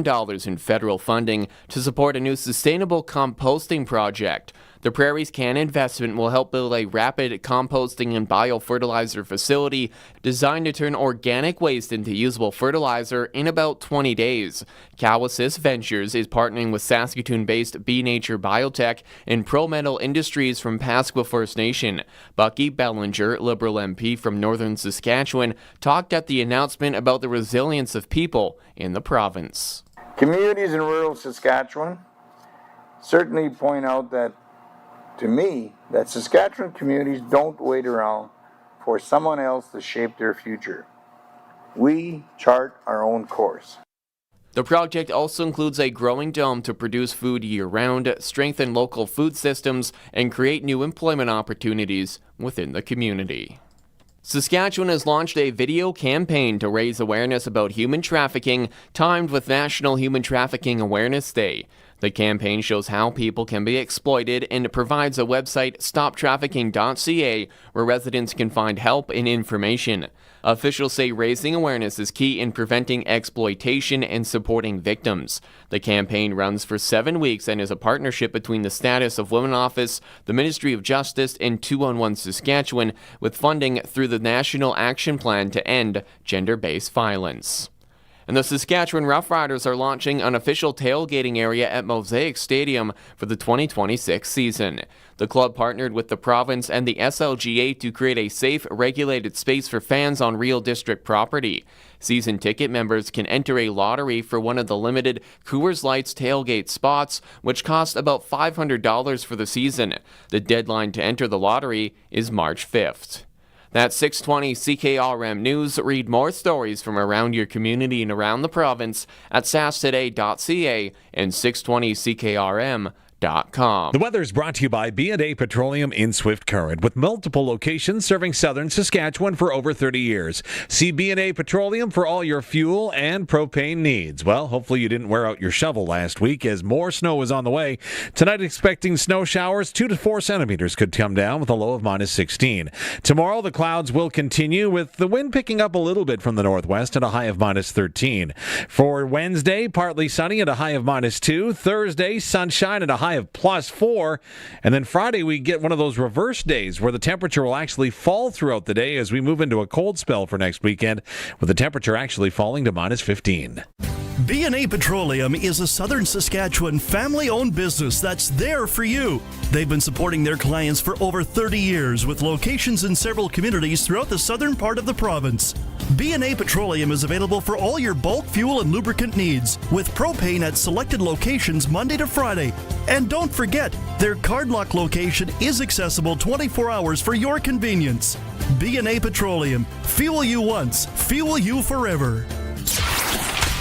$1,000 in federal funding to support a new sustainable composting project. The Prairie's Can investment will help build a rapid composting and biofertilizer facility designed to turn organic waste into usable fertilizer in about 20 days. Cowassist Ventures is partnering with Saskatoon-based B Nature Biotech and ProMetal Industries from Pasqua First Nation. Bucky Bellinger, Liberal MP from Northern Saskatchewan, talked at the announcement about the resilience of people in the province. Communities in rural Saskatchewan certainly point out that, to me, that Saskatchewan communities don't wait around for someone else to shape their future. We chart our own course. The project also includes a growing dome to produce food year-round, strengthen local food systems, and create new employment opportunities within the community. Saskatchewan has launched a video campaign to raise awareness about human trafficking, timed with National Human Trafficking Awareness Day. The campaign shows how people can be exploited and provides a website, stoptrafficking.ca, where residents can find help and information. Officials say raising awareness is key in preventing exploitation and supporting victims. The campaign runs for 7 weeks and is a partnership between the Status of Women Office, the Ministry of Justice, and 211 Saskatchewan, with funding through the National Action Plan to End Gender-Based Violence. And the Saskatchewan Roughriders are launching an official tailgating area at Mosaic Stadium for the 2026 season. The club partnered with the province and the SLGA to create a safe, regulated space for fans on Real District property. Season ticket members can enter a lottery for one of the limited Coors Light's tailgate spots, which cost about $500 for the season. The deadline to enter the lottery is March 5th. That's 620 CKRM News. Read more stories from around your community and around the province at sastoday.ca and 620CKRM.com. The weather is brought to you by B&A Petroleum in Swift Current, with multiple locations serving southern Saskatchewan for over 30 years. See B&A Petroleum for all your fuel and propane needs. Well, hopefully you didn't wear out your shovel last week, as more snow is on the way. Tonight, expecting snow showers. 2 to 4 centimeters could come down with a low of minus 16. Tomorrow, the clouds will continue, with the wind picking up a little bit from the northwest at a high of minus 13. For Wednesday, partly sunny at a high of minus 2. Thursday, sunshine at a high of plus 4. And then Friday, we get one of those reverse days where the temperature will actually fall throughout the day as we move into a cold spell for next weekend, with the temperature actually falling to minus 15. B&A Petroleum is a southern Saskatchewan family-owned business that's there for you. They've been supporting their clients for over 30 years, with locations in several communities throughout the southern part of the province. B&A Petroleum is available for all your bulk fuel and lubricant needs, with propane at selected locations Monday to Friday. And don't forget, their Cardlock location is accessible 24 hours for your convenience. B&A Petroleum. Fuel you once, fuel you forever.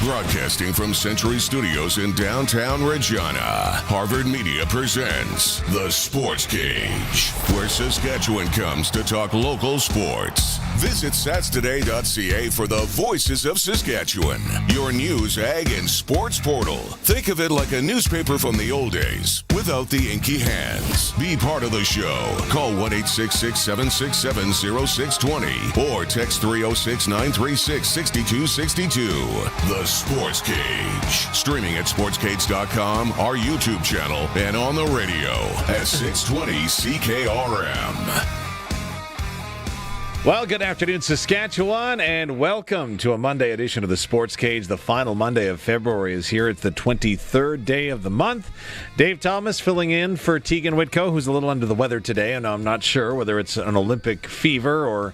Broadcasting from Century Studios in downtown Regina, Harvard Media presents The Sportscage, where Saskatchewan comes to talk local sports. Visit satstoday.ca for the Voices of Saskatchewan, your news, ag, and sports portal. Think of it like a newspaper from the old days, without the inky hands. Be part of the show. Call 1-866-767-0620 or text 306-936-6262. The Sports Cage. Streaming at sportscage.com, our YouTube channel, and on the radio at 620 CKRM. Well, good afternoon, Saskatchewan, and welcome to a Monday edition of the Sports Cage. The final Monday of February is here. It's the 23rd day of the month. Dave Thomas filling in for Tegan Whitco, who's a little under the weather today, and I'm not sure whether it's an Olympic fever or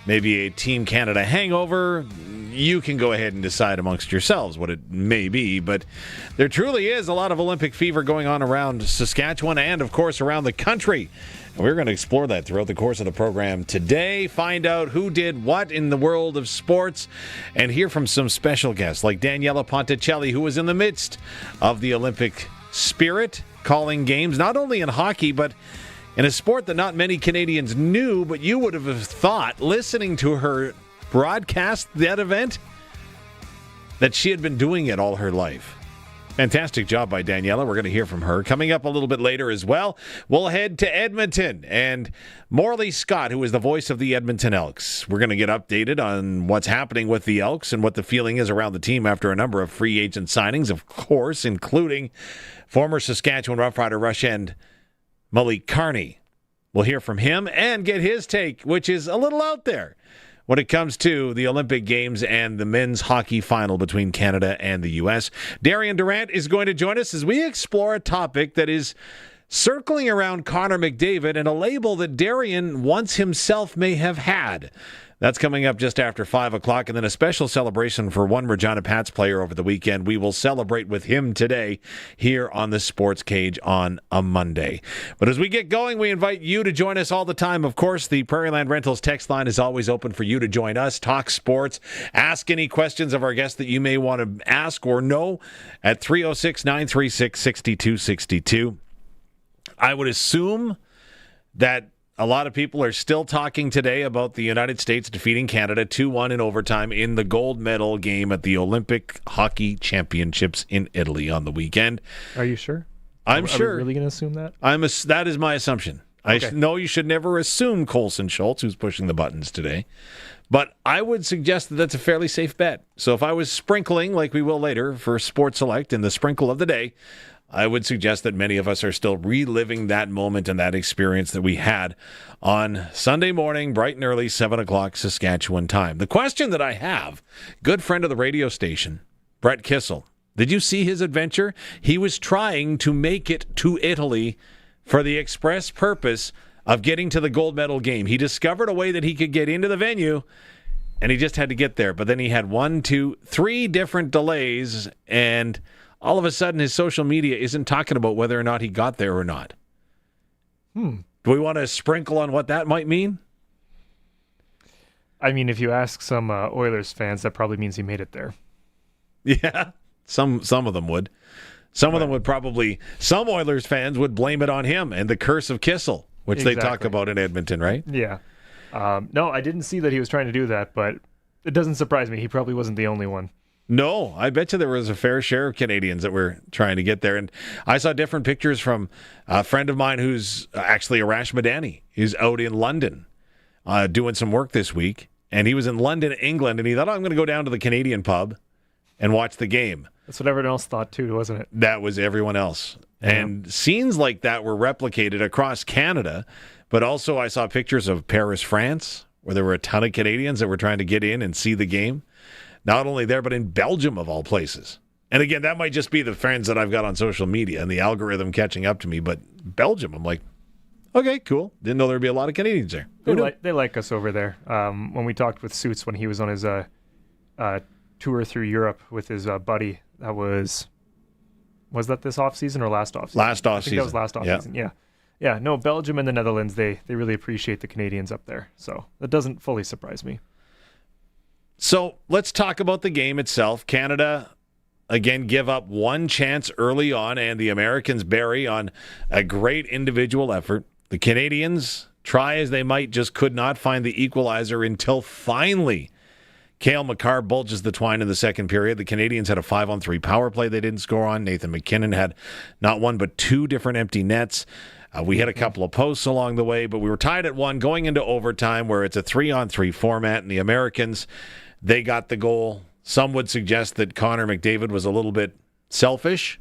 maybe a Team Canada hangover. You can go ahead and decide amongst yourselves what it may be, but there truly is a lot of Olympic fever going on around Saskatchewan and, of course, around the country. And we're going to explore that throughout the course of the program today, find out who did what in the world of sports, and hear from some special guests like Daniella Ponticelli, who was in the midst of the Olympic spirit, calling games, not only in hockey, but in a sport that not many Canadians knew, but you would have thought, listening to her broadcast that event, that she had been doing it all her life. Fantastic job by Daniella. We're going to hear from her. Coming up a little bit later as well, we'll head to Edmonton and Morley Scott, who is the voice of the Edmonton Elks. We're going to get updated on what's happening with the Elks and what the feeling is around the team after a number of free agent signings, of course, including former Saskatchewan Roughrider rush end Malik Carney. We'll hear from him and get his take, which is a little out there when it comes to the Olympic Games and the men's hockey final between Canada and the U.S. Darian Durant is going to join us as we explore a topic that is circling around Connor McDavid and a label that Darian once himself may have had. That's coming up just after 5 o'clock, and then a special celebration for one Regina Pats player over the weekend. We will celebrate with him today here on the Sports Cage on a Monday. But as we get going, we invite you to join us all the time. Of course, the Prairieland Rentals text line is always open for you to join us, talk sports, ask any questions of our guests that you may want to ask or know at 306-936-6262. I would assume that a lot of people are still talking today about the United States defeating Canada 2-1 in overtime in the gold medal game at the Olympic Hockey Championships in Italy on the weekend. Are you sure? I'm sure. Are we really going to assume that? That is my assumption. Okay. I know you should never assume Colson Schultz, who's pushing the buttons today. But I would suggest that that's a fairly safe bet. So if I was sprinkling, like we will later for Sports Select in the sprinkle of the day, I would suggest that many of us are still reliving that moment and that experience that we had on Sunday morning, bright and early, 7 o'clock Saskatchewan time. The question that I have, good friend of the radio station, Brett Kissel, did you see his adventure? He was trying to make it to Italy for the express purpose of getting to the gold medal game. He discovered a way that he could get into the venue, and he just had to get there. But then he had 1, 2, 3 different delays, and all of a sudden, his social media isn't talking about whether or not he got there or not. Do we want to sprinkle on what that might mean? I mean, if you ask some Oilers fans, that probably means he made it there. Yeah, some of them would. Some of them would probably. Some Oilers fans would blame it on him and the curse of Kissel, which they talk about in Edmonton, right? Yeah. No, I didn't see that he was trying to do that, but it doesn't surprise me. He probably wasn't the only one. No, I bet you there was a fair share of Canadians that were trying to get there. And I saw different pictures from a friend of mine who's actually Arash Madani. He's out in London doing some work this week. And he was in London, England, and he thought, I'm going to go down to the Canadian pub and watch the game. That's what everyone else thought too, wasn't it? That was everyone else. Yeah. And scenes like that were replicated across Canada. But also I saw pictures of Paris, France, where there were a ton of Canadians that were trying to get in and see the game. Not only there, but in Belgium, of all places. And again, that might just be the friends that I've got on social media and the algorithm catching up to me. But Belgium, I'm like, okay, cool. Didn't know there'd be a lot of Canadians there. They like us over there. When we talked with Suits when he was on his tour through Europe with his buddy, was that this offseason or last offseason? Last offseason. I think that was last offseason, yeah. Yeah, no, Belgium and the Netherlands, they really appreciate the Canadians up there. So that doesn't fully surprise me. So let's talk about the game itself. Canada, again, give up one chance early on, and the Americans bury on a great individual effort. The Canadians, try as they might, just could not find the equalizer until finally Cale Makar bulges the twine in the second period. The Canadians had a 5-on-3 power play they didn't score on. Nathan McKinnon had not one but 2 different empty nets. We had a couple of posts along the way, but we were tied at 1 going into overtime where it's a 3-on-3 format, and the Americans, they got the goal. Some would suggest that Connor McDavid was a little bit selfish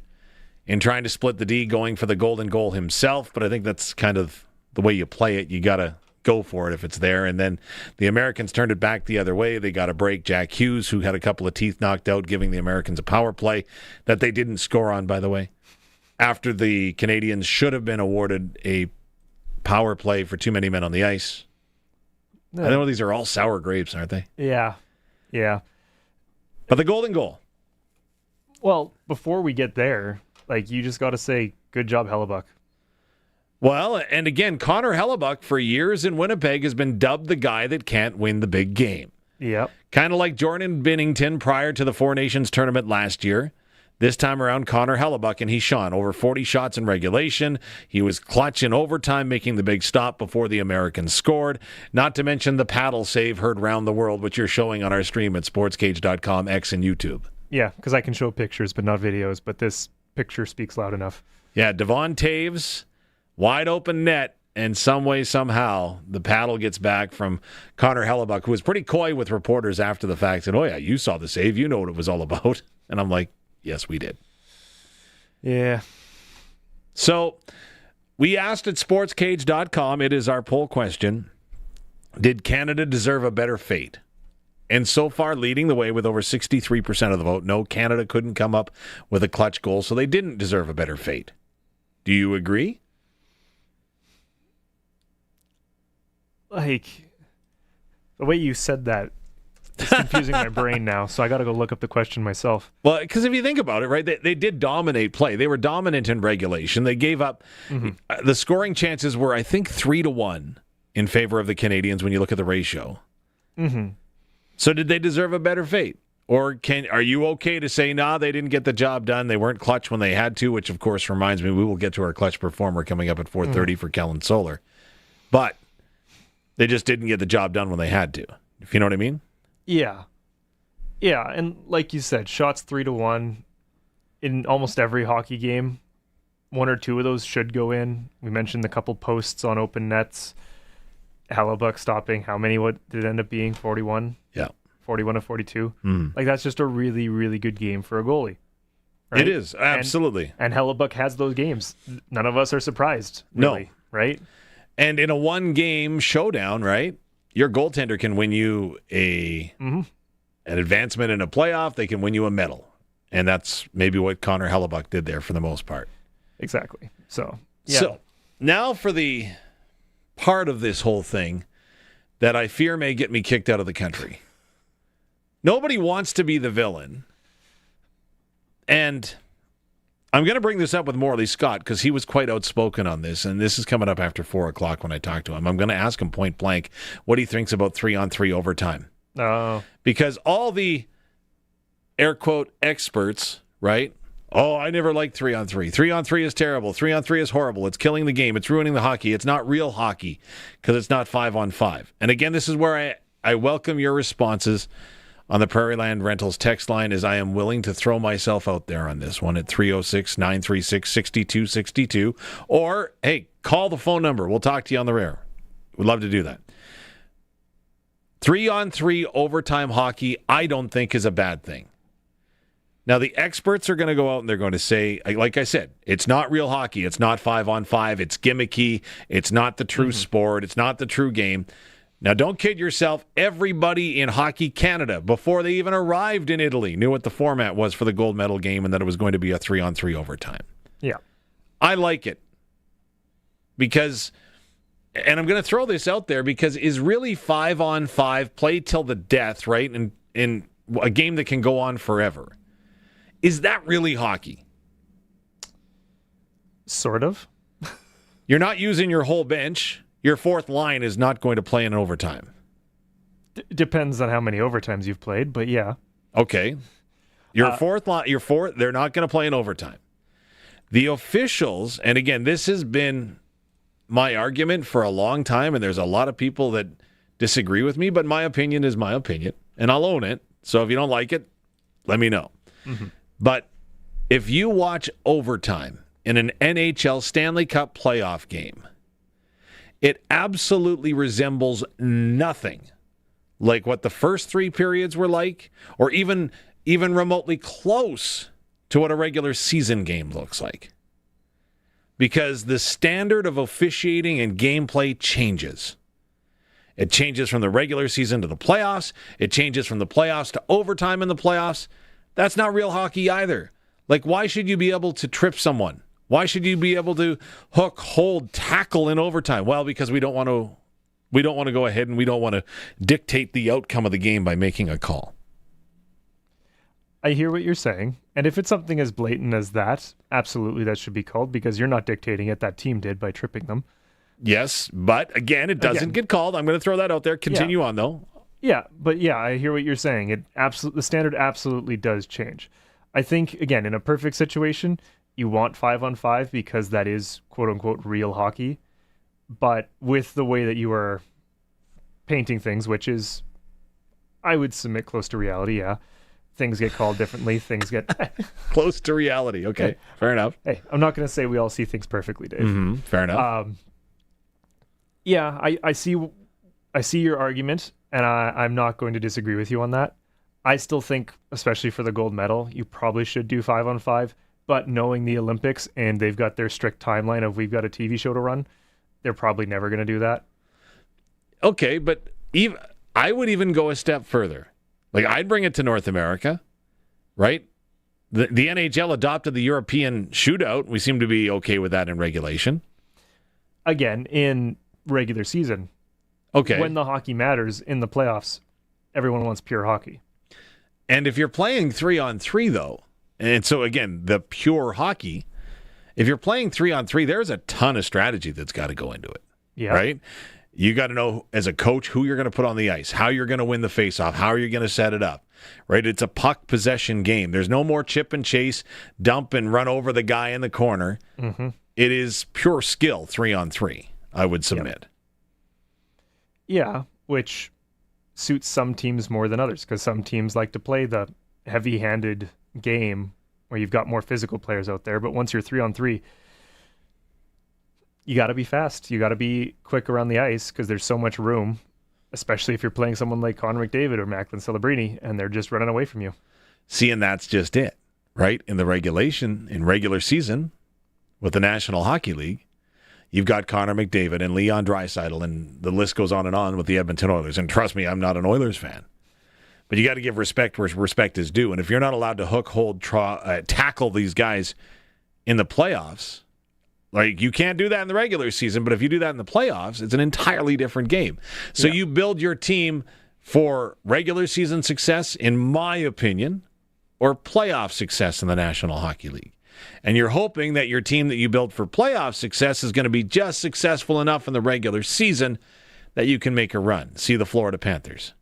in trying to split the D, going for the golden goal himself, but I think that's kind of the way you play it. You got to go for it if it's there. And then the Americans turned it back the other way. They got a break. Jack Hughes, who had a couple of teeth knocked out, giving the Americans a power play that they didn't score on, by the way, after the Canadians should have been awarded a power play for too many men on the ice. I know these are all sour grapes, aren't they? Yeah. Yeah. But the golden goal. Well, before we get there, you just got to say, good job, Hellebuck. Well, and again, Connor Hellebuck for years in Winnipeg has been dubbed the guy that can't win the big game. Yep. Kind of like Jordan Binnington prior to the Four Nations tournament last year. This time around, Connor Hellebuck, and he shone over 40 shots in regulation. He was clutch in overtime, making the big stop before the Americans scored. Not to mention the paddle save heard round the world, which you're showing on our stream at sportscage.com, X, and YouTube. Yeah, because I can show pictures but not videos, but this picture speaks loud enough. Yeah, Devon Taves, wide open net, and some way, somehow, the paddle gets back from Connor Hellebuck, who was pretty coy with reporters after the fact, said, oh yeah, you saw the save, you know what it was all about. And I'm like, yes, we did. Yeah. So we asked at sportscage.com, it is our poll question, did Canada deserve a better fate? And so far, leading the way with over 63% of the vote, no, Canada couldn't come up with a clutch goal, so they didn't deserve a better fate. Do you agree? Like, the way you said that is confusing my brain now, so I got to go look up the question myself. Well, because if you think about it, right, they did dominate play. They were dominant in regulation. They gave up. The scoring chances were, I think, 3-1 in favor of the Canadians when you look at the ratio. Mm-hmm. So did they deserve a better fate? Or are you okay to say, nah, they didn't get the job done. They weren't clutch when they had to, which, of course, reminds me, we will get to our clutch performer coming up at 4:30 for Kellen Solar. But they just didn't get the job done when they had to, if you know what I mean? Yeah. Yeah, and like you said, shots 3-1 in almost every hockey game. One or two of those should go in. We mentioned the couple posts on open nets. Hellebuck stopping, how many, what did it end up being? 41? Yeah. 41 of 42. Like, that's just a really, really good game for a goalie. Right? It is, absolutely. And Hellebuck has those games. None of us are surprised, really, no. Right? And in a one-game showdown, right, your goaltender can win you an advancement in a playoff. They can win you a medal. And that's maybe what Connor Hellebuck did there for the most part. Exactly. So, yeah. So, now for the part of this whole thing that I fear may get me kicked out of the country. Nobody wants to be the villain. And I'm going to bring this up with Morley Scott because he was quite outspoken on this, and this is coming up after 4 o'clock when I talk to him. I'm going to ask him point blank what he thinks about 3-on-3 overtime. Oh. Because all the air quote experts, right? Oh, I never liked 3-on-3. 3-on-3 is terrible. 3-on-3 is horrible. It's killing the game. It's ruining the hockey. It's not real hockey because it's not 5-on-5. And again, this is where I welcome your responses on the Prairie Land Rentals text line, as I am willing to throw myself out there on this one at 306-936-6262. Or, hey, call the phone number. We'll talk to you on the air. We'd love to do that. 3-on-3 overtime hockey, I don't think is a bad thing. Now, the experts are going to go out and they're going to say, like I said, it's not real hockey. It's not 5-on-5. It's gimmicky. It's not the true sport. It's not the true game. Now, don't kid yourself. Everybody in Hockey Canada, before they even arrived in Italy, knew what the format was for the gold medal game and that it was going to be a 3-on-3 overtime. Yeah. I like it. Because, and I'm going to throw this out there, because is really 5-on-5 play till the death, right? In a game that can go on forever. Is that really hockey? Sort of. You're not using your whole bench. Your fourth line is not going to play in overtime. Depends on how many overtimes you've played, but yeah. Okay. Your fourth line, they're not going to play in overtime. The officials, and again, this has been my argument for a long time, and there's a lot of people that disagree with me, but my opinion is my opinion, and I'll own it. So if you don't like it, let me know. But if you watch overtime in an NHL Stanley Cup playoff game, it absolutely resembles nothing like what the first 3 periods were like, or even remotely close to what a regular season game looks like. Because the standard of officiating and gameplay changes. It changes from the regular season to the playoffs. It changes from the playoffs to overtime in the playoffs. That's not real hockey either. Like, why should you be able to trip someone? Why should you be able to hook, hold, tackle in overtime? Well, because we don't want to go ahead and we don't want to dictate the outcome of the game by making a call. I hear what you're saying. And if it's something as blatant as that, absolutely that should be called, because you're not dictating it. That team did by tripping them. Yes, but again, it doesn't get called. I'm going to throw that out there. Continue on, though. Yeah, but yeah, I hear what you're saying. The standard absolutely does change. I think, again, in a perfect situation, you want 5-on-5 because that is quote-unquote real hockey. But with the way that you are painting things, which is, I would submit, close to reality, yeah, things get called differently. Things get Close to reality. Okay, fair enough. Hey, I'm not going to say we all see things perfectly, Dave. Mm-hmm. Fair enough. Yeah, I see your argument, and I'm not going to disagree with you on that. I still think, especially for the gold medal, you probably should do 5-on-5. But knowing the Olympics and they've got their strict timeline of we've got a TV show to run, they're probably never going to do that. Okay, but I would even go a step further. Like, I'd bring it to North America, right? The NHL adopted the European shootout. We seem to be okay with that in regulation. Again, in regular season. Okay. When the hockey matters in the playoffs, everyone wants pure hockey. And if you're playing 3-on-3, though, and so, again, the pure hockey, if you're playing 3-on-3, there's a ton of strategy that's got to go into it, right? You got to know, as a coach, who you're going to put on the ice, how you're going to win the faceoff, how are you going to set it up, right? It's a puck possession game. There's no more chip and chase, dump and run over the guy in the corner. Mm-hmm. It is pure skill, 3-on-3, I would submit. Yeah, which suits some teams more than others, because some teams like to play the heavy-handed game where you've got more physical players out there. But once you're 3-on-3, you got to be fast. You got to be quick around the ice because there's so much room, especially if you're playing someone like Connor McDavid or Macklin Celebrini, and they're just running away from you. See, and that's just it, right? In the regular season with the National Hockey League, you've got Connor McDavid and Leon Draisaitl, and the list goes on and on with the Edmonton Oilers. And trust me, I'm not an Oilers fan. But you got to give respect where respect is due. And if you're not allowed to hook, hold, tackle these guys in the playoffs, like, you can't do that in the regular season, but if you do that in the playoffs, it's an entirely different game. So you build your team for regular season success, in my opinion, or playoff success in the National Hockey League. And you're hoping that your team that you build for playoff success is going to be just successful enough in the regular season that you can make a run. See the Florida Panthers,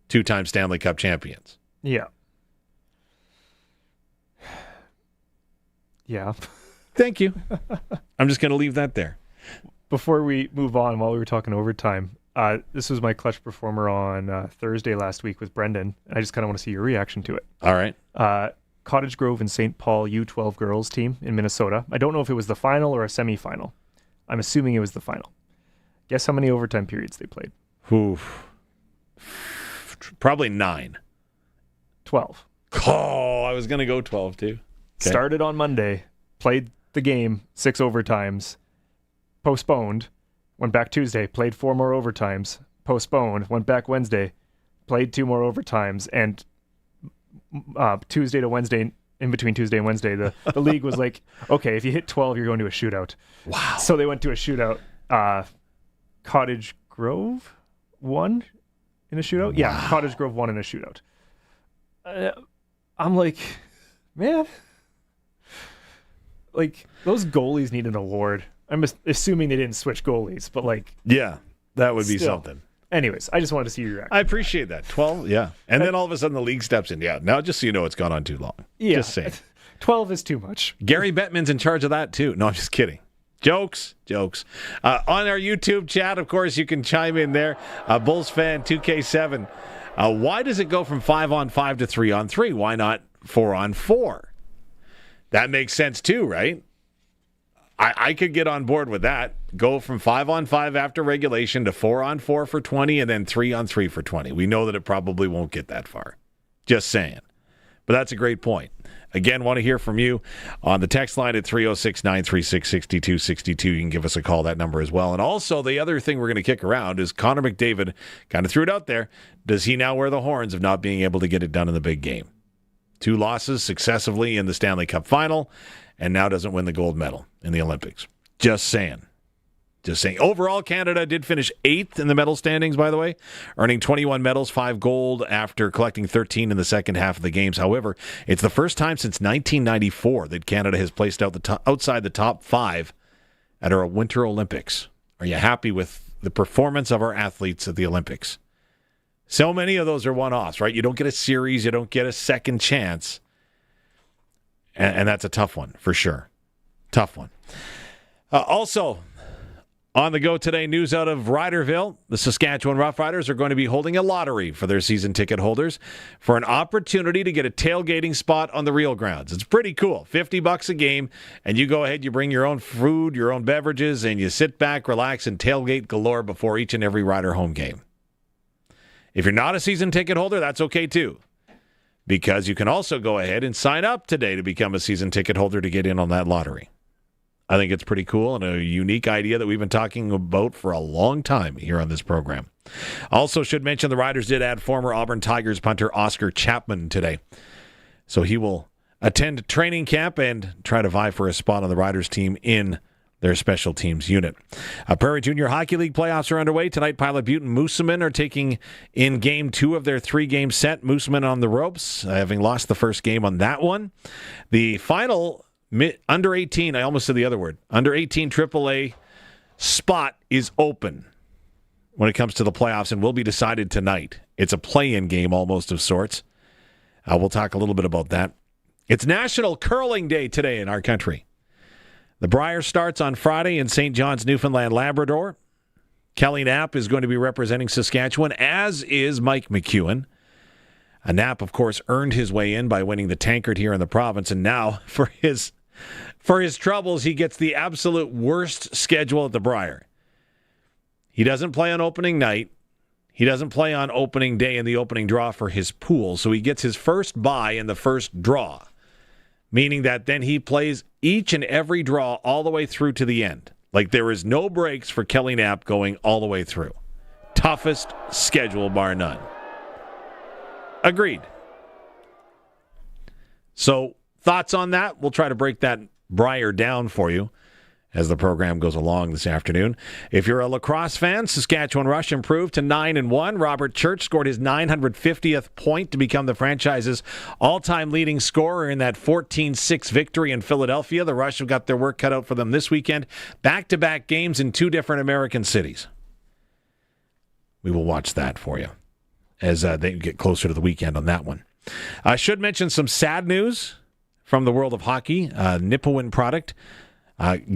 2-time Stanley Cup champions. Yeah. Yeah. Thank you. I'm just going to leave that there. Before we move on, while we were talking overtime, this was my clutch performer on Thursday last week with Brendan. I just kind of want to see your reaction to it. All right. Cottage Grove and St. Paul U12 girls team in Minnesota. I don't know if it was the final or a semifinal. I'm assuming it was the final. Guess how many overtime periods they played? Oof. Probably 9. 12. Oh, I was going to go 12 too. Okay. Started on Monday, played the game 6 overtimes, postponed, went back Tuesday, played 4 more overtimes, postponed, went back Wednesday, played 2 more overtimes, and Tuesday to Wednesday, in between Tuesday and Wednesday, the league was like, okay, if you hit 12, you're going to a shootout. Wow. So they went to a shootout. Cottage Grove won in a shootout? Wow. Yeah, Cottage Grove won in a shootout. I'm like, man, like, those goalies need an award. I'm assuming they didn't switch goalies, but like... Yeah, that would be something. Anyways, I just wanted to see your reaction. I appreciate that. 12, yeah. And then all of a sudden the league steps in. Yeah, now just so you know, it's gone on too long. Yeah. Just saying. 12 is too much. Gary Bettman's in charge of that too. No, I'm just kidding. Jokes. On our YouTube chat, of course, you can chime in there. Bulls fan 2K7. Why does it go from 5-on-5 to 3-on-3? Why not 4-on-4? That makes sense too, right? I could get on board with that. Go from 5-on-5 after regulation to 4-on-4 for 20 and then 3-on-3 for 20. We know that it probably won't get that far. Just saying. But that's a great point. Again, want to hear from you on the text line at 306-936-6262. You can give us a call, that number as well. And also, the other thing we're going to kick around is Connor McDavid kind of threw it out there. Does he now wear the horns of not being able to get it done in the big game? 2 losses successively in the Stanley Cup final, and now doesn't win the gold medal in the Olympics. Just saying. Overall, Canada did finish 8th in the medal standings, by the way, earning 21 medals, 5 gold after collecting 13 in the second half of the games. However, it's the first time since 1994 that Canada has placed outside the top 5 at our Winter Olympics. Are you happy with the performance of our athletes at the Olympics? So many of those are one-offs, right? You don't get a series, you don't get a second chance. And that's a tough one, for sure. Tough one. Also, On the go today, news out of Riderville. The Saskatchewan Roughriders are going to be holding a lottery for their season ticket holders for an opportunity to get a tailgating spot on the real grounds. It's pretty cool. $50 a game, and you go ahead, you bring your own food, your own beverages, and you sit back, relax, and tailgate galore before each and every Rider home game. If you're not a season ticket holder, that's okay too, because you can also go ahead and sign up today to become a season ticket holder to get in on that lottery. I think it's pretty cool and a unique idea that we've been talking about for a long time here on this program. Also should mention the Riders did add former Auburn Tigers punter Oscar Chapman today. So he will attend training camp and try to vie for a spot on the Riders team in their special teams unit. Prairie Junior Hockey League playoffs are underway. Tonight, Pilot Butte and Moosomin are taking in Game 2 of their 3-game set. Moosomin on the ropes, having lost the first game on that one. The final under 18, I almost said the other word, under 18 AAA spot is open when it comes to the playoffs and will be decided tonight. It's a play-in game almost of sorts. We'll talk a little bit about that. It's National Curling Day today in our country. The Brier starts on Friday in St. John's, Newfoundland, Labrador. Kelly Knapp is going to be representing Saskatchewan, as is Mike McEwen. Knapp, of course, earned his way in by winning the Tankard here in the province, and now for his troubles, he gets the absolute worst schedule at the Brier. He doesn't play on opening night. He doesn't play on opening day in the opening draw for his pool, so he gets his first bye in the first draw, meaning that then he plays each and every draw all the way through to the end. Like, there is no breaks for Kelly Knapp going all the way through. Toughest schedule bar none. Agreed. So, thoughts on that? We'll try to break that Brier down for you as the program goes along this afternoon. If you're a lacrosse fan, Saskatchewan Rush improved to 9-1. Robert Church scored his 950th point to become the franchise's all-time leading scorer in that 14-6 victory in Philadelphia. The Rush have got their work cut out for them this weekend. Back-to-back games in 2 different American cities. We will watch that for you as they get closer to the weekend on that one. I should mention some sad news from the world of hockey. Nipawin product.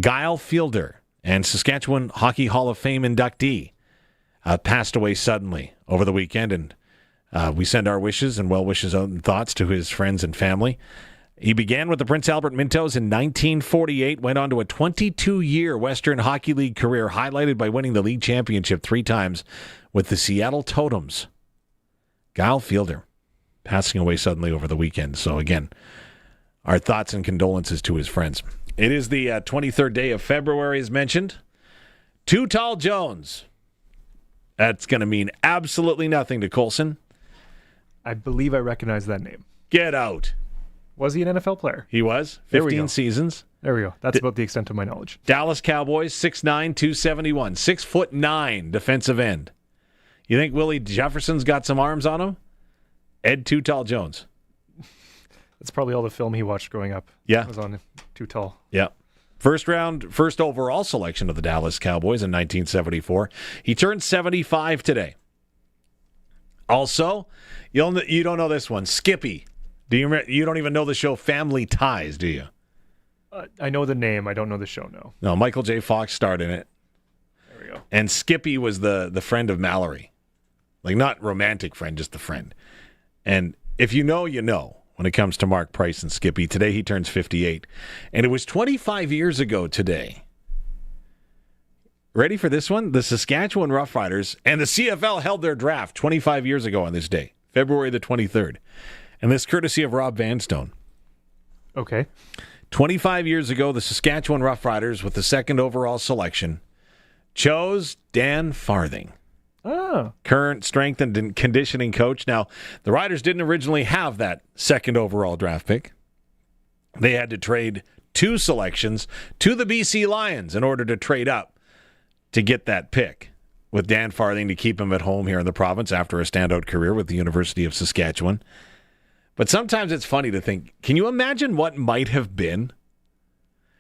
Guile Fielder and Saskatchewan Hockey Hall of Fame inductee passed away suddenly over the weekend, and we send our wishes and well wishes and thoughts to his friends and family. He began with the Prince Albert Mintos in 1948, went on to a 22-year Western Hockey League career, highlighted by winning the league championship 3 times with the Seattle Totems. Guile Fielder passing away suddenly over the weekend. So again, our thoughts and condolences to his friends. It is the 23rd day of February, as mentioned. Too Tall Jones. That's going to mean absolutely nothing to Colson. I believe I recognize that name. Get out. Was he an NFL player? He was. 15 seasons. There we go. That's about the extent of my knowledge. Dallas Cowboys, 6'9", 271. 6'9" defensive end. You think Willie Jefferson's got some arms on him? Ed Too Tall Jones. That's probably all the film he watched growing up. Yeah. Was on Too Tall. Yeah. First overall selection of the Dallas Cowboys in 1974. He turned 75 today. Also, you don't know this one. Skippy. You don't even know the show Family Ties, do you? I know the name. I don't know the show, no. No, Michael J. Fox starred in it. There we go. And Skippy was the friend of Mallory. Like, not romantic friend, just the friend. And if you know, you know. When it comes to Mark Price and Skippy. Today he turns 58. And it was 25 years ago today. Ready for this one? The Saskatchewan Roughriders and the CFL held their draft 25 years ago on this day, February the 23rd. And this courtesy of Rob Vanstone. Okay. 25 years ago, the Saskatchewan Roughriders, with the 2nd overall selection, chose Dan Farthing. Oh. Current strength and conditioning coach. Now, the Riders didn't originally have that 2nd overall draft pick. They had to trade 2 selections to the BC Lions in order to trade up to get that pick, with Dan Farthing to keep him at home here in the province after a standout career with the University of Saskatchewan. But sometimes it's funny to think, can you imagine what might have been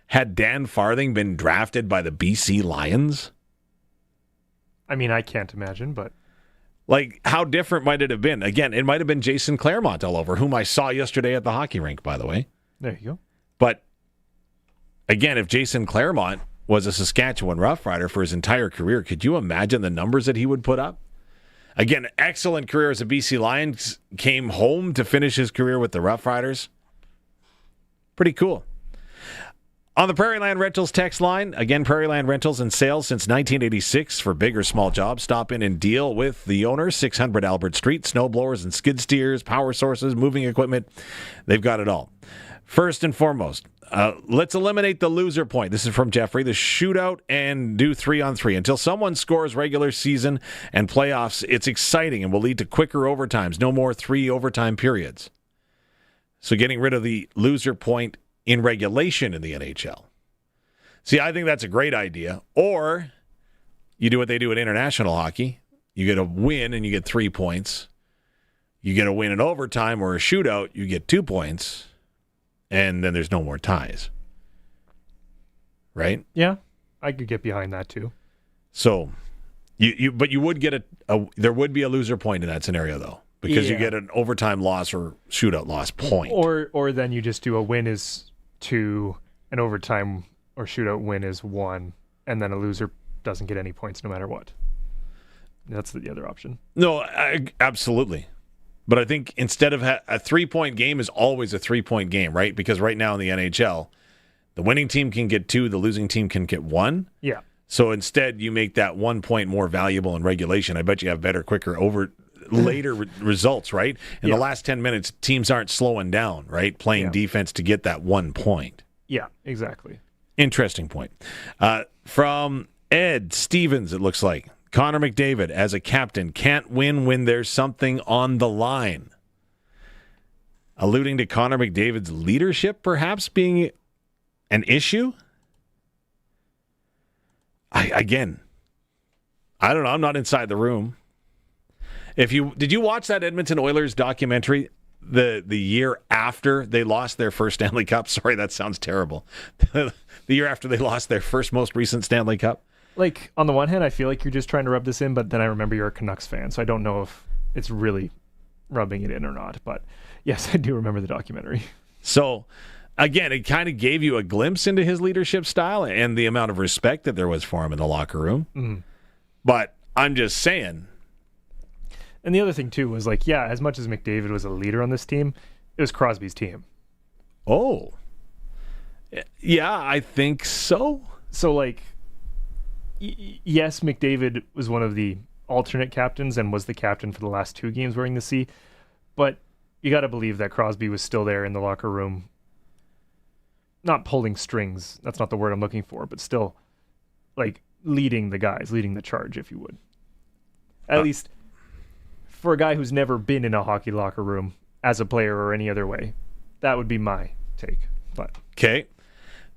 had Dan Farthing been drafted by the BC Lions? I mean, I can't imagine, but... Like, how different might it have been? Again, it might have been Jason Claremont all over, whom I saw yesterday at the hockey rink, by the way. There you go. But, again, if Jason Claremont was a Saskatchewan Roughrider for his entire career, could you imagine the numbers that he would put up? Again, excellent career as a BC Lion, came home to finish his career with the Roughriders. Pretty cool. On the Prairie Land Rentals text line, again, Prairie Land Rentals and sales since 1986 for big or small jobs. Stop in and deal with the owner, 600 Albert Street, snowblowers and skid steers, power sources, moving equipment. They've got it all. First and foremost, let's eliminate the loser point. This is from Jeffrey. The shootout and do 3-on-3. Until someone scores regular season and playoffs, it's exciting and will lead to quicker overtimes. No more 3 overtime periods. So getting rid of the loser point in regulation in the NHL. See, I think that's a great idea. Or you do what they do in international hockey. You get a win and you get 3 points. You get a win in overtime or a shootout, you get 2 points. And then there's no more ties. Right? Yeah, I could get behind that too. So, but you would get there would be a loser point in that scenario, though. Because you get an overtime loss or shootout loss point. Or then you just do a win is 2, an overtime or shootout win is 1, and then a loser doesn't get any points no matter what. That's the other option. No, absolutely. But I think instead of a 3-point game is always a 3-point game, right? Because right now in the NHL, the winning team can get 2, the losing team can get 1. Yeah. So instead, you make that 1 point more valuable in regulation. I bet you have better, quicker, later results, right? In the last 10 minutes, teams aren't slowing down, right? Playing defense to get that 1 point. Yeah, exactly. Interesting point. From Ed Stevens, it looks like. Connor McDavid, as a captain, can't win when there's something on the line. Alluding to Connor McDavid's leadership perhaps being an issue? I don't know. I'm not inside the room. Did you watch that Edmonton Oilers documentary the year after they lost their first Stanley Cup? Sorry, that sounds terrible. The year after they lost their most recent Stanley Cup? Like, on the one hand, I feel like you're just trying to rub this in, but then I remember you're a Canucks fan, so I don't know if it's really rubbing it in or not. But yes, I do remember the documentary. So, again, it kind of gave you a glimpse into his leadership style and the amount of respect that there was for him in the locker room. Mm. But I'm just saying. And the other thing, too, was like, yeah, as much as McDavid was a leader on this team, it was Crosby's team. Oh. Yeah, I think so. So, like, yes, McDavid was one of the alternate captains and was the captain for the last 2 games wearing the C, but you got to believe that Crosby was still there in the locker room, not pulling strings. That's not the word I'm looking for, but still, like, leading the guys, leading the charge, if you would. At least for a guy who's never been in a hockey locker room as a player or any other way. That would be my take. But okay.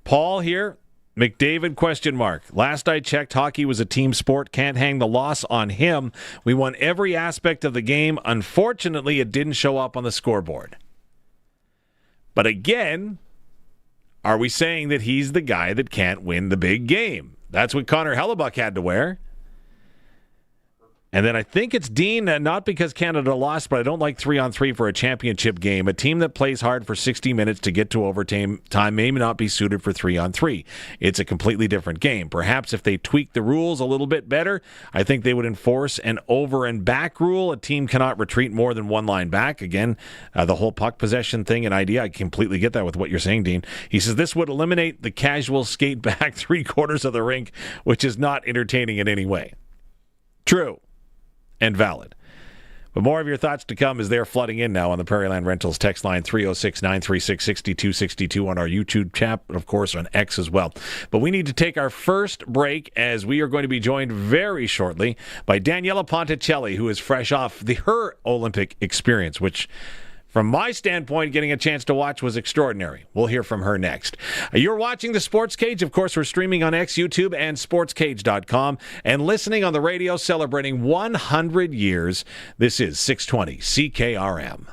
Paul here. McDavid, ? Last I checked, hockey was a team sport. Can't hang the loss on him. We won every aspect of the game. Unfortunately, it didn't show up on the scoreboard. But again, are we saying that he's the guy that can't win the big game? That's what Connor Hellebuck had to wear. And then I think it's Dean, not because Canada lost, but I don't like 3-on-3 for a championship game. A team that plays hard for 60 minutes to get to overtime may not be suited for 3-on-3. It's a completely different game. Perhaps if they tweak the rules a little bit better, I think they would enforce an over and back rule. A team cannot retreat more than 1 line back. Again, the whole puck possession thing and idea, I completely get that with what you're saying, Dean. He says this would eliminate the casual skate back 3/4 of the rink, which is not entertaining in any way. True. And valid. But more of your thoughts to come as they're flooding in now on the Prairie Land Rentals text line 306-936-6262 on our YouTube chat, and of course on X as well. But we need to take our first break as we are going to be joined very shortly by Daniella Ponticelli, who is fresh off her Olympic experience, which from my standpoint, getting a chance to watch was extraordinary. We'll hear from her next. You're watching the Sports Cage. Of course, we're streaming on X, YouTube, and sportscage.com, and listening on the radio celebrating 100 years. This is 620 CKRM.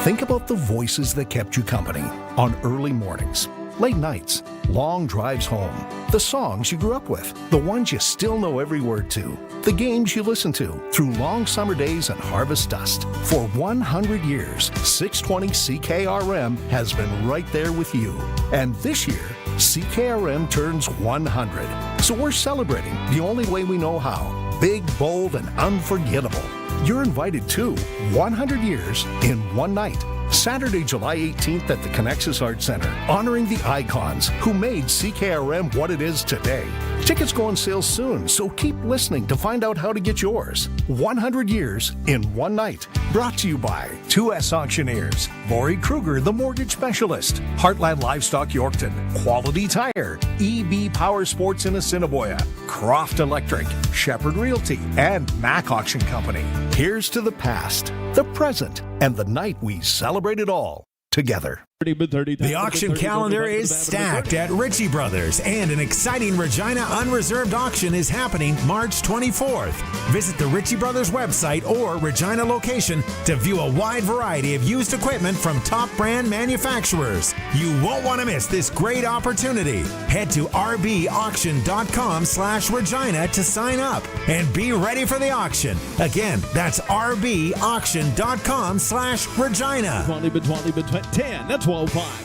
Think about the voices that kept you company on early mornings, late nights, long drives home, the songs you grew up with, the ones you still know every word to, the games you listen to through long summer days and harvest dust. For 100 years, 620 CKRM has been right there with you. And this year, CKRM turns 100. So we're celebrating the only way we know how. Big, bold, and unforgettable. You're invited to 100 years in one night. Saturday, July 18th at the Connexus Arts Center, honoring the icons who made CKRM what it is today. Tickets go on sale soon, so keep listening to find out how to get yours. 100 years in one night. Brought to you by 2S Auctioneers, Lori Kruger, the mortgage specialist, Heartland Livestock Yorkton, Quality Tire, EB Power Sports in Assiniboia, Croft Electric, Shepherd Realty, and Mac Auction Company. Here's to the past, the present, and the night we celebrate it all together. The auction calendar is stacked at Ritchie Brothers, and an exciting Regina Unreserved auction is happening March 24th. Visit the Ritchie Brothers website or Regina location to view a wide variety of used equipment from top brand manufacturers. You won't want to miss this great opportunity. Head to rbauction.com/Regina to sign up and be ready for the auction. Again, that's rbauction.com/Regina. 10, that's 12.5.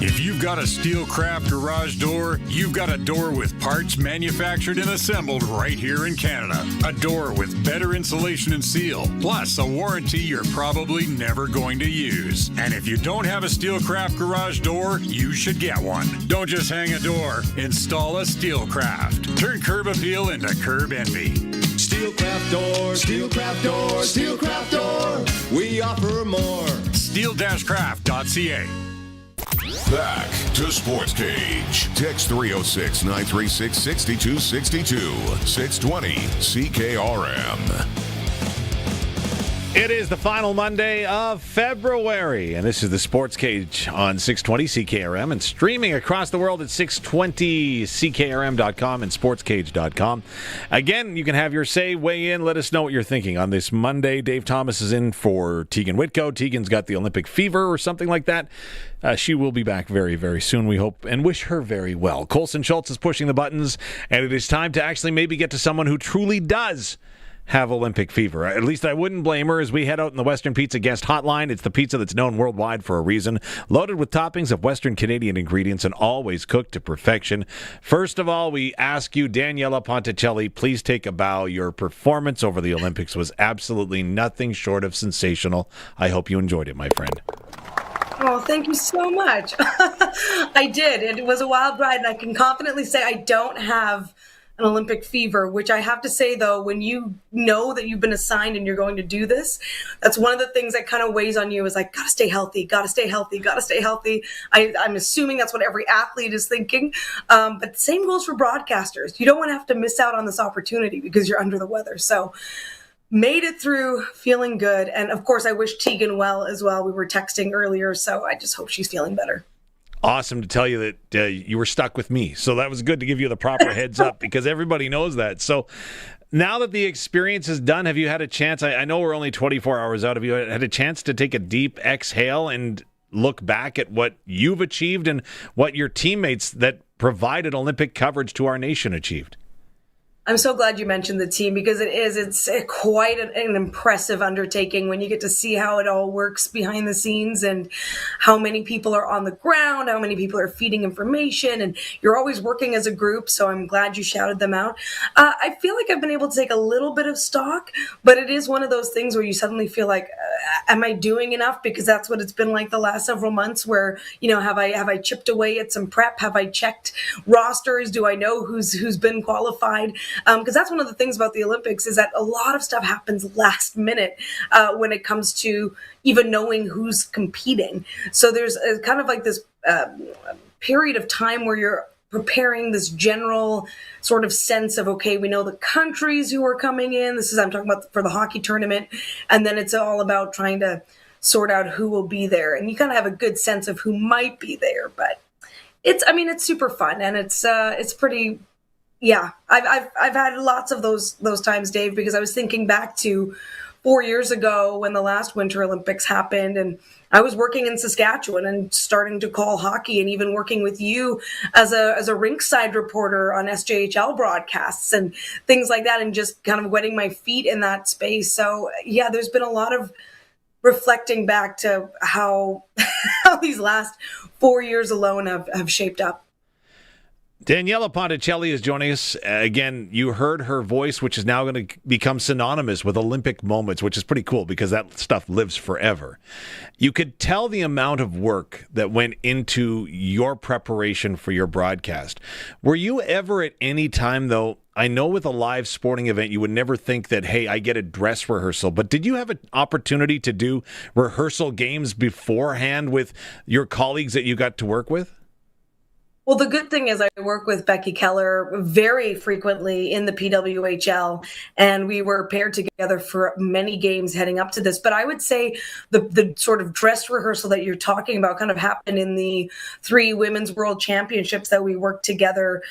If you've got a Steelcraft garage door, you've got a door with parts manufactured and assembled right here in Canada. A door with better insulation and seal, plus a warranty you're probably never going to use. And if you don't have a Steelcraft garage door, you should get one. Don't just hang a door, install a Steelcraft. Turn curb appeal into curb envy. Steelcraft door, Steelcraft door, Steelcraft door. We offer more. Steel-craft.ca. Back to Sports Cage. Text 306-936-6262. 620 CKRM. It is the final Monday of February, and this is the Sports Cage on 620 CKRM and streaming across the world at 620CKRM.com and sportscage.com. Again, you can have your say, weigh in, let us know what you're thinking on this Monday. Dave Thomas is in for Tegan Whitco. Tegan's got the Olympic fever or something like that. She will be back very, very soon, we hope, and wish her very well. Colson Schultz is pushing the buttons, and it is time to actually maybe get to someone who truly does have Olympic fever. At least I wouldn't blame her as we head out in the Western Pizza Guest Hotline. It's the pizza that's known worldwide for a reason, loaded with toppings of Western Canadian ingredients and always cooked to perfection. First of all, we ask you, Daniella Ponticelli, please take a bow. Your performance over the Olympics was absolutely nothing short of sensational. I hope you enjoyed it, my friend. Oh, thank you so much. I did. It was a wild ride, and I can confidently say I don't have an Olympic fever, which I have to say, though, when you know that you've been assigned and you're going to do this, that's one of the things that kind of weighs on you is like, gotta stay healthy, gotta stay healthy, gotta stay healthy. I'm assuming that's what every athlete is thinking. But the same goes for broadcasters. You don't want to have to miss out on this opportunity because you're under the weather. So made it through, feeling good. And of course, I wish Tegan well as well. We were texting earlier, so I just hope she's feeling better. Awesome to tell you that you were stuck with me. So that was good to give you the proper heads up because everybody knows that. So now that the experience is done, have you had a chance? I know we're only 24 hours out. Have you had a chance to take a deep exhale and look back at what you've achieved and what your teammates that provided Olympic coverage to our nation achieved? I'm so glad you mentioned the team because it's quite an impressive undertaking when you get to see how it all works behind the scenes and how many people are on the ground, how many people are feeding information, and you're always working as a group. So I'm glad you shouted them out. I feel like I've been able to take a little bit of stock, but it is one of those things where you suddenly feel like, am I doing enough? Because that's what it's been like the last several months where, have I chipped away at some prep? Have I checked rosters? Do I know who's been qualified? Because that's one of the things about the Olympics is that a lot of stuff happens last minute when it comes to even knowing who's competing. So there's kind of like this period of time where you're preparing this general sort of sense of, okay, we know the countries who are coming in. I'm talking about for the hockey tournament. And then it's all about trying to sort out who will be there. And you kind of have a good sense of who might be there. But it's super fun. And it's pretty... Yeah, I've had lots of those times, Dave, because I was thinking back to 4 years ago when the last Winter Olympics happened, and I was working in Saskatchewan and starting to call hockey, and even working with you as a rinkside reporter on SJHL broadcasts and things like that, and just kind of wetting my feet in that space. So yeah, there's been a lot of reflecting back to how these last 4 years alone have shaped up. Daniella Ponticelli is joining us. Again, you heard her voice, which is now going to become synonymous with Olympic moments, which is pretty cool because that stuff lives forever. You could tell the amount of work that went into your preparation for your broadcast. Were you ever at any time, though, I know with a live sporting event, you would never think that, hey, I get a dress rehearsal, but did you have an opportunity to do rehearsal games beforehand with your colleagues that you got to work with? Well, the good thing is I work with Becky Keller very frequently in the PWHL, and we were paired together for many games heading up to this. But I would say the sort of dress rehearsal that you're talking about kind of happened in the 3 Women's World Championships that we worked together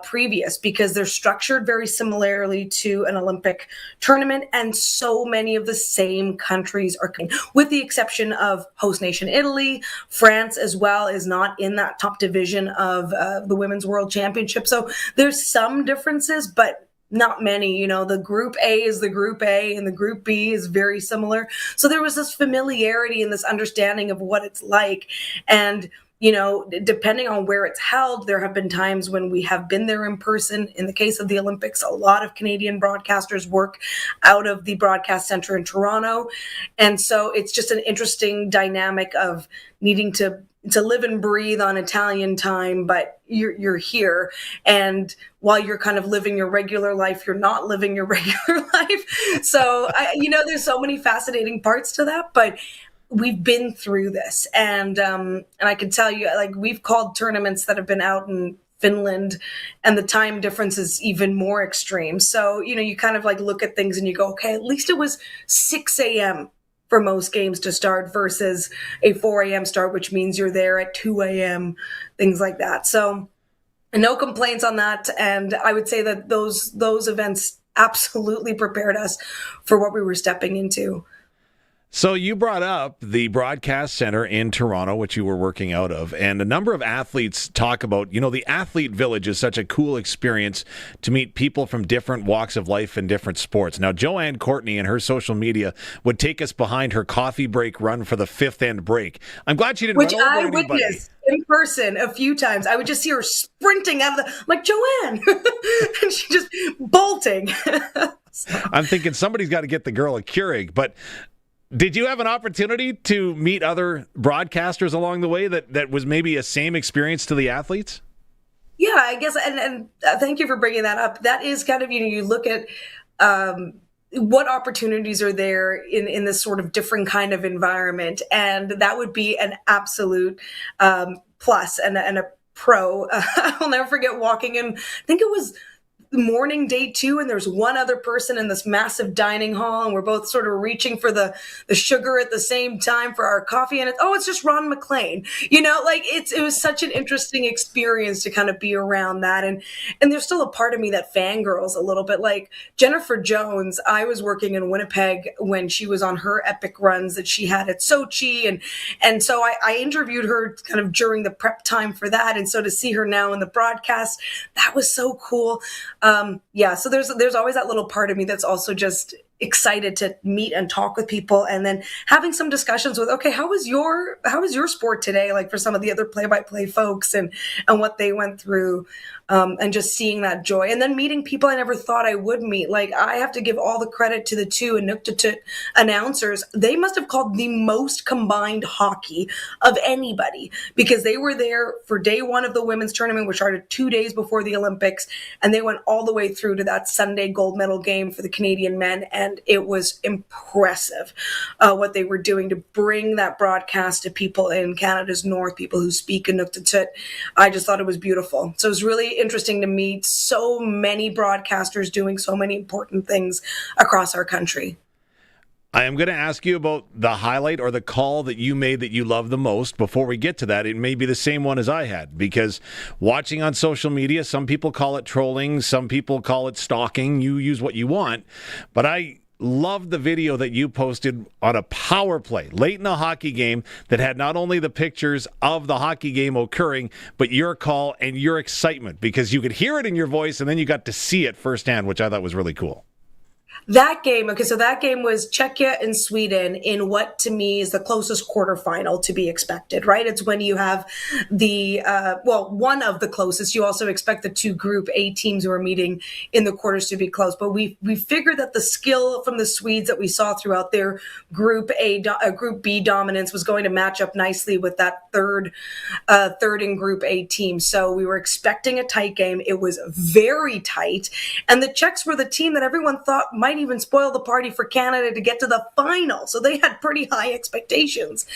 previous, because they're structured very similarly to an Olympic tournament, and so many of the same countries are, with the exception of host nation Italy. France as well is not in that top division of the Women's World Championship. So there's some differences, but not many. You know, the Group A is the Group A and the Group B is very similar. So there was this familiarity and this understanding of what it's like. And you know, depending on where it's held, there have been times when we have been there in person. In the case of the Olympics, a lot of Canadian broadcasters work out of the broadcast center in Toronto. And so it's just an interesting dynamic of needing to live and breathe on Italian time, but you're here. And while you're kind of living your regular life, you're not living your regular life. So, there's so many fascinating parts to that, but we've been through this. And I can tell you, like, we've called tournaments that have been out in Finland, and the time difference is even more extreme. So, you kind of like look at things and you go, okay, at least it was 6 a.m. for most games to start versus a 4 a.m. start, which means you're there at 2 a.m., things like that. So no complaints on that. And I would say that those events absolutely prepared us for what we were stepping into. So you brought up the broadcast center in Toronto, which you were working out of, and a number of athletes talk about, the athlete village is such a cool experience to meet people from different walks of life and different sports. Now, Joanne Courtney and her social media would take us behind her coffee break run for the fifth end break. I'm glad she didn't Which run over I anybody. witnessed in person a few times. I would just see her sprinting out of I'm like, Joanne! And she just bolting. I'm thinking somebody's got to get the girl a Keurig, but did you have an opportunity to meet other broadcasters along the way that was maybe a same experience to the athletes? Yeah, I guess, and thank you for bringing that up. That is kind of, you look at what opportunities are there in this sort of different kind of environment, and that would be an absolute plus and a pro. I'll never forget walking in, I think it was morning day 2, and there's one other person in this massive dining hall, and we're both sort of reaching for the sugar at the same time for our coffee, and it's just Ron McLean. It was such an interesting experience to kind of be around that, and there's still a part of me that fangirls a little bit. Like Jennifer Jones, I was working in Winnipeg when she was on her epic runs that she had at Sochi, and so I interviewed her kind of during the prep time for that, and so to see her now in the broadcast, that was so cool. So there's always that little part of me that's also just excited to meet and talk with people, and then having some discussions with, okay, how was your sport today? Like for some of the other play-by-play folks and what they went through, and just seeing that joy, and then meeting people I never thought I would meet. Like I have to give all the credit to the 2 Inuktitut announcers. They must have called the most combined hockey of anybody, because they were there for day 1 of the women's tournament, which started 2 days before the Olympics, and they went all the way through to that Sunday gold medal game for the Canadian men. And it was impressive what they were doing to bring that broadcast to people in Canada's North, people who speak Inuktitut. I just thought it was beautiful. So it was really interesting to meet so many broadcasters doing so many important things across our country. I am going to ask you about the highlight or the call that you made that you love the most. Before we get to that, it may be the same one as I had, because watching on social media, some people call it trolling, some people call it stalking. You use what you want. But I loved the video that you posted on a power play late in a hockey game that had not only the pictures of the hockey game occurring, but your call and your excitement, because you could hear it in your voice and then you got to see it firsthand, which I thought was really cool. That game, okay, so that game was Czechia and Sweden in what to me is the closest quarterfinal to be expected, right? It's when you have the, one of the closest. You also expect the two Group A teams who are meeting in the quarters to be close. But we figured that the skill from the Swedes that we saw throughout their Group B dominance was going to match up nicely with that third in Group A team. So we were expecting a tight game. It was very tight. And the Czechs were the team that everyone thought might even spoil the party for Canada to get to the final. So they had pretty high expectations.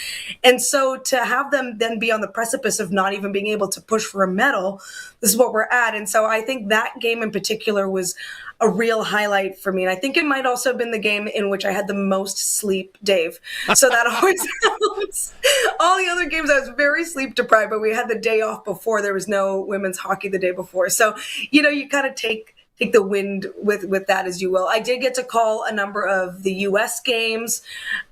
And so to have them then be on the precipice of not even being able to push for a medal, this is what we're at. And so I think that game in particular was a real highlight for me. And I think it might also have been the game in which I had the most sleep, Dave. So that always helps. All the other games I was very sleep deprived, but we had the day off before. There was no women's hockey the day before. So, you kind of take the wind with that as you will. I did get to call a number of the U.S. games.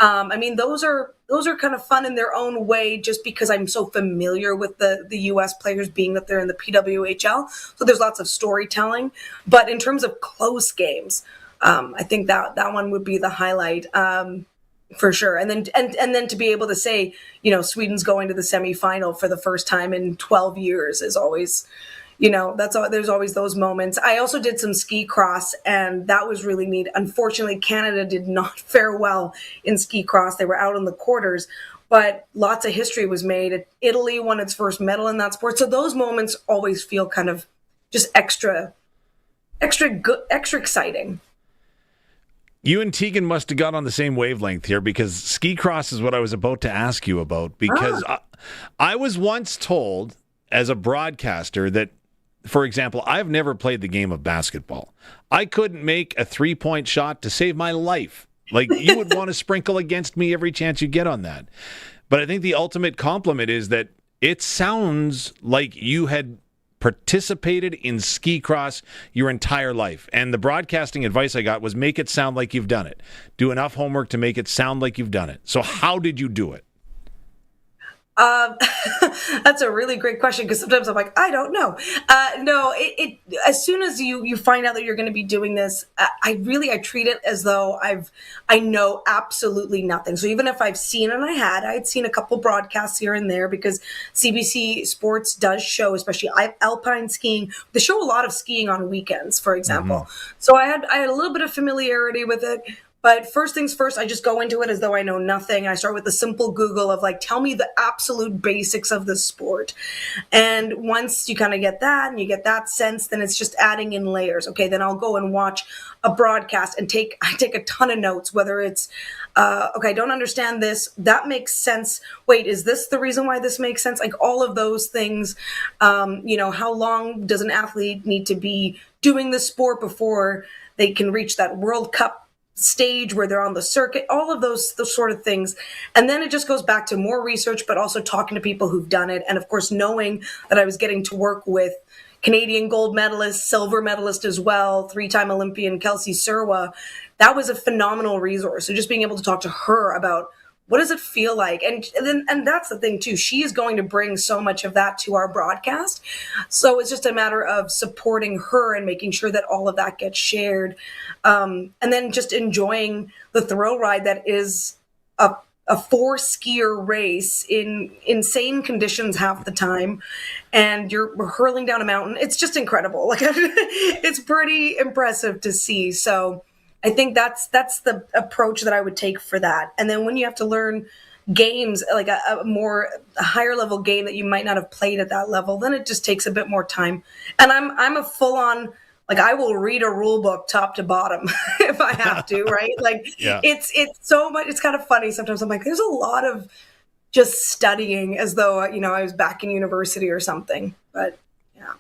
Those are kind of fun in their own way, just because I'm so familiar with the U.S. players, being that they're in the PWHL. So there's lots of storytelling. But in terms of close games, I think that one would be the highlight. For sure. And then to be able to say, Sweden's going to the semifinal for the first time in 12 years is always, there's always those moments. I also did some ski cross, and that was really neat. Unfortunately, Canada did not fare well in ski cross. They were out in the quarters, but lots of history was made. Italy won its first medal in that sport. So those moments always feel kind of just extra good, extra exciting. You and Tegan must have got on the same wavelength here, because ski cross is what I was about to ask you about, because I was once told as a broadcaster that, for example, I've never played the game of basketball. I couldn't make a 3-point shot to save my life. Like, you would want to sprinkle against me every chance you get on that. But I think the ultimate compliment is that it sounds like you had participated in ski cross your entire life. And the broadcasting advice I got was make it sound like you've done it. Do enough homework to make it sound like you've done it. So how did you do it? That's a really great question, because sometimes I'm like, I don't know. No, as soon as you find out that you're going to be doing this, I treat it as though I know absolutely nothing. So even if I've seen, and I'd seen a couple broadcasts here and there, because CBC Sports does show, especially alpine skiing. They show a lot of skiing on weekends, for example. Mm-hmm. So I had a little bit of familiarity with it. But first things first, I just go into it as though I know nothing. I start with a simple Google of tell me the absolute basics of the sport. And once you kind of get that and you get that sense, then it's just adding in layers. Okay, then I'll go and watch a broadcast and I take a ton of notes, whether it's, okay, I don't understand this. That makes sense. Wait, is this the reason why this makes sense? All of those things, how long does an athlete need to be doing the sport before they can reach that World Cup stage where they're on the circuit, all of those sort of things. And then it just goes back to more research, but also talking to people who've done it. And of course, knowing that I was getting to work with Canadian gold medalist, silver medalist as well, 3-time Olympian Kelsey Serwa, that was a phenomenal resource. So just being able to talk to her about what does it feel like? And that's the thing too. She is going to bring so much of that to our broadcast. So it's just a matter of supporting her and making sure that all of that gets shared. And then just enjoying the thrill ride that is a 4-skier race in insane conditions half the time. And you're hurling down a mountain. It's just incredible. It's pretty impressive to see. So I think that's the approach that I would take for that. And then when you have to learn games, like a higher level game that you might not have played at that level, then it just takes a bit more time. And I'm a full on, I will read a rule book top to bottom if I have to, right? Yeah. It's so much, it's kind of funny. Sometimes I'm like, there's a lot of just studying as though, I was back in university or something, but yeah.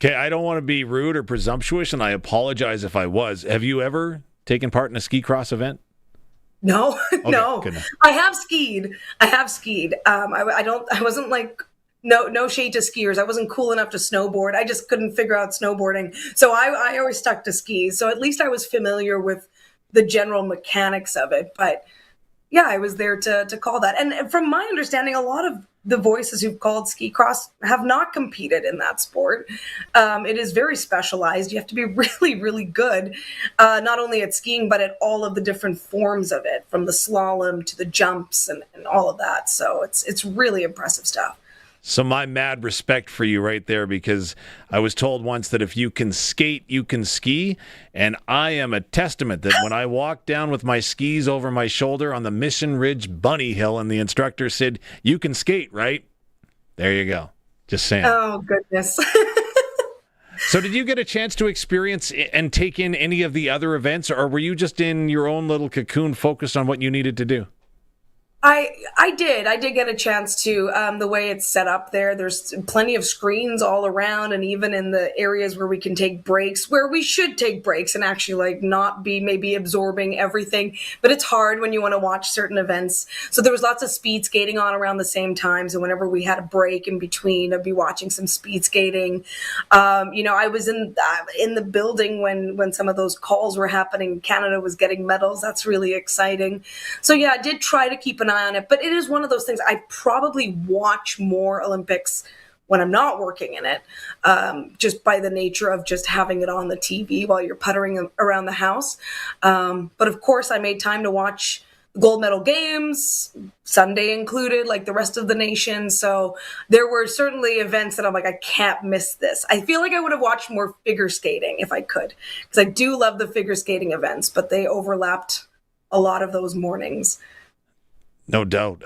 Okay. I don't want to be rude or presumptuous, and I apologize if I was. Have you ever taken part in a ski cross event? No, okay, no. I have skied. I wasn't no shade to skiers. I wasn't cool enough to snowboard. I just couldn't figure out snowboarding. So I always stuck to skis. So at least I was familiar with the general mechanics of it. But yeah, I was there to call that. And from my understanding, a lot of the voices who've called ski cross have not competed in that sport. It is very specialized. You have to be really, really good, not only at skiing, but at all of the different forms of it, from the slalom to the jumps and all of that. So it's really impressive stuff. So my mad respect for you right there, because I was told once that if you can skate, you can ski. And I am a testament that when I walked down with my skis over my shoulder on the Mission Ridge Bunny Hill and the instructor said, "You can skate, right?" There you go. Just saying. Oh, goodness. So did you get a chance to experience and take in any of the other events, or were you just in your own little cocoon focused on what you needed to do? I did get a chance to. The way it's set up there's plenty of screens all around, and even in the areas where we can take breaks, where we should take breaks and actually like not be maybe absorbing everything. But it's hard when you want to watch certain events. So there was lots of speed skating on around the same time. So whenever we had a break in between, I'd be watching some speed skating. I was in the building when some of those calls were happening. Canada was getting medals. That's really exciting. So yeah, I did try to keep an eye on it, but it is one of those things. I probably watch more Olympics when I'm not working in it, just by the nature of just having it on the TV while you're puttering around the house. But of course, I made time to watch the gold medal games, Sunday included, like the rest of the nation. So there were certainly events that I'm like, I can't miss this. I feel like I would have watched more figure skating if I could, because I do love the figure skating events, but they overlapped a lot of those mornings. No doubt.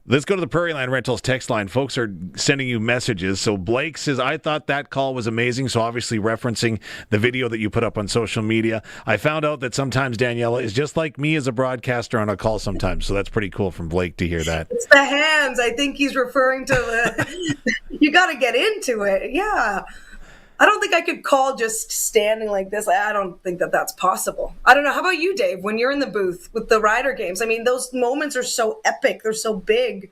Let's go to the Prairie Land Rentals text line. Folks are sending you messages. So Blake says, I thought that call was amazing. So obviously referencing the video that you put up on social media. I found out that sometimes Daniella is just like me as a broadcaster on a call sometimes. So that's pretty cool from Blake to hear that. It's the hands. I think he's referring to you got to get into it. Yeah. I don't think I could call just standing like this. I don't think that that's possible. I don't know. How about you, Dave, when you're in the booth with the Rider games? I mean, those moments are so epic. They're so big.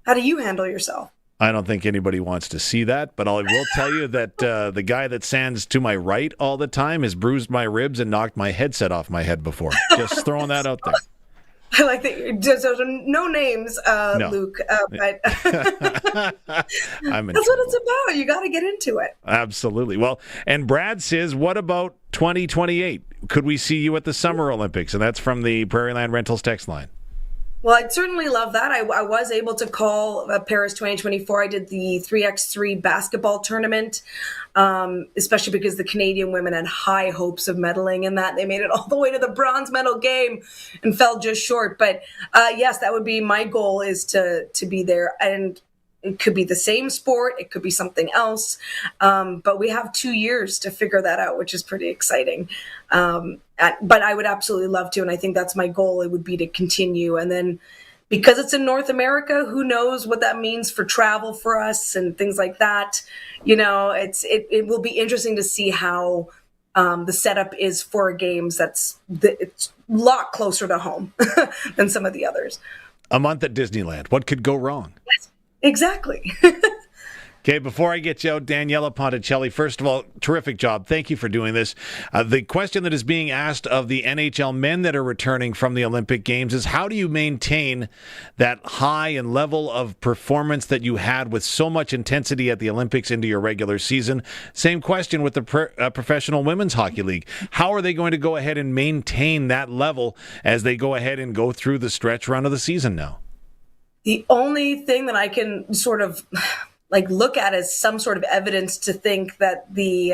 How do you handle yourself? I don't think anybody wants to see that, but I will tell you that the guy that stands to my right all the time has bruised my ribs and knocked my headset off my head before. Just throwing that out there. I like that. There's no names, no. Luke, but that's what it's about. You got to get into it. Absolutely. Well, and Brad says, what about 2028? Could we see you at the Summer Olympics? And that's from the Prairie Land Rentals text line. Well, I'd certainly love that. I was able to call Paris 2024. I did the 3x3 basketball tournament, especially because the Canadian women had high hopes of medaling in that. They made it all the way to the bronze medal game and fell just short. But yes, that would be my goal, is to be there. And it could be the same sport. It could be something else. But we have 2 years to figure that out, which is pretty exciting. But I would absolutely love to. And I think that's my goal. It would be to continue. And then because it's in North America, who knows what that means for travel for us and things like that. You know, it will be interesting to see how the setup is for games it's a lot closer to home than some of the others. A month at Disneyland. What could go wrong? Yes. Exactly. Okay, before I get you out, Daniella Ponticelli, first of all, terrific job. Thank you for doing this. The question that is being asked of the NHL men that are returning from the Olympic Games is, how do you maintain that high and level of performance that you had with so much intensity at the Olympics into your regular season? Same question with the Professional Women's Hockey League. How are they going to go ahead and maintain that level as they go ahead and go through the stretch run of the season now? The only thing that I can sort of look at as some sort of evidence to think that the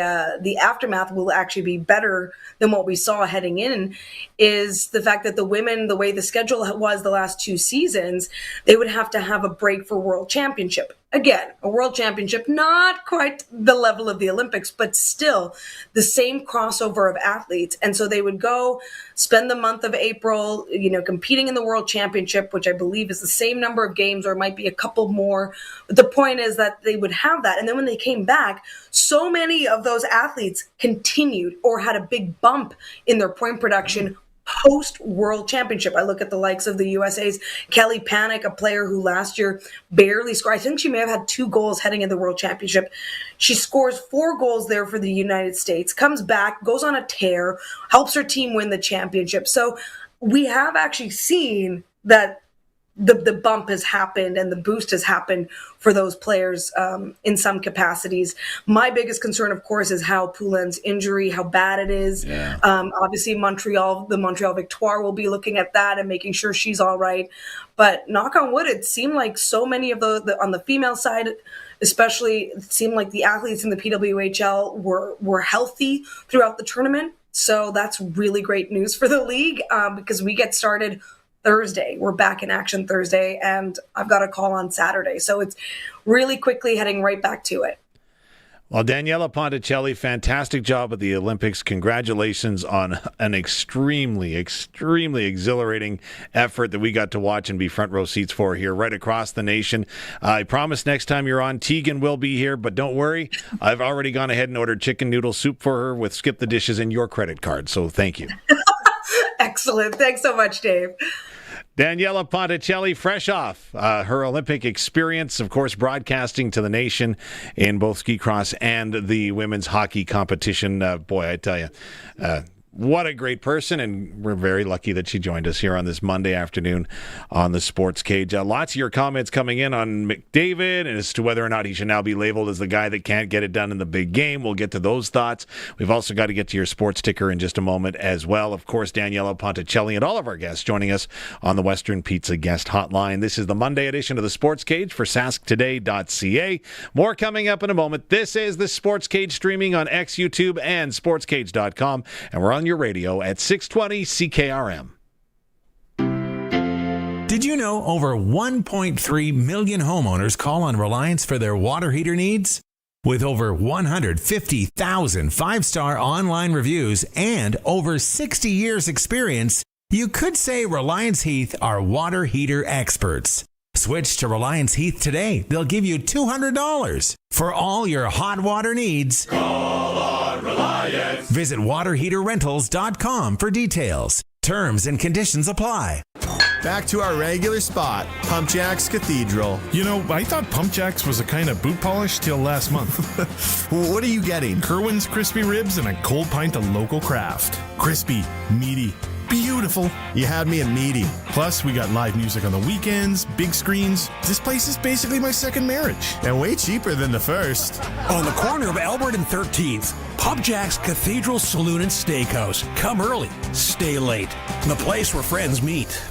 aftermath will actually be better than what we saw heading in is the fact that the women, the way the schedule was the last 2 seasons, they would have to have a break for World Championship. Again, a World Championship, not quite the level of the Olympics, but still the same crossover of athletes. And so they would go spend the month of April, competing in the World Championship, which I believe is the same number of games, or it might be a couple more. But the point is that they would have that. And then when they came back, so many of those athletes continued or had a big bump in their point production post-World Championship. I look at the likes of the USA's Kelly Panic, a player who last year barely scored. I think she may have had 2 goals heading into the World Championship. She scores 4 goals there for the United States, comes back, goes on a tear, helps her team win the championship. So we have actually seen that the bump has happened and the boost has happened for those players in some capacities. My biggest concern, of course, is how Poulin's injury, how bad it is. Yeah. Obviously, the Montreal Victoire will be looking at that and making sure she's all right. But knock on wood, it seemed like so many of the on the female side, especially, it seemed like the athletes in the PWHL were healthy throughout the tournament. So that's really great news for the league because we get started Thursday. We're back in action Thursday, and I've got a call on Saturday. So it's really quickly heading right back to it. Well, Daniella Ponticelli, fantastic job at the Olympics. Congratulations on an extremely, extremely exhilarating effort that we got to watch and be front row seats for here right across the nation. I promise next time you're on, Tegan will be here, but don't worry. I've already gone ahead and ordered chicken noodle soup for her with Skip the Dishes and your credit card, so thank you. Excellent. Thanks so much, Dave. Daniella Ponticelli, fresh off her Olympic experience, of course, broadcasting to the nation in both ski cross and the women's hockey competition. Boy, I tell you, what a great person, and we're very lucky that she joined us here on this Monday afternoon on the Sports Cage. Lots of your comments coming in on McDavid and as to whether or not he should now be labeled as the guy that can't get it done in the big game. We'll get to those thoughts. We've also got to get to your sports ticker in just a moment as well. Of course, Daniella Ponticelli and all of our guests joining us on the Western Pizza Guest Hotline. This is the Monday edition of the Sports Cage for sasktoday.ca. More coming up in a moment. This is the Sports Cage streaming on X, YouTube, and sportscage.com, and we're on your radio at 620 CKRM. Did you know over 1.3 million homeowners call on Reliance for their water heater needs? With over 150,000 five-star online reviews and over 60 years experience, you could say Reliance Heath are water heater experts. Switch to Reliance Heath today. They'll give you $200 for all your hot water needs. Call on Reliance. Visit waterheaterrentals.com for details. Terms and conditions apply. Back to our regular spot, Pump Jacks Cathedral. You know, I thought Pump Jacks was a kind of boot polish till last month. What are you getting? Kerwin's crispy ribs and a cold pint of local craft. Crispy, meaty, beautiful. You had me a meaty. Plus, we got live music on the weekends, big screens. This place is basically my second marriage. And way cheaper than the first. On the corner of Albert and 13th, Pump Jack's Cathedral Saloon and Steakhouse. Come early, stay late. The place where friends meet.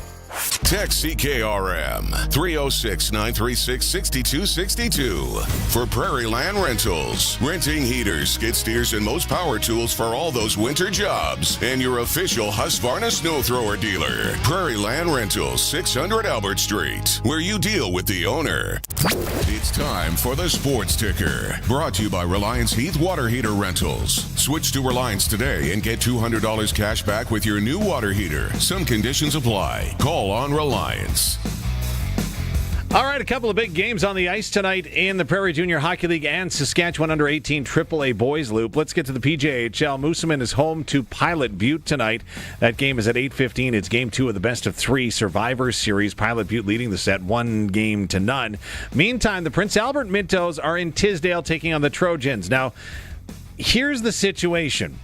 Text CKRM 306-936-6262 for Prairie Land Rentals. Renting heaters, skid steers, and most power tools for all those winter jobs. And your official Husqvarna snow thrower dealer. Prairie Land Rentals, 600 Albert Street, where you deal with the owner. It's time for the Sports Ticker. Brought to you by Reliance Heath Water Heater Rentals. Switch to Reliance today and get $200 cash back with your new water heater. Some conditions apply. Call on Reliance. All right, a couple of big games on the ice tonight in the Prairie Junior Hockey League and Saskatchewan Under-18 AAA Boys Loop. Let's get to the PJHL. Moosomin is home to Pilot Butte tonight. That game is at 8:15. It's game 2 of the best-of-3 Survivor Series. Pilot Butte leading the set 1-0. Meantime, the Prince Albert Mintos are in Tisdale taking on the Trojans. Now, here's the situation.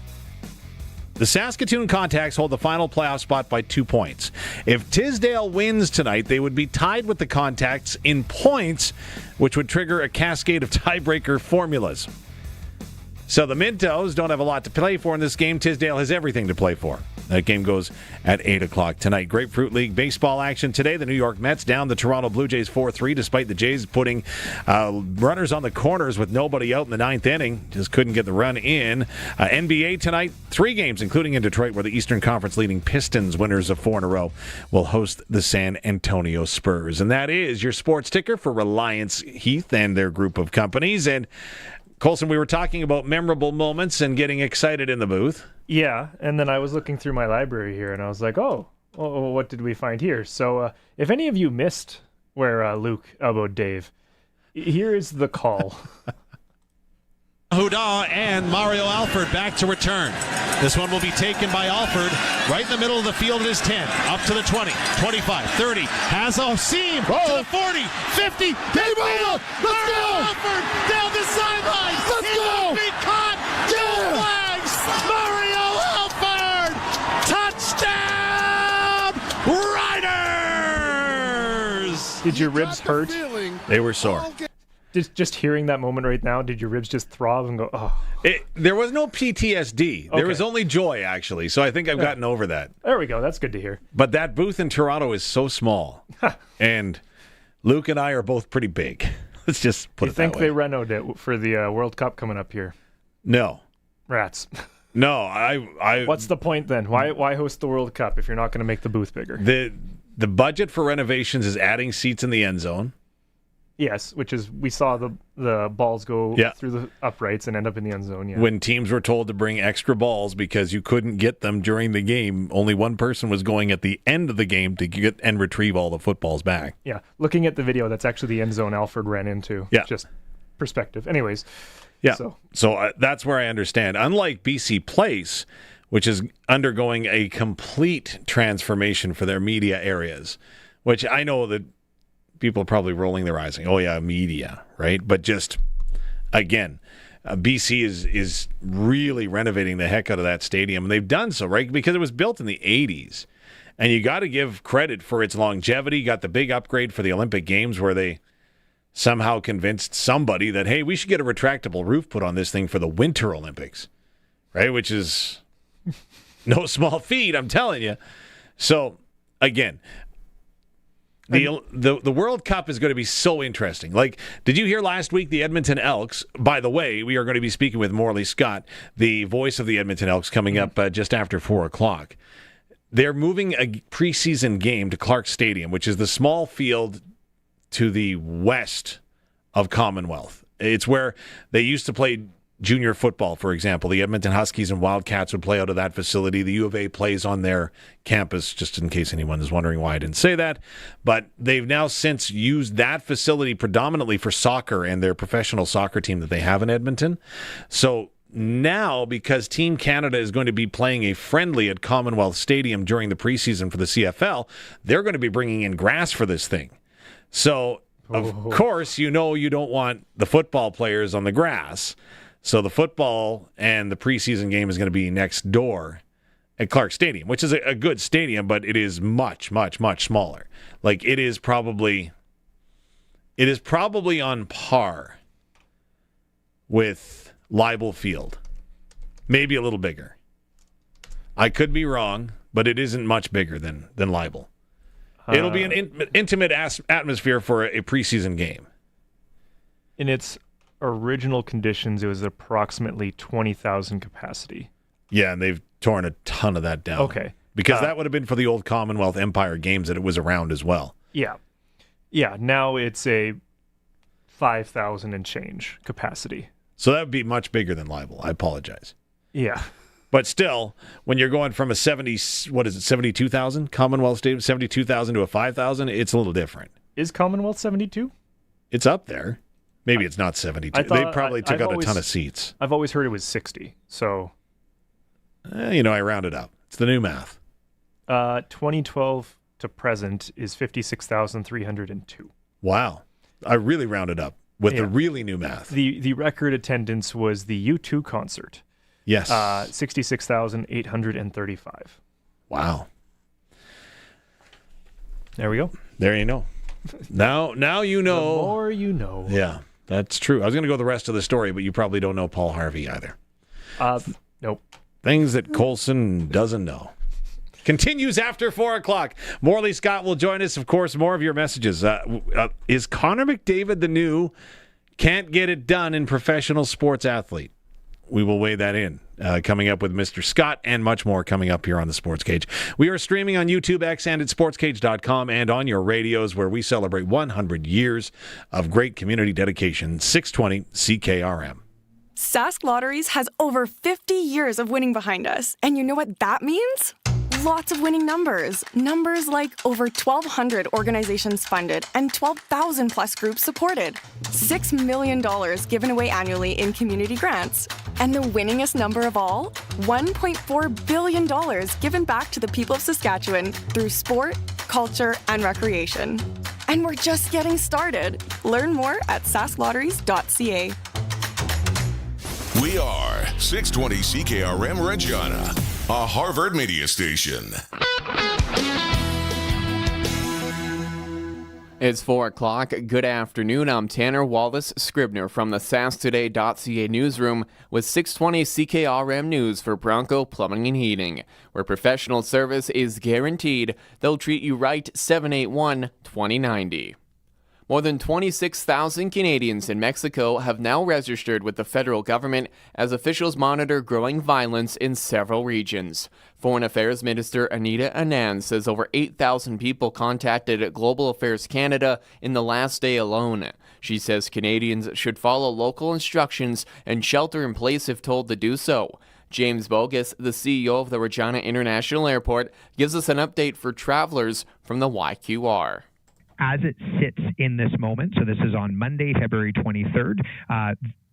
The Saskatoon Contacts hold the final playoff spot by 2 points. If Tisdale wins tonight, they would be tied with the Contacts in points, which would trigger a cascade of tiebreaker formulas. So the Mintos don't have a lot to play for in this game. Tisdale has everything to play for. That game goes at 8 o'clock tonight. Grapefruit League baseball action today. The New York Mets down the Toronto Blue Jays 4-3, despite the Jays putting runners on the corners with nobody out in the 9th inning. Just couldn't get the run in. NBA tonight, 3 games, including in Detroit, where the Eastern Conference leading Pistons, winners of 4 in a row, will host the San Antonio Spurs. And that is your sports ticker for Reliance Heath and their group of companies. And Colson, we were talking about memorable moments and getting excited in the booth. Yeah, and then I was looking through my library here, and I was like, oh, what did we find here? So if any of you missed where Luke elbowed Dave, here is the call. Houda and Mario Alford back to return. This one will be taken by Alford right in the middle of the field at his 10. Up to the 20, 25, 30. Has a seam to the 40, 50. Game over! Let's go! Alford down the sideline. Let's go! Be caught. Two flags. Mario Alford. Touchdown! Did your ribs hurt? They were sore. Just hearing that moment right now, did your ribs just throb and go, oh? There was no PTSD. There was only joy, actually. So I think I've gotten over that. There we go. That's good to hear. But that booth in Toronto is so small. And Luke and I are both pretty big. Let's just put it that way. You think they renoed it for the World Cup coming up here? No. Rats. No, I. What's the point then? Why host the World Cup if you're not going to make the booth bigger? The budget for renovations is adding seats in the end zone. Yes, which is we saw the balls go through the uprights and end up in the end zone. Yeah. When teams were told to bring extra balls because you couldn't get them during the game, only one person was going at the end of the game to get and retrieve all the footballs back. Yeah, looking at the video, that's actually the end zone Alfred ran into. Yeah, just perspective. Anyways, yeah. So that's where I understand. Unlike BC Place, which is undergoing a complete transformation for their media areas, which I know that people are probably rolling their eyes saying, oh yeah, media, right? But just, again, BC is really renovating the heck out of that stadium. And they've done so, right? Because it was built in the 80s. And you got to give credit for its longevity. You got the big upgrade for the Olympic Games where they somehow convinced somebody that, hey, we should get a retractable roof put on this thing for the Winter Olympics, right? Which is no small feat, I'm telling you. So, again, the World Cup is going to be so interesting. Like, did you hear last week the Edmonton Elks? By the way, we are going to be speaking with Morley Scott, the voice of the Edmonton Elks, coming up just after 4 o'clock. They're moving a preseason game to Clark Stadium, which is the small field to the west of Commonwealth. It's where they used to play junior football, for example. The Edmonton Huskies and Wildcats would play out of that facility. The U of A plays on their campus, just in case anyone is wondering why I didn't say that. But they've now since used that facility predominantly for soccer and their professional soccer team that they have in Edmonton. So now, because Team Canada is going to be playing a friendly at Commonwealth Stadium during the preseason for the CFL, they're going to be bringing in grass for this thing. So, of course, you don't want the football players on the grass. So the football and the preseason game is going to be next door at Clark Stadium, which is a good stadium, but it is much, much, much smaller. Like, it is probably on par with Leibel Field. Maybe a little bigger. I could be wrong, but it isn't much bigger than Leibel. It'll be an intimate atmosphere for a preseason game. In its original conditions, it was approximately 20,000 capacity. Yeah, and they've torn a ton of that down. Okay. Because that would have been for the old Commonwealth Empire games that it was around as well. Yeah. Yeah, now it's a 5,000 and change capacity. So that would be much bigger than Leibel. I apologize. Yeah. But still, when you're going from a 72,000 Commonwealth Stadium, 72,000 to a 5,000, it's a little different. Is Commonwealth 72? It's up there. Maybe it's not 72. They probably took out a ton of seats. I've always heard it was 60. So, I rounded up. It's the new math. 2012 to present is 56,302. Wow. I really rounded up with the really new math. The record attendance was the U2 concert. Yes. 66,835. Wow. There we go. There you know. Now you know. The more you know. Yeah, that's true. I was going to go the rest of the story, but you probably don't know Paul Harvey either. Nope. Things that Colson doesn't know. Continues after 4 o'clock. Morley Scott will join us. Of course, more of your messages. Is Connor McDavid the new can't get it done in professional sports athlete? We will weigh that in. Coming up with Mr. Scott and much more coming up here on the Sports Cage. We are streaming on YouTube, X, and at sportscage.com and on your radios where we celebrate 100 years of great community dedication. 620 CKRM. Sask Lotteries has over 50 years of winning behind us. And you know what that means? Lots of winning numbers. Numbers like over 1,200 organizations funded and 12,000 plus groups supported. $6 million given away annually in community grants. And the winningest number of all? $1.4 billion given back to the people of Saskatchewan through sport, culture, and recreation. And we're just getting started. Learn more at sasklotteries.ca. We are 620 CKRM Regina, a Harvard media station. It's 4 o'clock. Good afternoon. I'm Tanner Wallace-Scribner from the SaskToday.ca newsroom with 620 CKRM News for Bronco Plumbing and Heating, where professional service is guaranteed. They'll treat you right. 781-2090. More than 26,000 Canadians in Mexico have now registered with the federal government as officials monitor growing violence in several regions. Foreign Affairs Minister Anita Anand says over 8,000 people contacted Global Affairs Canada in the last day alone. She says Canadians should follow local instructions and shelter in place if told to do so. James Bogus, the CEO of the Regina International Airport, gives us an update for travelers from the YQR. As it sits in this moment, so this is on Monday, February 23rd,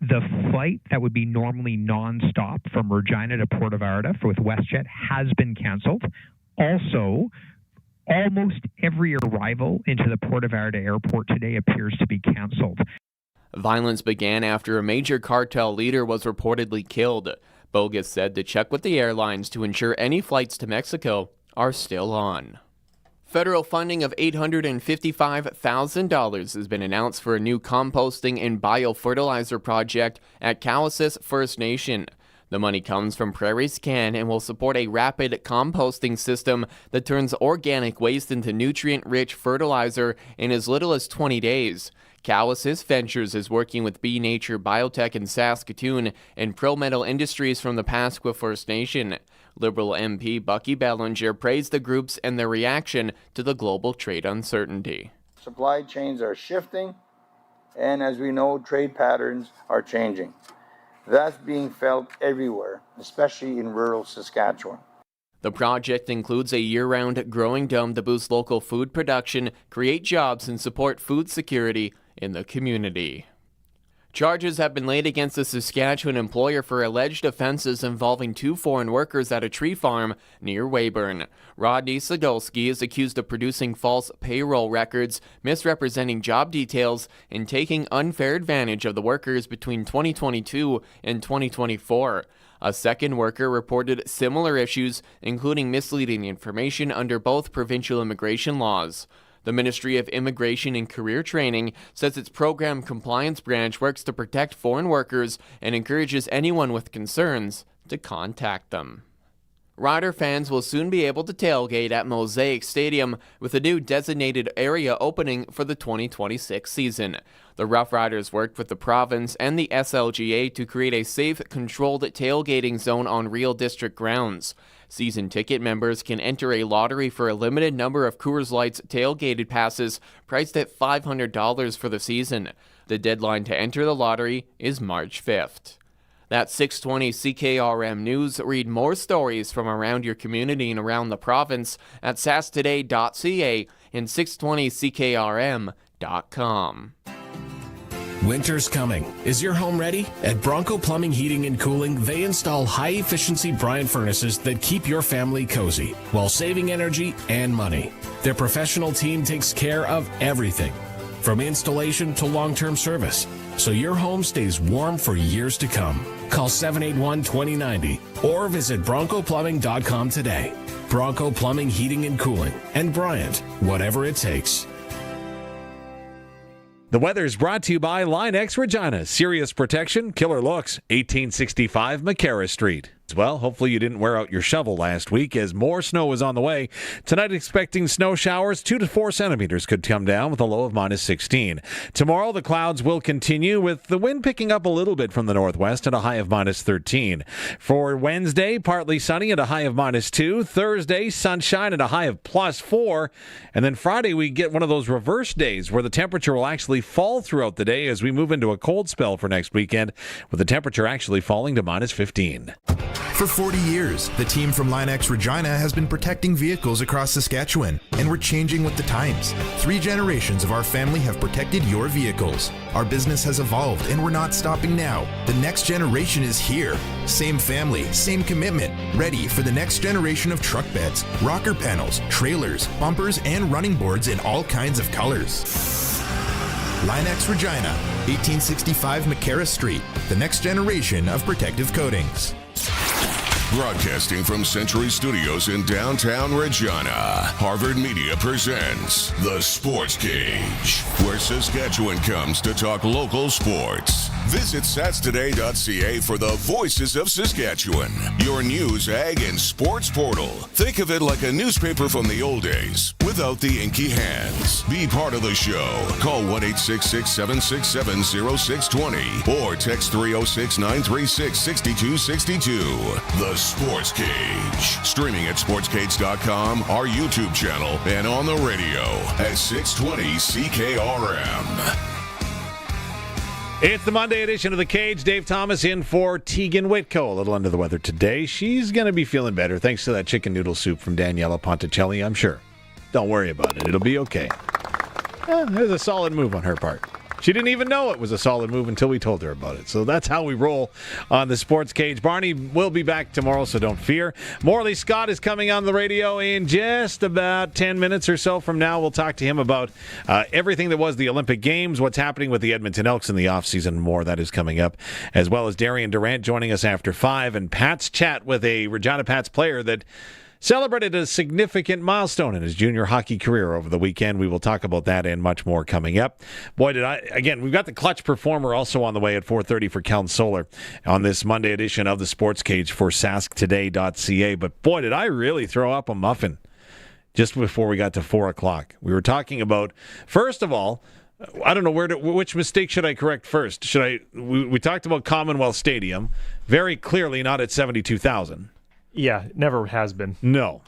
the flight that would be normally nonstop from Regina to Puerto Vallarta with WestJet has been canceled. Also, almost every arrival into the Puerto Vallarta airport today appears to be canceled. Violence began after a major cartel leader was reportedly killed. Bogus said to check with the airlines to ensure any flights to Mexico are still on. Federal funding of $855,000 has been announced for a new composting and biofertilizer project at Cowessess First Nation. The money comes from Prairie Scan and will support a rapid composting system that turns organic waste into nutrient-rich fertilizer in as little as 20 days. Cowessess Ventures is working with B Nature Biotech in Saskatoon and ProMetal Industries from the Pasqua First Nation. Liberal MP Bucky Bellinger praised the groups and their reaction to the global trade uncertainty. Supply chains are shifting, and as we know, trade patterns are changing. That's being felt everywhere, especially in rural Saskatchewan. The project includes a year-round growing dome to boost local food production, create jobs, and support food security in the community. Charges have been laid against a Saskatchewan employer for alleged offenses involving 2 foreign workers at a tree farm near Weyburn. Rodney Sadolski is accused of producing false payroll records, misrepresenting job details, and taking unfair advantage of the workers between 2022 and 2024. A second worker reported similar issues, including misleading information under both provincial immigration laws. The Ministry of Immigration and Career Training says its program compliance branch works to protect foreign workers and encourages anyone with concerns to contact them. Rider fans will soon be able to tailgate at Mosaic Stadium with a new designated area opening for the 2026 season. The Roughriders worked with the province and the SLGA to create a safe, controlled tailgating zone on Real District grounds. Season ticket members can enter a lottery for a limited number of Coors Light's tailgated passes, priced at $500 for the season. The deadline to enter the lottery is March 5th. That's 620 CKRM News. Read more stories from around your community and around the province at SaskToday.ca and 620CKRM.com. Winter's coming. Is your home ready? At Bronco Plumbing, Heating, and Cooling, they install high-efficiency brine furnaces that keep your family cozy while saving energy and money. Their professional team takes care of everything, from installation to long-term service, so your home stays warm for years to come. Call 781-2090 or visit broncoplumbing.com today. Bronco Plumbing, Heating, and Cooling, and Bryant, whatever it takes. The weather is brought to you by Line X Regina. Serious protection, killer looks. 1865 McCarra Street. Well, hopefully you didn't wear out your shovel last week as more snow is on the way. Tonight expecting snow showers. 2 to 4 centimeters could come down with a low of minus 16. Tomorrow the clouds will continue with the wind picking up a little bit from the northwest at a high of minus 13. For Wednesday, partly sunny at a high of minus 2. Thursday, sunshine at a high of plus 4. And then Friday we get one of those reverse days where the temperature will actually fall throughout the day as we move into a cold spell for next weekend, with the temperature actually falling to minus 15. For 40 years, the team from Line X Regina has been protecting vehicles across Saskatchewan, and we're changing with the times. 3 generations of our family have protected your vehicles. Our business has evolved, and we're not stopping now. The next generation is here. Same family, same commitment, ready for the next generation of truck beds, rocker panels, trailers, bumpers, and running boards in all kinds of colors. Line X Regina, 1865 McCarra Street, the next generation of protective coatings. Broadcasting from Century Studios in downtown Regina, Harvard Media presents The Sports Cage, where Saskatchewan comes to talk local sports. Visit satstoday.ca for the voices of Saskatchewan, your news, ag, and sports portal. Think of it like a newspaper from the old days, without the inky hands. Be part of the show. Call 1-866-767-0620 or text 306-936-6262. The Sports Cage. Streaming at sportscage.com, our YouTube channel, and on the radio at 620 CKRM. It's the Monday edition of The Cage. Dave Thomas in for Tegan Whitco. A little under the weather today. She's going to be feeling better thanks to that chicken noodle soup from Daniella Ponticelli, I'm sure. Don't worry about it. It'll be okay. It was a solid move on her part. She didn't even know it was a solid move until we told her about it. So that's how we roll on the Sports Cage. Barney will be back tomorrow, so don't fear. Morley Scott is coming on the radio in just about 10 minutes or so from now. We'll talk to him about everything that was the Olympic Games, what's happening with the Edmonton Elks in the offseason, more that is coming up, as well as Darian Durant joining us after 5, and Pat's chat with a Regina Pats player that celebrated a significant milestone in his junior hockey career over the weekend. We will talk about that and much more coming up. Boy, again, we've got the Clutch Performer also on the way at 4:30 for Kelton Solar on this Monday edition of the Sports Cage for sasktoday.ca. But boy, did I really throw up a muffin just before we got to 4 o'clock. We were talking about, first of all, I don't know which mistake should I correct first. We talked about Commonwealth Stadium, very clearly not at 72,000. Yeah, never has been. No,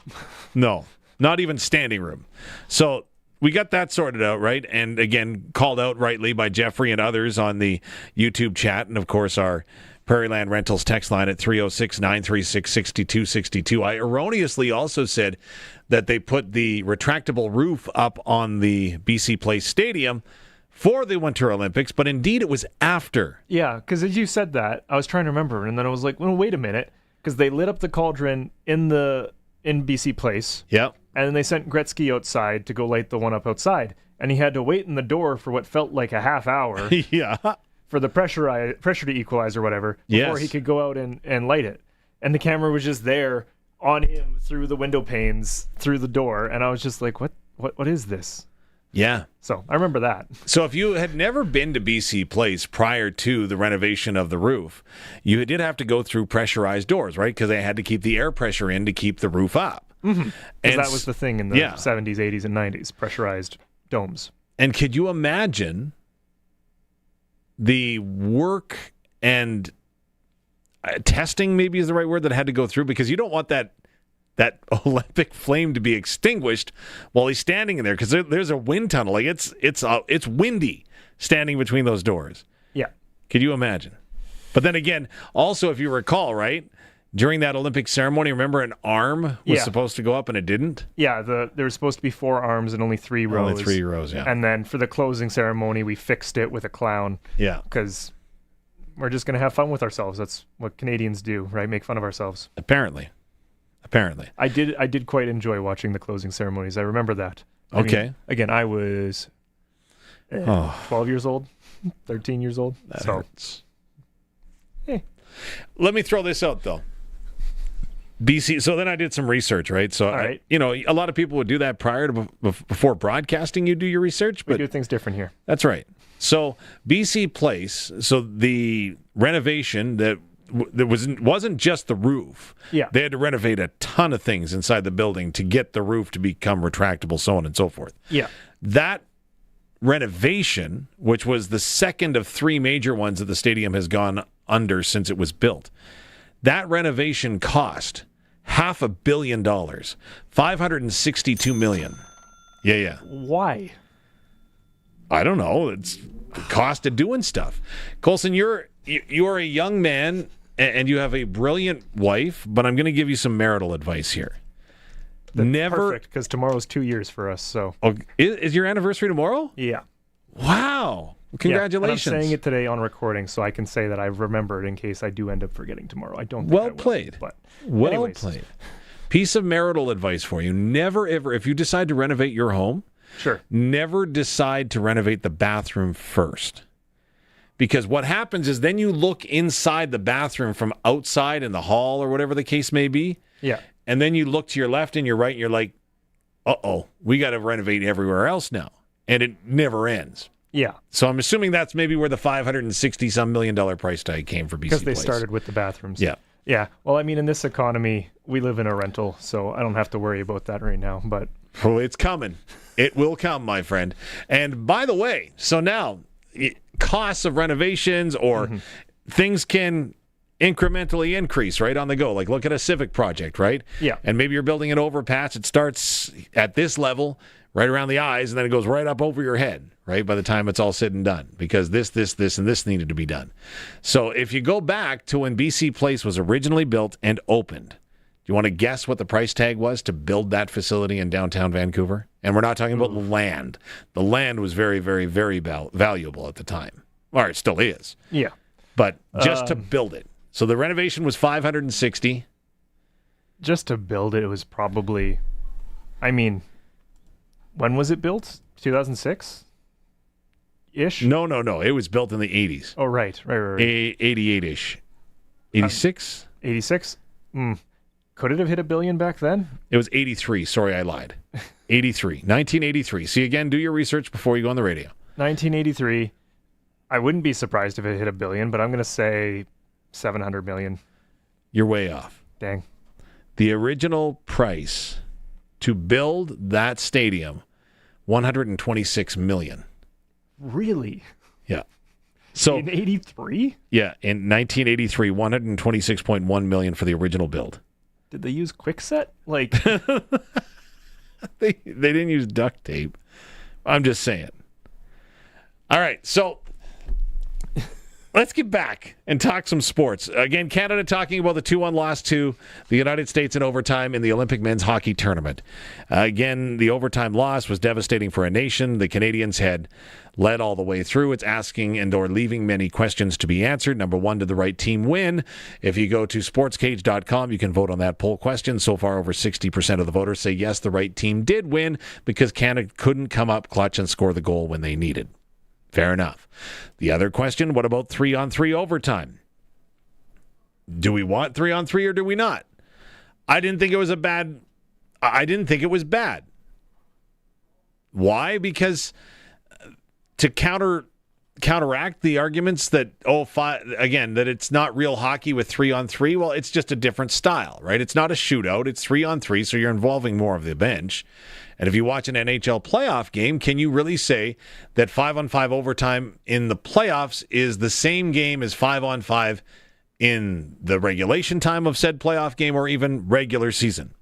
not even standing room. So we got that sorted out, right? And again, called out rightly by Jeffrey and others on the YouTube chat, and of course our Prairie Land Rentals text line at 306-936-6262. I erroneously also said that they put the retractable roof up on the BC Place Stadium for the Winter Olympics, but indeed it was after. Yeah, because as you said that, I was trying to remember, and then I was like, well, wait a minute. Because they lit up the cauldron in BC Place. Yep. And then they sent Gretzky outside to go light the one up outside. And he had to wait in the door for what felt like a half hour. Yeah. For the pressure to equalize or whatever. Before he could go out and light it. And the camera was just there on him through the window panes, through the door. And I was just like, what is this? Yeah. So I remember that. So if you had never been to BC Place prior to the renovation of the roof, you did have to go through pressurized doors, right? Because they had to keep the air pressure in to keep the roof up. Mm-hmm. And that was the thing in the 70s, 80s, and 90s, pressurized domes. And could you imagine the work and testing, maybe is the right word, that had to go through? Because you don't want that Olympic flame to be extinguished while he's standing in there, because there's a wind tunnel. Like it's windy standing between those doors. Yeah. Could you imagine? But then again, also if you recall, right, during that Olympic ceremony, remember an arm was supposed to go up and it didn't? Yeah, there were supposed to be 4 arms and only 3 rows. Only 3 rows, yeah. And then for the closing ceremony, we fixed it with a clown. Yeah. Because we're just going to have fun with ourselves. That's what Canadians do, right? Make fun of ourselves. Apparently. I did quite enjoy watching the closing ceremonies. I remember that. I mean, again, I was 12 years old, 13 years old. That hurts. Let me throw this out, though. BC. So then I did some research, right? So, a lot of people would do that prior to before broadcasting. You do your research, but we do things different here. That's right. So BC Place. So the renovation that wasn't just the roof. Yeah. They had to renovate a ton of things inside the building to get the roof to become retractable, so on and so forth. Yeah. That renovation, which was the second of 3 major ones that the stadium has gone under since it was built, that renovation cost $500 million, $562 million. Yeah. Why? I don't know. It's the cost of doing stuff. Colson, you're a young man and you have a brilliant wife, but I'm going to give you some marital advice here. That's perfect, because tomorrow's 2 years for us. So, is your anniversary tomorrow? Yeah. Wow! Congratulations! Yeah, and I'm saying it today on recording, so I can say that I've remembered in case I do end up forgetting tomorrow. I don't. Think well I will, played. But well played. Piece of marital advice for you: never ever, if you decide to renovate your home, sure, never decide to renovate the bathroom first. Because what happens is then you look inside the bathroom from outside in the hall or whatever the case may be. Yeah. And then you look to your left and your right and you're like, uh-oh, we got to renovate everywhere else now. And it never ends. Yeah. So I'm assuming that's maybe where the $560-some million price tag came for BC Because they Place. started with the bathrooms. Yeah. Yeah. Well, I mean, in this economy, we live in a rental, so I don't have to worry about that right now. But oh, it's coming. It will come, my friend. And by the way, so now costs of renovations or things can incrementally increase right on the go. Like look at a civic project, right? Yeah. And maybe you're building an overpass. It starts at this level, right around the eyes, and then it goes right up over your head, right, by the time it's all said and done, because this, and this needed to be done. So if you go back to when BC Place was originally built and opened, do you want to guess what the price tag was to build that facility in downtown Vancouver? And we're not talking about land. The land was very, very, very valuable at the time. Or it still is. Yeah. But just to build it. So the renovation was $560. Just to build it was probably, I mean, when was it built? 2006? Ish? No. It was built in the 80s. Oh, right. 88-ish. 86? 86? Could it have hit $1 billion back then? It was 83. Sorry, I lied. 83. 1983. See, again, do your research before you go on the radio. 1983. I wouldn't be surprised if it hit $1 billion, but I'm going to say $700 million. You're way off. Dang. The original price to build that stadium, $126 million. Really? Yeah. So in 83? Yeah, in 1983, $126.1 million for the original build. Did they use Quickset? Like they didn't use duct tape. I'm just saying. All right, so let's get back and talk some sports. Again, Canada talking about the 2-1 loss to the United States in overtime in the Olympic men's hockey tournament. Again, the overtime loss was devastating for a nation. The Canadians had led all the way through. It's asking and or leaving many questions to be answered. Number one, did the right team win? If you go to sportscage.com, you can vote on that poll question. So far, over 60% of the voters say yes, the right team did win because Canada couldn't come up clutch and score the goal when they needed. Fair enough. The other question, what about 3-on-3 overtime? Do we want 3-on-3 or do we not? I didn't think it was bad. Why? Because to counteract the arguments that, that it's not real hockey with 3-on-3, well, it's just a different style, right? It's not a shootout. It's 3-on-3, so you're involving more of the bench. And if you watch an NHL playoff game, can you really say that 5-on-5 overtime in the playoffs is the same game as 5-on-5 in the regulation time of said playoff game or even regular season?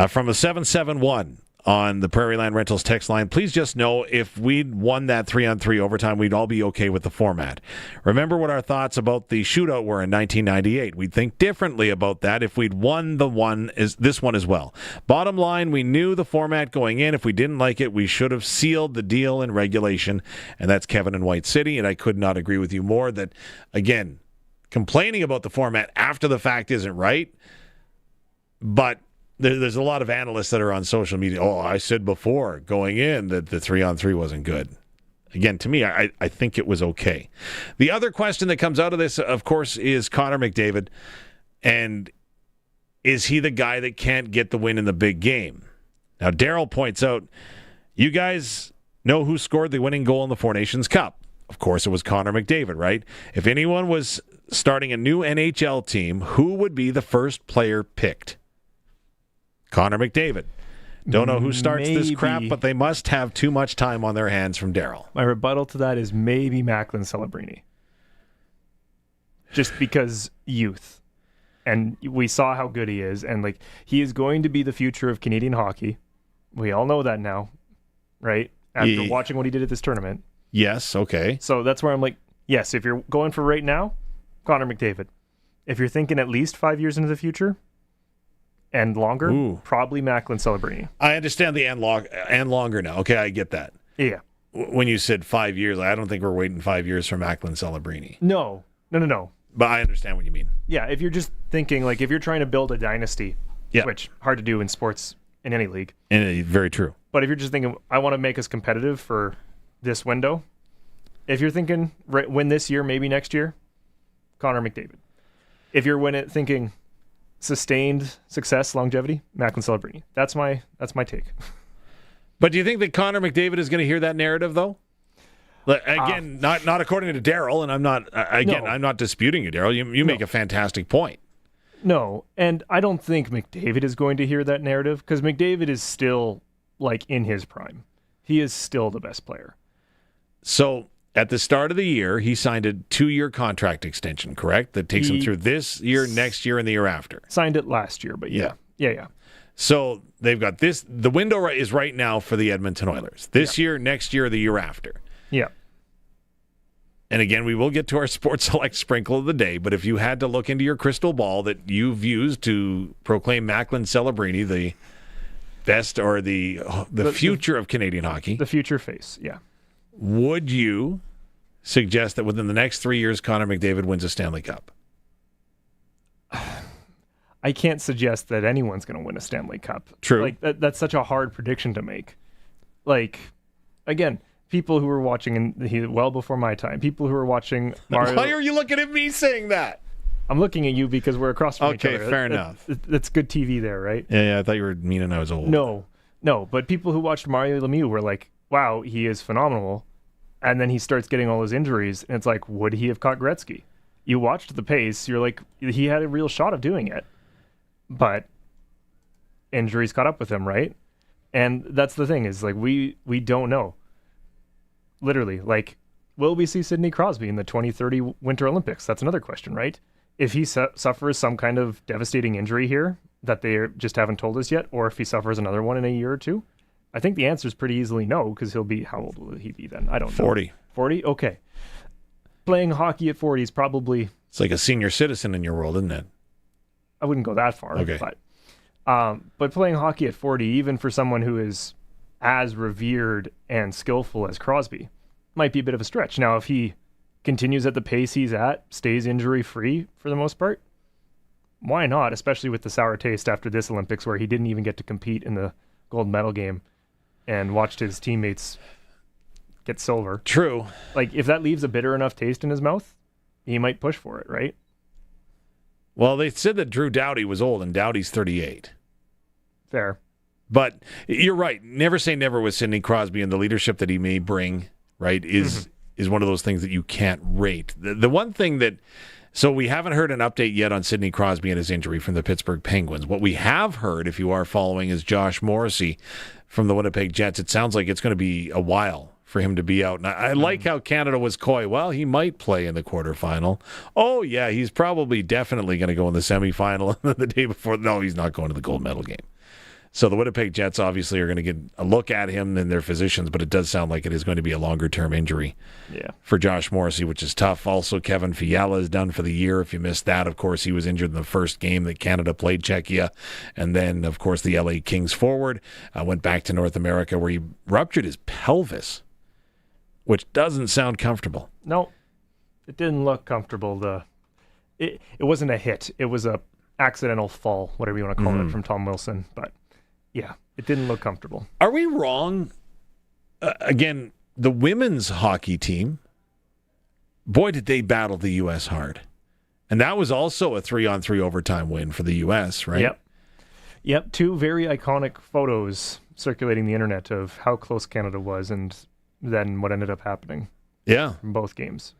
From a 771 on the Prairie Land Rentals text line, please just know if we'd won that 3-on-3 overtime, we'd all be okay with the format. Remember what our thoughts about the shootout were in 1998. We'd think differently about that if we'd won this one as well. Bottom line, we knew the format going in. If we didn't like it, we should have sealed the deal in regulation. And that's Kevin in White City. And I could not agree with you more that, again, complaining about the format after the fact isn't right. But there's a lot of analysts that are on social media. Oh, I said before going in that the 3-on-3 wasn't good. Again, to me, I think it was okay. The other question that comes out of this, of course, is Connor McDavid. And is he the guy that can't get the win in the big game? Now, Daryl points out, you guys know who scored the winning goal in the Four Nations Cup. Of course, it was Connor McDavid, right? If anyone was starting a new NHL team, who would be the first player picked? Connor McDavid. Don't know who starts this crap, but they must have too much time on their hands from Daryl. My rebuttal to that is maybe Macklin Celebrini. Just because youth. And we saw how good he is. And he is going to be the future of Canadian hockey. We all know that now, right? After watching what he did at this tournament. Yes, okay. So that's where I'm like, yes, if you're going for right now, Connor McDavid. If you're thinking at least 5 years into the future, and longer, probably Macklin Celebrini. I understand the and longer now. Okay, I get that. Yeah. When you said 5 years, I don't think we're waiting 5 years for Macklin Celebrini. No. But I understand what you mean. Yeah, if you're just thinking, if you're trying to build a dynasty, which hard to do in sports in any league. Very true. But if you're just thinking, I want to make us competitive for this window, If you're thinking win this year, maybe next year, Connor McDavid. If you're thinking sustained success, longevity, Macklin Celebrini. That's my take. But do you think that Connor McDavid is going to hear that narrative, though? Again, not according to Daryl, and I'm not disputing you, Daryl. You make a fantastic point. No, and I don't think McDavid is going to hear that narrative because McDavid is still in his prime. He is still the best player. So at the start of the year, he signed a 2-year contract extension, correct? That takes him through this year, next year, and the year after. Signed it last year, but yeah. So they've got this. The window is right now for the Edmonton Oilers. This year, next year, the year after. Yeah. And again, we will get to our Sports Select sprinkle of the day, but if you had to look into your crystal ball that you've used to proclaim Macklin Celebrini the best or the future of Canadian hockey. The future face, yeah. Would you suggest that within the next 3 years, Connor McDavid wins a Stanley Cup? I can't suggest that anyone's going to win a Stanley Cup. True. That's such a hard prediction to make. Again, people who were watching well before my time, people who were watching Mario. Why are you looking at me saying that? I'm looking at you because we're across from each other. Okay, fair enough. That's good TV there, right? Yeah, I thought you were meaning I was old. No, but people who watched Mario Lemieux were like, wow, he is phenomenal. And then he starts getting all his injuries, and it's like, would he have caught Gretzky? You watched the pace, you're like, he had a real shot of doing it. But injuries caught up with him, right? And that's the thing is, we don't know. Literally, will we see Sidney Crosby in the 2030 Winter Olympics? That's another question, right? If he suffers some kind of devastating injury here that they just haven't told us yet, or if he suffers another one in a year or two, I think the answer is pretty easily no, because he'll be, how old will he be then? I don't know. 40. 40? Okay. Playing hockey at 40 is probably... It's like a senior citizen in your world, isn't it? I wouldn't go that far. Okay. But playing hockey at 40, even for someone who is as revered and skillful as Crosby, might be a bit of a stretch. Now, if he continues at the pace he's at, stays injury-free for the most part, why not? Especially with the sour taste after this Olympics where he didn't even get to compete in the gold medal game and watched his teammates get silver. True. If that leaves a bitter enough taste in his mouth, he might push for it, right? Well, they said that Drew Doughty was old, and Doughty's 38. Fair. But you're right. Never say never with Sidney Crosby, and the leadership that he may bring, right, is one of those things that you can't rate. The one thing that... So we haven't heard an update yet on Sidney Crosby and his injury from the Pittsburgh Penguins. What we have heard, if you are following, is Josh Morrissey from the Winnipeg Jets. It sounds like it's going to be a while for him to be out. And I like how Canada was coy. Well, he might play in the quarterfinal. Oh, yeah, he's probably definitely going to go in the semifinal. And the day before, no, he's not going to the gold medal game. So the Winnipeg Jets obviously are going to get a look at him and their physicians, but it does sound like it is going to be a longer-term injury for Josh Morrissey, which is tough. Also, Kevin Fiala is done for the year. If you missed that, of course, he was injured in the first game that Canada played Czechia. And then, of course, the LA Kings forward went back to North America where he ruptured his pelvis, which doesn't sound comfortable. No, it didn't look comfortable. It wasn't a hit. It was a accidental fall, whatever you want to call it, from Tom Wilson, but... yeah, it didn't look comfortable. Are we wrong? Again, the women's hockey team, boy, did they battle the U.S. hard. And that was also a 3-on-3 overtime win for the U.S., right? Yep. Two very iconic photos circulating the internet of how close Canada was and then what ended up happening. Yeah. In both games.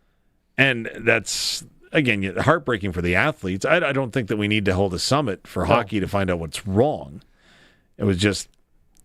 And that's, again, heartbreaking for the athletes. I don't think that we need to hold a summit for hockey to find out what's wrong. It was just,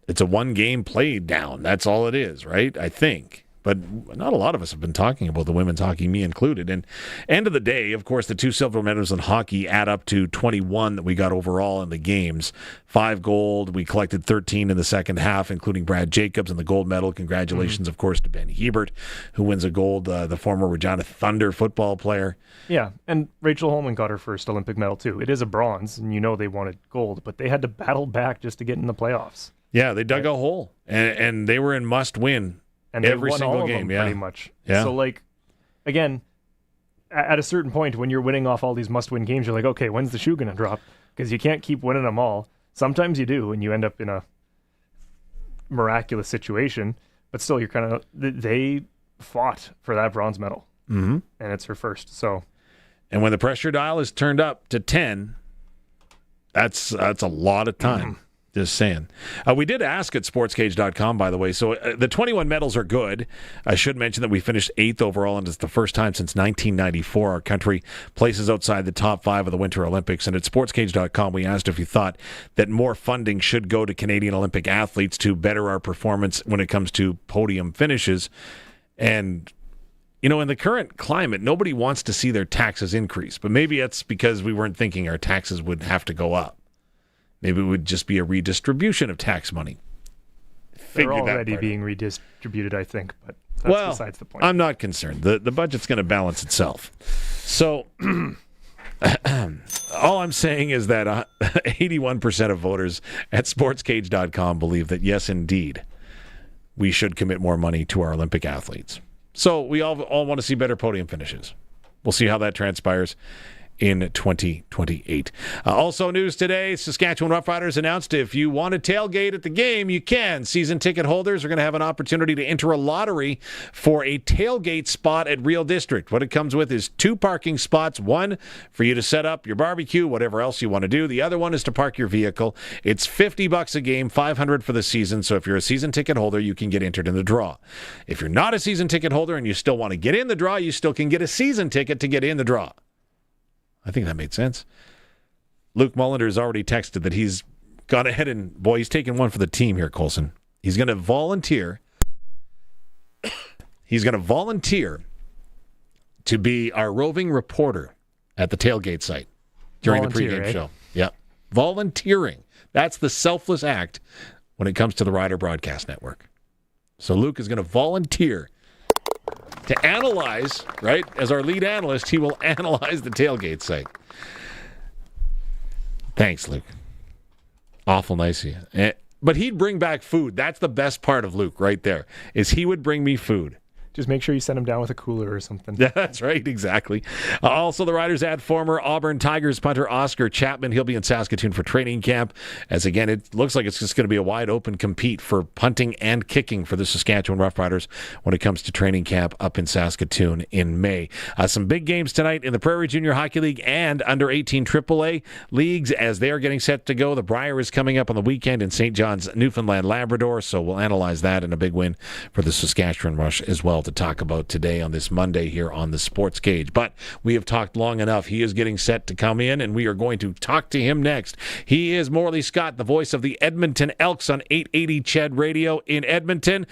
it's a one-game play down. That's all it is, right? I think. But not a lot of us have been talking about the women's hockey, me included. And end of the day, of course, the 2 silver medals in hockey add up to 21 that we got overall in the games. 5 gold. We collected 13 in the second half, including Brad Jacobs in the gold medal. Congratulations, of course, to Ben Hebert, who wins a gold, the former Regina Thunder football player. Yeah, and Rachel Holman got her first Olympic medal, too. It is a bronze, and they wanted gold, but they had to battle back just to get in the playoffs. Yeah, they dug a hole, and they were in must-win. And every won single all game, of them, pretty much. Yeah. So, again, at a certain point, when you're winning off all these must-win games, you're like, okay, when's the shoe going to drop? Because you can't keep winning them all. Sometimes you do, and you end up in a miraculous situation. But still, you're kind of... They fought for that bronze medal. Mm-hmm. And it's her first. So, and when the pressure dial is turned up to 10, that's a lot of time. Mm-hmm. Just saying. We did ask at sportscage.com, by the way. So the 21 medals are good. I should mention that we finished 8th overall, and it's the first time since 1994 our country places outside the top 5 of the Winter Olympics. And at sportscage.com, we asked if you thought that more funding should go to Canadian Olympic athletes to better our performance when it comes to podium finishes. And, in the current climate, nobody wants to see their taxes increase. But maybe it's because we weren't thinking our taxes would have to go up. Maybe it would just be a redistribution of tax money. They're already being redistributed, I think, but that's besides the point. I'm not concerned. The budget's going to balance itself. So all I'm saying is that 81% of voters at sportscage.com believe that, yes, indeed, we should commit more money to our Olympic athletes. So we all want to see better podium finishes. We'll see how that transpires in 2028. Also news today, Saskatchewan Roughriders announced if you want to tailgate at the game, you can. Season ticket holders are going to have an opportunity to enter a lottery for a tailgate spot at Real District. What it comes with is 2 parking spots, one for you to set up your barbecue, whatever else you want to do. The other one is to park your vehicle. It's $50 a game, $500 for the season. So if you're a season ticket holder, you can get entered in the draw. If you're not a season ticket holder and you still want to get in the draw, you still can get a season ticket to get in the draw. I think that made sense. Luke Mullender has already texted that he's gone ahead and, he's taking one for the team here, Colson. He's going to volunteer. He's going to volunteer to be our roving reporter at the tailgate site during the pregame show. Yeah. Volunteering. That's the selfless act when it comes to the Rider Broadcast Network. So Luke is going to volunteer to analyze, right? As our lead analyst, he will analyze the tailgate site. Thanks, Luke. Awful nice of you. But he'd bring back food. That's the best part of Luke right there, is he would bring me food. Just make sure you send him down with a cooler or something. Yeah, that's right, exactly. Also, the Riders add former Auburn Tigers punter Oscar Chapman. He'll be in Saskatoon for training camp. As again, it looks like it's just going to be a wide open compete for punting and kicking for the Saskatchewan Roughriders when it comes to training camp up in Saskatoon in May. Some big games tonight in the Prairie Junior Hockey League and under 18 AAA leagues as they are getting set to go. The Brier is coming up on the weekend in St. John's, Newfoundland, Labrador. So we'll analyze that, and a big win for the Saskatchewan Rush as well to talk about today on this Monday here on the Sports Cage. But we have talked long enough. He is getting set to come in, and we are going to talk to him next. He is Morley Scott, the voice of the Edmonton Elks on 880 CHED Radio in Edmonton.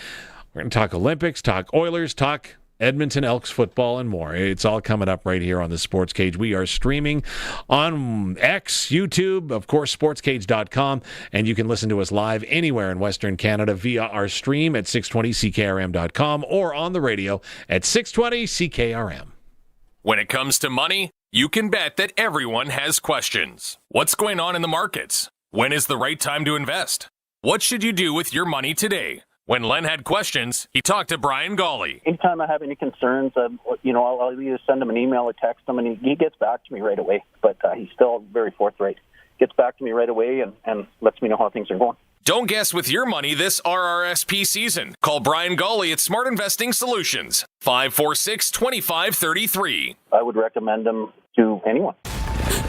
We're going to talk Olympics, talk Oilers, talk Edmonton Elks football, and more. It's all coming up right here on the Sports Cage. We are streaming on X, YouTube, of course, sportscage.com, and you can listen to us live anywhere in Western Canada via our stream at 620ckrm.com or on the radio at 620 CKRM. When it comes to money, you can bet that everyone has questions. What's going on in the markets? When is the right time to invest? What should you do with your money today? When Len had questions, he talked to Brian Gawley. Anytime I have any concerns, I'll either send him an email or text him, and he gets back to me right away. But he's still very forthright. Gets back to me right away and lets me know how things are going. Don't guess with your money this RRSP season. Call Brian Gawley at Smart Investing Solutions, 546-2533. I would recommend him to anyone.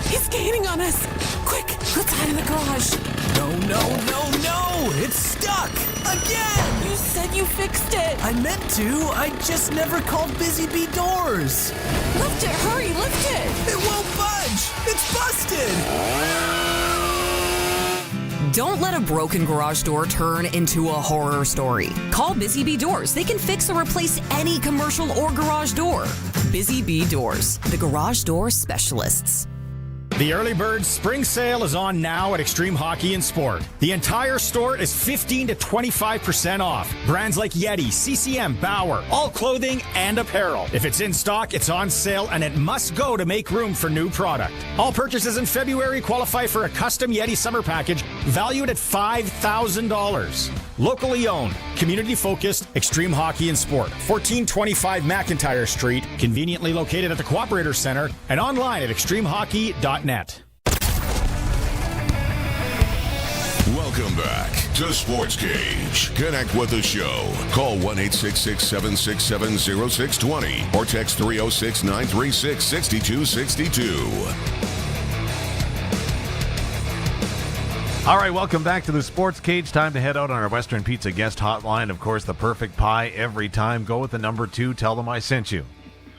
He's gaining on us. Quick, let's hide in the garage. No. It's stuck. Again. You said you fixed it. I meant to. I just never called Busy Bee Doors. Lift it. Hurry, lift it. It won't budge. It's busted. Don't let a broken garage door turn into a horror story. Call Busy Bee Doors. They can fix or replace any commercial or garage door. Busy Bee Doors, the garage door specialists. The Early Bird Spring Sale is on now at Extreme Hockey and Sport. The entire store is 15 to 25% off. Brands like Yeti, CCM, Bauer, all clothing and apparel. If it's in stock, it's on sale, and it must go to make room for new product. All purchases in February qualify for a custom Yeti summer package valued at $5,000. Locally owned, community-focused Extreme Hockey and Sport. 1425 McIntyre Street, conveniently located at the Cooperator Center, and online at extremehockey.net. Welcome back to Sportscage. Connect with the show. Call 1-866-767-0620 or text 306-936-6262. All right, welcome back to the Sports Cage. Time to head out on our Western Pizza guest hotline. Of course, the perfect pie every time. Go with the number 2. Tell them I sent you.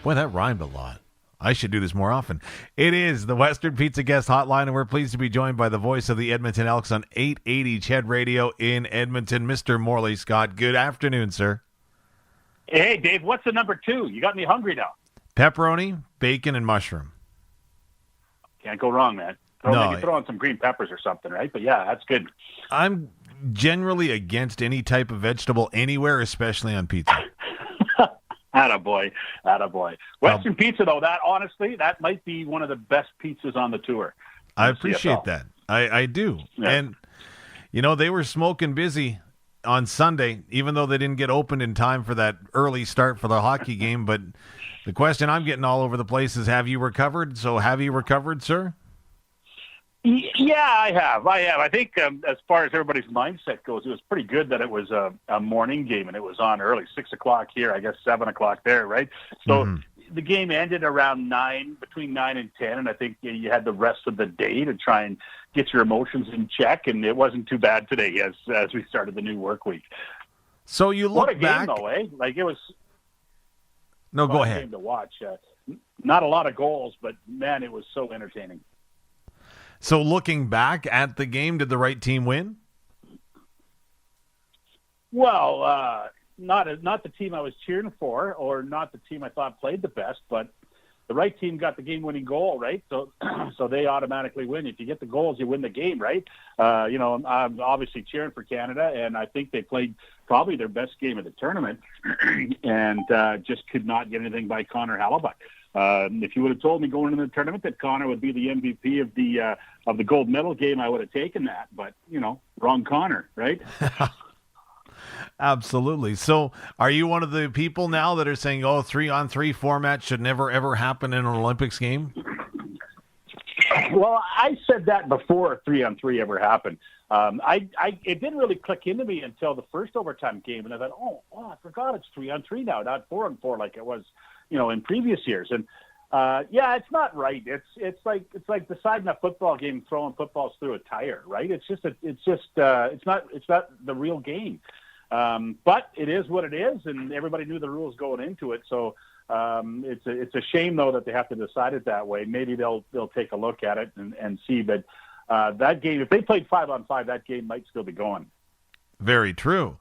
Boy, that rhymed a lot. I should do this more often. It is the Western Pizza guest hotline, and we're pleased to be joined by the voice of the Edmonton Elks on 880 CHED Radio in Edmonton, Mr. Morley Scott. Good afternoon, sir. Hey, Dave, what's the number 2? You got me hungry now. Pepperoni, bacon, and mushroom. Can't go wrong, man. You can throw on some green peppers or something, right? But yeah, that's good. I'm generally against any type of vegetable anywhere, especially on pizza. Attaboy. Western Pizza, though, that might be one of the best pizzas on the tour. I appreciate that. I do. Yeah. And, they were smoking busy on Sunday, even though they didn't get opened in time for that early start for the hockey game. But the question I'm getting all over the place is, have you recovered? So have you recovered, sir? Yeah, I have. I think as far as everybody's mindset goes, it was pretty good that it was a morning game and it was on early, 6 o'clock here, I guess 7 o'clock there, right? So the game ended around 9, between 9 and 10, and I think you had the rest of the day to try and get your emotions in check, and it wasn't too bad today as we started the new work week. So you look What back... a game, though, eh? Like, it was... No, go ahead. Game to watch. Not a lot of goals, but, man, it was so entertaining. So looking back at the game, did the right team win? Well, not the team I was cheering for, or not the team I thought played the best, but the right team got the game-winning goal, right? So they automatically win. If you get the goals, you win the game, right? I'm obviously cheering for Canada, and I think they played probably their best game of the tournament, and just could not get anything by Connor Hellebuyck. If you would have told me going into the tournament that Connor would be the MVP of the gold medal game, I would have taken that. But, wrong Connor, right? Absolutely. So are you one of the people now that are saying, 3-on-3 format should never, ever happen in an Olympics game? Well, I said that before 3-on-3 ever happened. It didn't really click into me until the first overtime game. And I thought, I forgot it's 3-on-3 now, not 4-on-4 like it was in previous years. And it's not right. It's like deciding a football game, throwing footballs through a tire, right? It's not the real game. But it is what it is, and everybody knew the rules going into it. So it's a shame though that they have to decide it that way. Maybe they'll take a look at it and see. But that game, if they played 5-on-5, that game might still be going. Very true.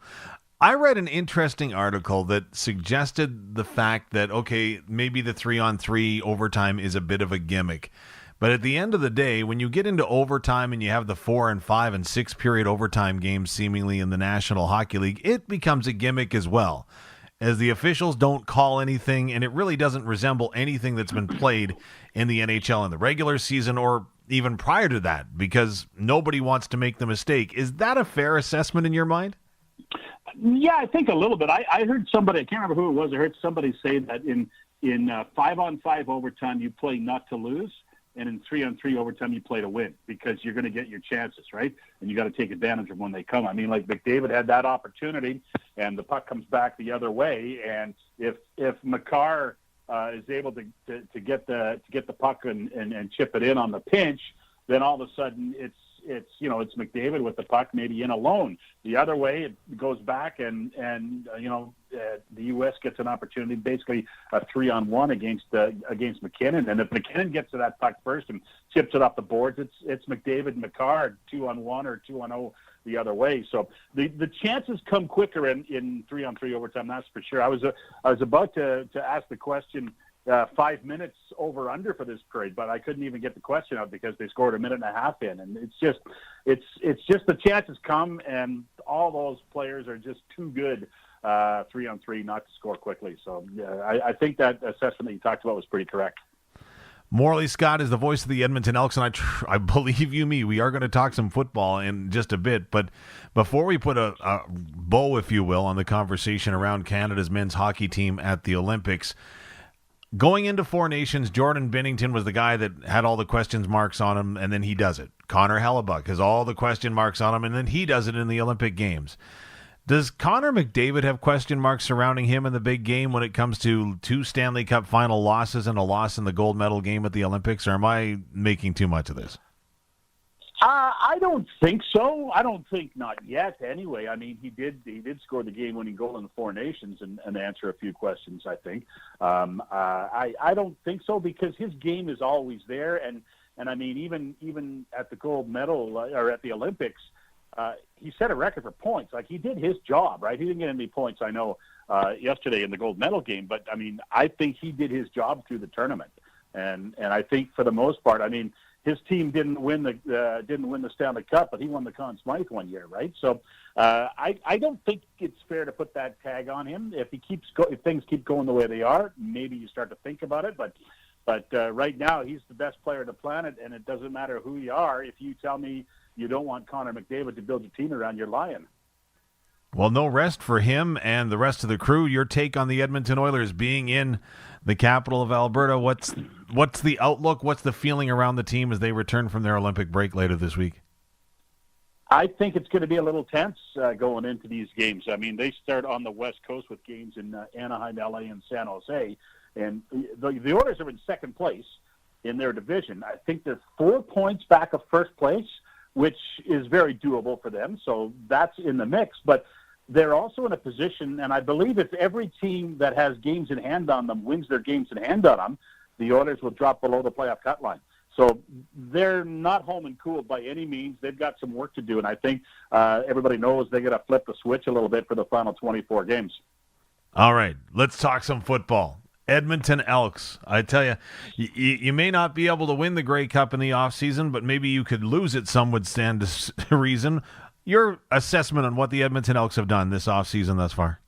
I read an interesting article that suggested the fact that, maybe the 3-on-3 overtime is a bit of a gimmick. But at the end of the day, when you get into overtime and you have the 4 and 5 and 6 period overtime games seemingly in the National Hockey League, it becomes a gimmick as well, as the officials don't call anything, and it really doesn't resemble anything that's been played in the NHL in the regular season or even prior to that, because nobody wants to make the mistake. Is that a fair assessment in your mind? Yeah, I think a little bit. I heard somebody, I can't remember who it was, I heard somebody say that in 5-on-5 overtime you play not to lose, and in 3-on-3 overtime you play to win, because you're going to get your chances, right? And you got to take advantage of when they come. I mean, like McDavid had that opportunity, and the puck comes back the other way, and if Makar is able to get the puck and chip it in on the pinch, then all of a sudden it's McDavid with the puck, maybe in alone. The other way, it goes back and the U.S. gets an opportunity, basically a 3-on-1 against McKinnon. And if McKinnon gets to that puck first and chips it off the boards, it's McDavid and Makar 2-on-1 or 2-on-0 the other way. So the chances come quicker in 3-on-3 overtime. That's for sure. I was about to ask the question. 5 minutes over under for this period, but I couldn't even get the question out because they scored a minute and a half in, and it's just the chances come, and all those players are just too good 3-on-3 not to score quickly. So I think that assessment that you talked about was pretty correct. Morley Scott is the voice of the Edmonton Elks, and I believe you me, we are going to talk some football in just a bit. But before we put a bow, if you will, on the conversation around Canada's men's hockey team at the Olympics, going into Four Nations, Jordan Binnington was the guy that had all the questions marks on him, and then he does it. Connor Hellebuck has all the question marks on him, and then he does it in the Olympic Games. Does Connor McDavid have question marks surrounding him in the big game when it comes to 2 Stanley Cup final losses and a loss in the gold medal game at the Olympics, or am I making too much of this? I don't think so. I don't think not yet. Anyway, I mean, he did score the game-winning goal in the Four Nations and answer a few questions. I think. I don't think so because his game is always there, and I mean, even at the gold medal or at the Olympics, he set a record for points. Like, he did his job, right? He didn't get any points, I know, yesterday in the gold medal game, but I mean, I think he did his job through the tournament, and I think for the most part, I mean. His team didn't win the Stanley Cup, but he won the Conn Smythe one year, right? So I don't think it's fair to put that tag on him. If things keep going the way they are, maybe you start to think about it. But right now, he's the best player on the planet, and it doesn't matter who you are. If you tell me you don't want Connor McDavid to build your team around, you're lying. Well, no rest for him and the rest of the crew. Your take on the Edmonton Oilers being in the capital of Alberta. What's the outlook? What's the feeling around the team as they return from their Olympic break later this week? I think it's going to be a little tense going into these games. I mean, they start on the West Coast with games in Anaheim, LA, and San Jose. And the Oilers are in second place in their division. I think they're 4 points back of first place, which is very doable for them. So that's in the mix. But they're also in a position, and I believe if every team that has games in hand on them wins their games in hand on them, the Oilers will drop below the playoff cut line. So they're not home and cool by any means. They've got some work to do, and I think everybody knows they got to flip the switch a little bit for the final 24 games. All right, let's talk some football. Edmonton Elks. I tell you, you may not be able to win the Grey Cup in the offseason, but maybe you could lose it, some would stand to reason. Your assessment on what the Edmonton Elks have done this offseason thus far?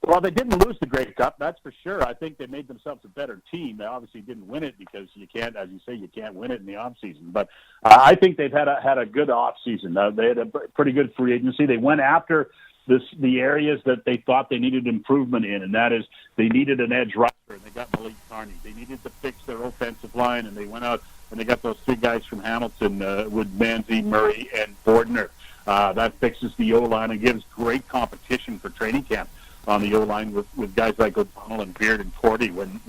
Well, they didn't lose the Grey Cup, that's for sure. I think they made themselves a better team. They obviously didn't win it because you can't, as you say, you can't win it in the offseason. But I think they've had a good offseason. They had a pretty good free agency. They went after the areas that they thought they needed improvement in, and that is they needed an edge rusher, and they got Malik Carney. They needed to fix their offensive line, and they went out and they got those 3 guys from Hamilton with Manzi, Murray, and Bordner. That fixes the O-line and gives great competition for training camp on the O-line with guys like O'Donnell and Beard and Cordy when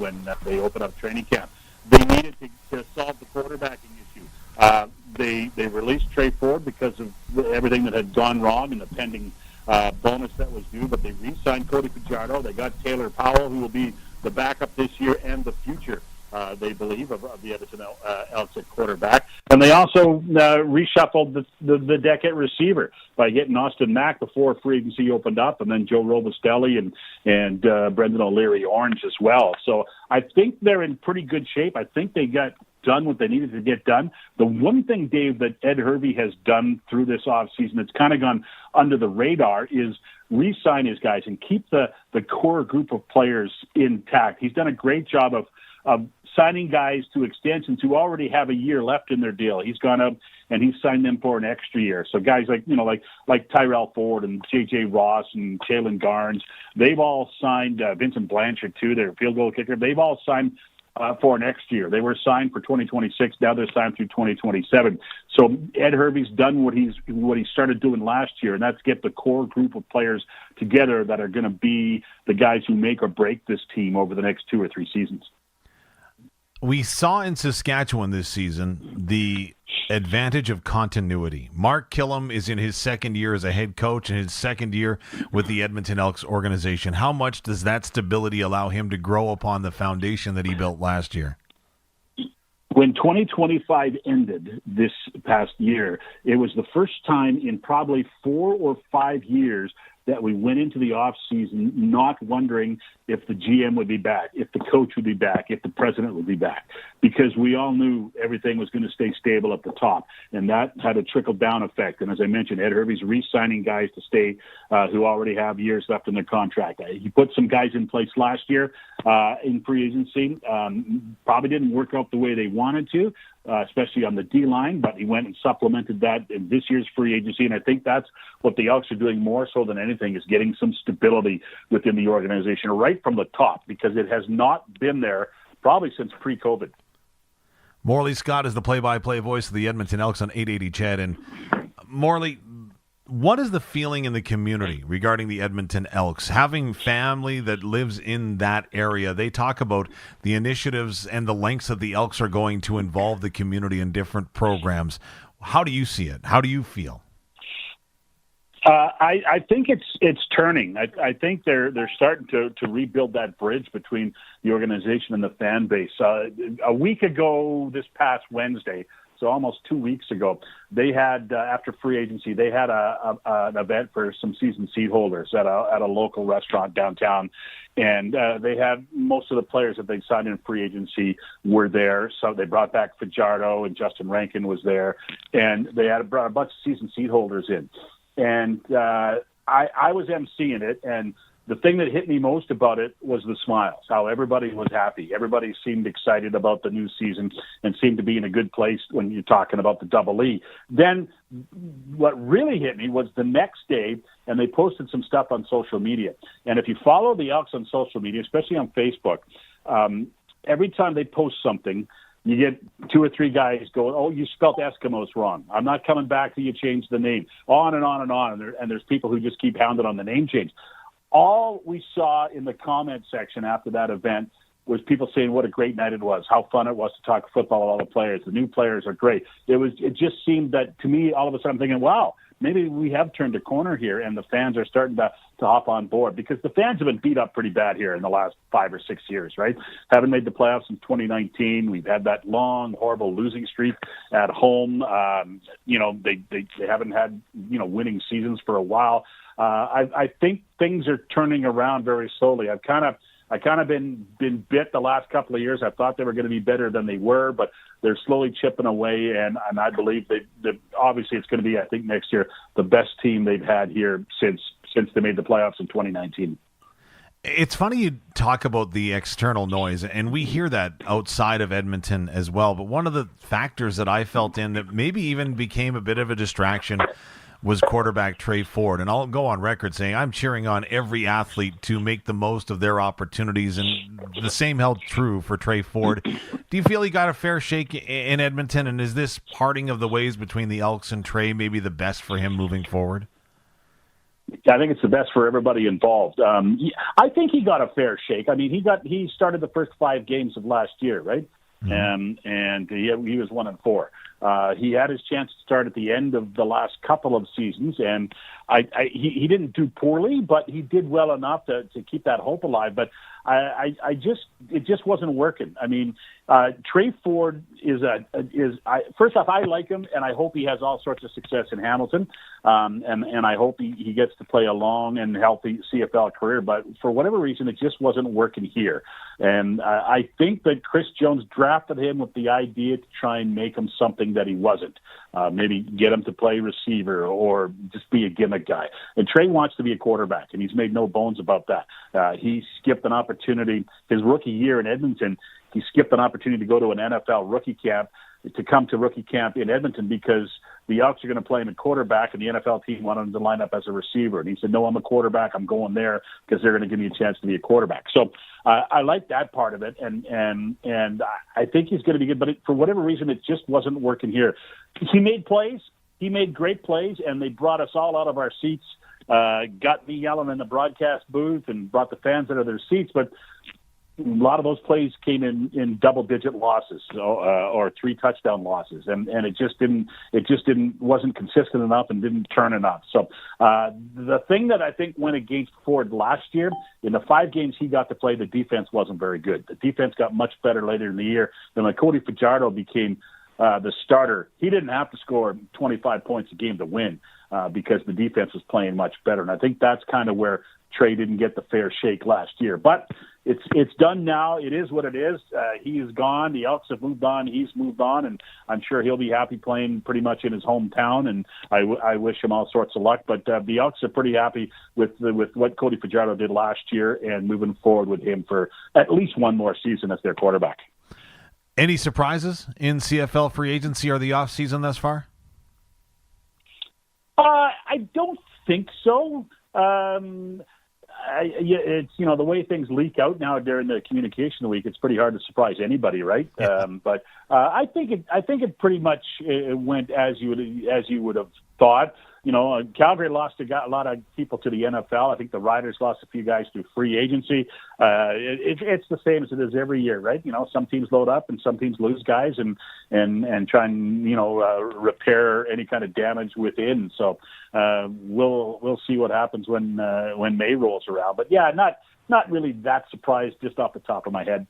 they open up training camp. They needed to solve the quarterbacking issue. They released Trey Ford because of everything that had gone wrong and the pending bonus that was due, but they re-signed Cody Fajardo. They got Taylor Powell, who will be the backup this year and the future, they believe, of the Edmonton Elks at quarterback. And they also reshuffled the deck at receiver by getting Austin Mack before free agency opened up, and then Joe Robustelli and Brendan O'Leary-Orange as well. So I think they're in pretty good shape. I think they got done what they needed to get done. The one thing, Dave, that Ed Hervey has done through this offseason that's kind of gone under the radar is re-sign his guys and keep the core group of players intact. He's done a great job of signing guys to extensions who already have a year left in their deal. He's gone up and he's signed them for an extra year. So guys like Tyrell Ford and J.J. Ross and Jalen Garnes, they've all signed, Vincent Blanchard too, their field goal kicker. They've all signed for next year. They were signed for 2026. Now they're signed through 2027. So Ed Hervey's done what he started doing last year, and that's get the core group of players together that are going to be the guys who make or break this team over the next 2 or 3 seasons. We saw in Saskatchewan this season the advantage of continuity. Mark Killam is in his second year as a head coach and his second year with the Edmonton Elks organization. How much does that stability allow him to grow upon the foundation that he built last year? When 2025 ended this past year, it was the first time in probably 4 or 5 years that we went into the offseason not wondering if the GM would be back, if the coach would be back, if the president would be back, because we all knew everything was going to stay stable at the top, and that had a trickle-down effect. And as I mentioned, Ed Hervey's re-signing guys to stay who already have years left in their contract. He put some guys in place last year in free agency. Probably didn't work out the way they wanted to, especially on the D-line, but he went and supplemented that in this year's free agency, and I think that's what the Elks are doing more so than anything, is getting some stability within the organization right from the top, because it has not been there probably since pre-COVID. Morley Scott is the play-by-play voice of the Edmonton Elks on 880 CHED. And Morley, what is the feeling in the community regarding the Edmonton Elks? Having family that lives in that area, they talk about the initiatives and the lengths that the Elks are going to involve the community in different programs. How do you see it? How do you feel? I think it's turning. I think they're starting to rebuild that bridge between the organization and the fan base. A week ago, this past Wednesday, so almost 2 weeks ago, they had after free agency, they had an event for some season seat holders at a local restaurant downtown, and they had most of the players that they signed in free agency were there. So they brought back Fajardo, and Justin Rankin was there, and they had brought a bunch of season seat holders in. And I was emceeing it, and the thing that hit me most about it was the smiles, how everybody was happy. Everybody seemed excited about the new season and seemed to be in a good place when you're talking about the Double E. Then what really hit me was the next day, and they posted some stuff on social media. And if you follow the Elks on social media, especially on Facebook, every time they post something, you get 2 or 3 guys going, "Oh, you spelt Eskimos wrong. I'm not coming back till you change the name." On and on and on. And there's people who just keep hounding on the name change. All we saw in the comment section after that event was people saying what a great night it was, how fun it was to talk football with all the players. The new players are great. It just seemed that, to me, all of a sudden I'm thinking, wow, maybe we have turned a corner here, and the fans are starting to hop on board, because the fans have been beat up pretty bad here in the last 5 or 6 years, right? Haven't made the playoffs in 2019. We've had that long, horrible losing streak at home. They haven't had, winning seasons for a while. I think things are turning around very slowly. I've kind of been bit the last couple of years. I thought they were going to be better than they were, but they're slowly chipping away, and I believe that obviously it's going to be, I think, next year the best team they've had here since they made the playoffs in 2019. It's funny you talk about the external noise, and we hear that outside of Edmonton as well, but one of the factors that I felt in that maybe even became a bit of a distraction was quarterback Trey Ford. And I'll go on record saying I'm cheering on every athlete to make the most of their opportunities, and the same held true for Trey Ford. Do you feel he got a fair shake in Edmonton, and is this parting of the ways between the Elks and Trey maybe the best for him moving forward? I think it's the best for everybody involved. I think he got a fair shake. I mean, he started the first 5 games of last year, right? Mm-hmm. And he was 1-4. He had his chance to start at the end of the last couple of seasons, and he didn't do poorly, but he did well enough to keep that hope alive. But it just wasn't working. I mean, Trey Ford first off, I like him, and I hope he has all sorts of success in Hamilton, and I hope he gets to play a long and healthy CFL career. But for whatever reason, it just wasn't working here. And I think that Chris Jones drafted him with the idea to try and make him something that he wasn't. Maybe get him to play receiver or just be a gimmick guy. And Trey wants to be a quarterback, and he's made no bones about that. He skipped an opportunity his rookie year in Edmonton. He skipped an opportunity to go to an NFL rookie camp, to come to rookie camp in Edmonton, because the Elks are going to play him at quarterback, and the NFL team wanted him to line up as a receiver. And he said, "No, I'm a quarterback. I'm going there because they're going to give me a chance to be a quarterback." So I like that part of it, and I think he's going to be good. But for whatever reason, it just wasn't working here. He made plays. He made great plays, and they brought us all out of our seats, got me yelling in the broadcast booth, and brought the fans out of their seats. But a lot of those plays came in double-digit losses, or 3 touchdown losses, and it wasn't consistent enough and didn't turn enough. So the thing that I think went against Ford last year, in the 5 games he got to play, the defense wasn't very good. The defense got much better later in the year. Then when Cody Fajardo became the starter, he didn't have to score 25 points a game to win, because the defense was playing much better. And I think that's kind of where Trey didn't get the fair shake last year. But it's done now. It is what it is. He is gone. The Elks have moved on. He's moved on, and I'm sure he'll be happy playing pretty much in his hometown, and I wish him all sorts of luck. But the Elks are pretty happy with what Cody Fajardo did last year, and moving forward with him for at least one more season as their quarterback. Any surprises in CFL free agency or the offseason thus far? I don't think so. it's the way things leak out now during the communication week. It's pretty hard to surprise anybody, right? Yeah. But I think it pretty much went as you would have thought. Calgary lost a lot of people to the NFL. I think the Riders lost a few guys through free agency. It's the same as it is every year, right? Some teams load up and some teams lose guys and try and repair any kind of damage within. So we'll see what happens when May rolls around. But yeah, not really that surprised just off the top of my head.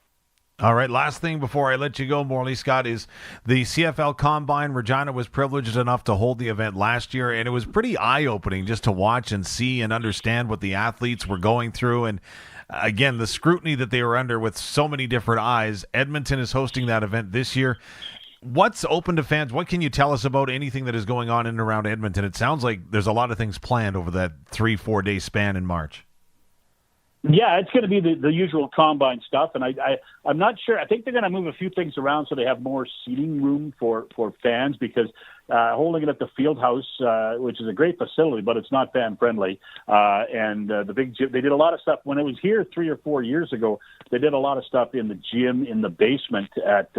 All right, last thing before I let you go, Morley Scott, is the CFL Combine. Regina was privileged enough to hold the event last year, and it was pretty eye-opening just to watch and see and understand what the athletes were going through. And again, the scrutiny that they were under with so many different eyes. Edmonton is hosting that event this year. What's open to fans? What can you tell us about anything that is going on in and around Edmonton? It sounds like there's a lot of things planned over that 3-4 day span in March. Yeah, it's going to be the usual combine stuff, and I'm not sure. I think they're going to move a few things around so they have more seating room for fans, because holding it at the field house, which is a great facility, but it's not fan friendly. And the big gym, they did a lot of stuff when it was here 3 or 4 years ago. They did a lot of stuff in the gym in the basement at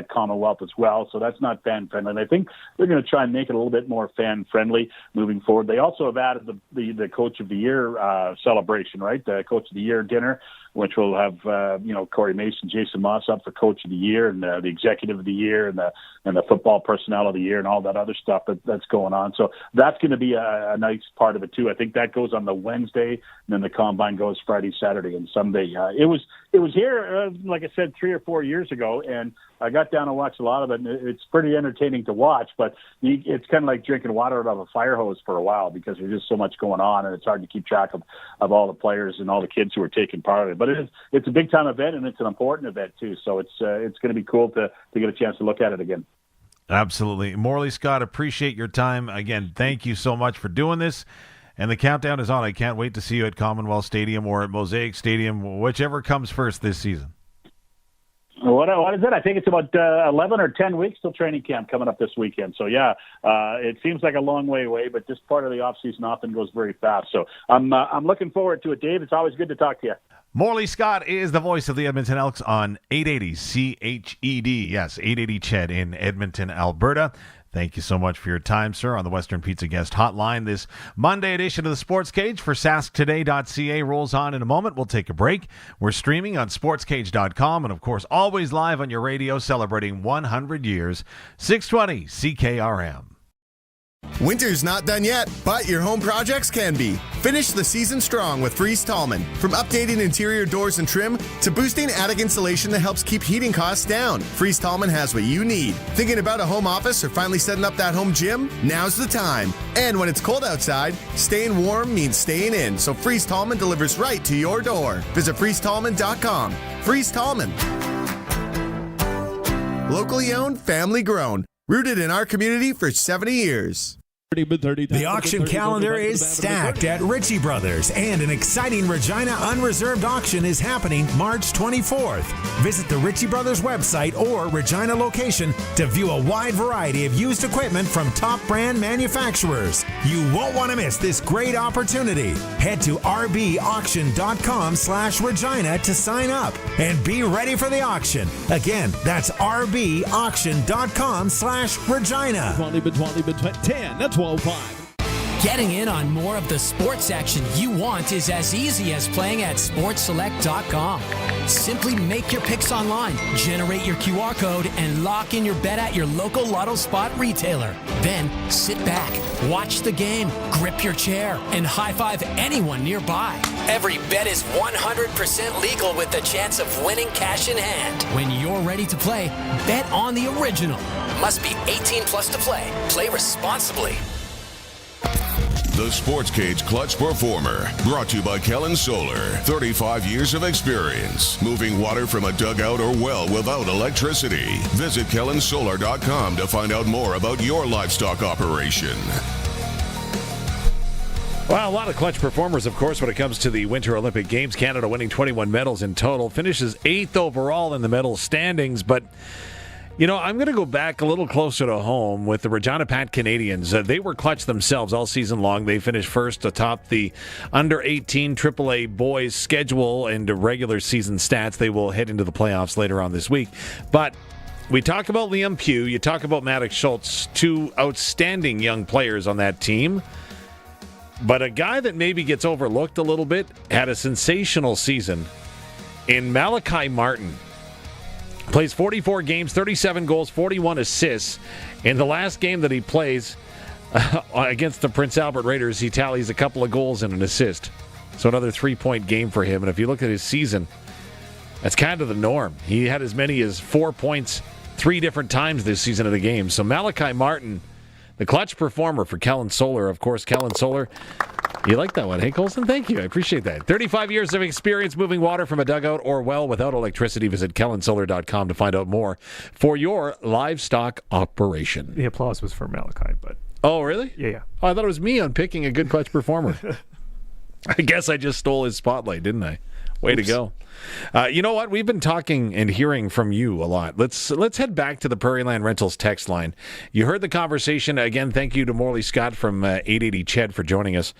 Commonwealth as well. So that's not fan friendly. And I think they're going to try and make it a little bit more fan friendly moving forward. They also have added the Coach of the Year celebration, right? The Coach of the Year dinner, which will have Corey Mason, Jason Moss up for Coach of the Year, and the Executive of the Year, and the Football Personnel of the Year, and all that other stuff that's going on. So that's going to be a nice part of it too. I think that goes on the Wednesday, and then the Combine goes Friday, Saturday, and Sunday. It was here, like I said, 3 or 4 years ago, and I got down and watched a lot of it, and it's pretty entertaining to watch, but it's kind of like drinking water out of a fire hose for a while, because there's just so much going on, and it's hard to keep track of all the players and all the kids who are taking part of it. But it's a big-time event, and it's an important event, too, so it's going to be cool to get a chance to look at it again. Absolutely. Morley Scott, appreciate your time. Again, thank you so much for doing this. And the countdown is on. I can't wait to see you at Commonwealth Stadium or at Mosaic Stadium, whichever comes first this season. What is it? I think it's about 11 or 10 weeks till training camp coming up this weekend. So, yeah, it seems like a long way away, but this part of the offseason often goes very fast. So I'm looking forward to it, Dave. It's always good to talk to you. Morley Scott is the voice of the Edmonton Elks on 880 CHED. Yes, 880 CHED in Edmonton, Alberta. Thank you so much for your time, sir, on the Western Pizza Guest Hotline. This Monday edition of the Sports Cage for sasktoday.ca rolls on in a moment. We'll take a break. We're streaming on sportscage.com and, of course, always live on your radio, celebrating 100 years. 620 CKRM. Winter's not done yet, but your home projects can be. Finish the season strong with Freeze Tallman. From updating interior doors and trim to boosting attic insulation that helps keep heating costs down, Freeze Tallman has what you need. Thinking about a home office or finally setting up that home gym? Now's the time. And when it's cold outside, staying warm means staying in, so Freeze Tallman delivers right to your door. Visit freezetallman.com. Freeze Tallman. Locally owned, family grown. Rooted in our community for 70 years. The auction calendar is stacked at Ritchie Brothers, and an exciting Regina Unreserved auction is happening March 24th. Visit the Ritchie Brothers website or Regina location to view a wide variety of used equipment from top brand manufacturers. You won't want to miss this great opportunity. Head to rbauction.com/Regina to sign up and be ready for the auction. Again, that's rbauction.com/Regina. 10 at 12.5. Getting in on more of the sports action you want is as easy as playing at sportselect.com. Simply make your picks online, generate your QR code, and lock in your bet at your local lotto spot retailer. Then sit back, watch the game, grip your chair, and high-five anyone nearby. Every bet is 100% legal with the chance of winning cash in hand. When you're ready to play, bet on the original. Must be 18 plus to play. Play responsibly. The Sports Cage Clutch Performer, brought to you by Kellen Solar. 35 years of experience, moving water from a dugout or well without electricity. Visit kellensolar.com to find out more about your livestock operation. Well, a lot of clutch performers, of course, when it comes to the Winter Olympic Games. Canada winning 21 medals in total, finishes 8th overall in the medal standings, but You know, I'm going to go back a little closer to home with the Regina Pats Canadians. They were clutch themselves all season long. They finished first atop the under-18 AAA boys schedule and regular season stats. They will head into the playoffs later on this week. But we talk about Liam Pugh. You talk about Maddox Schultz, two outstanding young players on that team. But a guy that maybe gets overlooked a little bit had a sensational season in Malachi Martin. Plays 44 games, 37 goals, 41 assists. In the last game that he plays against the Prince Albert Raiders, he tallies a couple of goals and an assist. So another 3-point game for him. And if you look at his season, that's kind of the norm. He had as many as 4 points 3 different times this season at a game. So Malachi Martin, the clutch performer for Kellen Solar. Of course, Kellen Solar, you like that one, hey, Colson? Thank you. I appreciate that. 35 years of experience moving water from a dugout or well without electricity. Visit kellensolar.com to find out more for your livestock operation. The applause was for Malachi, but... Oh, really? Yeah. Oh, I thought it was me on picking a good clutch performer. I guess I just stole his spotlight, didn't I? Way to go. You know what? We've been talking and hearing from you a lot. Let's head back to the Prairie Land Rentals text line. You heard the conversation. Again, thank you to Morley Scott from 880 Ched for joining us,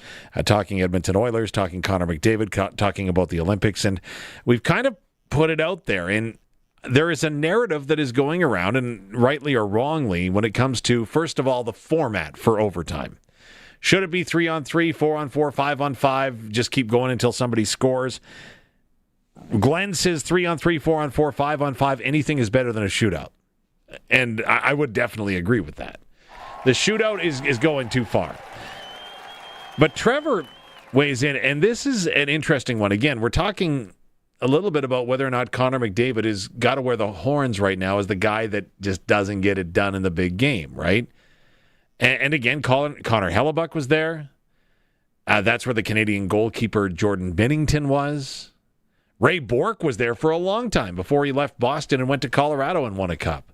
talking Edmonton Oilers, talking Connor McDavid, talking about the Olympics. And we've kind of put it out there. And there is a narrative that is going around, and rightly or wrongly, when it comes to, first of all, the format for overtime. Should it be 3-on-3, 4-on-4, 5-on-5, just keep going until somebody scores? Glenn says 3-on-3, 4-on-4, 5-on-5, anything is better than a shootout. And I would definitely agree with that. The shootout is going too far. But Trevor weighs in, and this is an interesting one. Again, we're talking a little bit about whether or not Connor McDavid has got to wear the horns right now as the guy that just doesn't get it done in the big game, right? And again, Connor Hellebuck was there. That's where the Canadian goalkeeper Jordan Bennington was. Ray Bourque was there for a long time before he left Boston and went to Colorado and won a cup.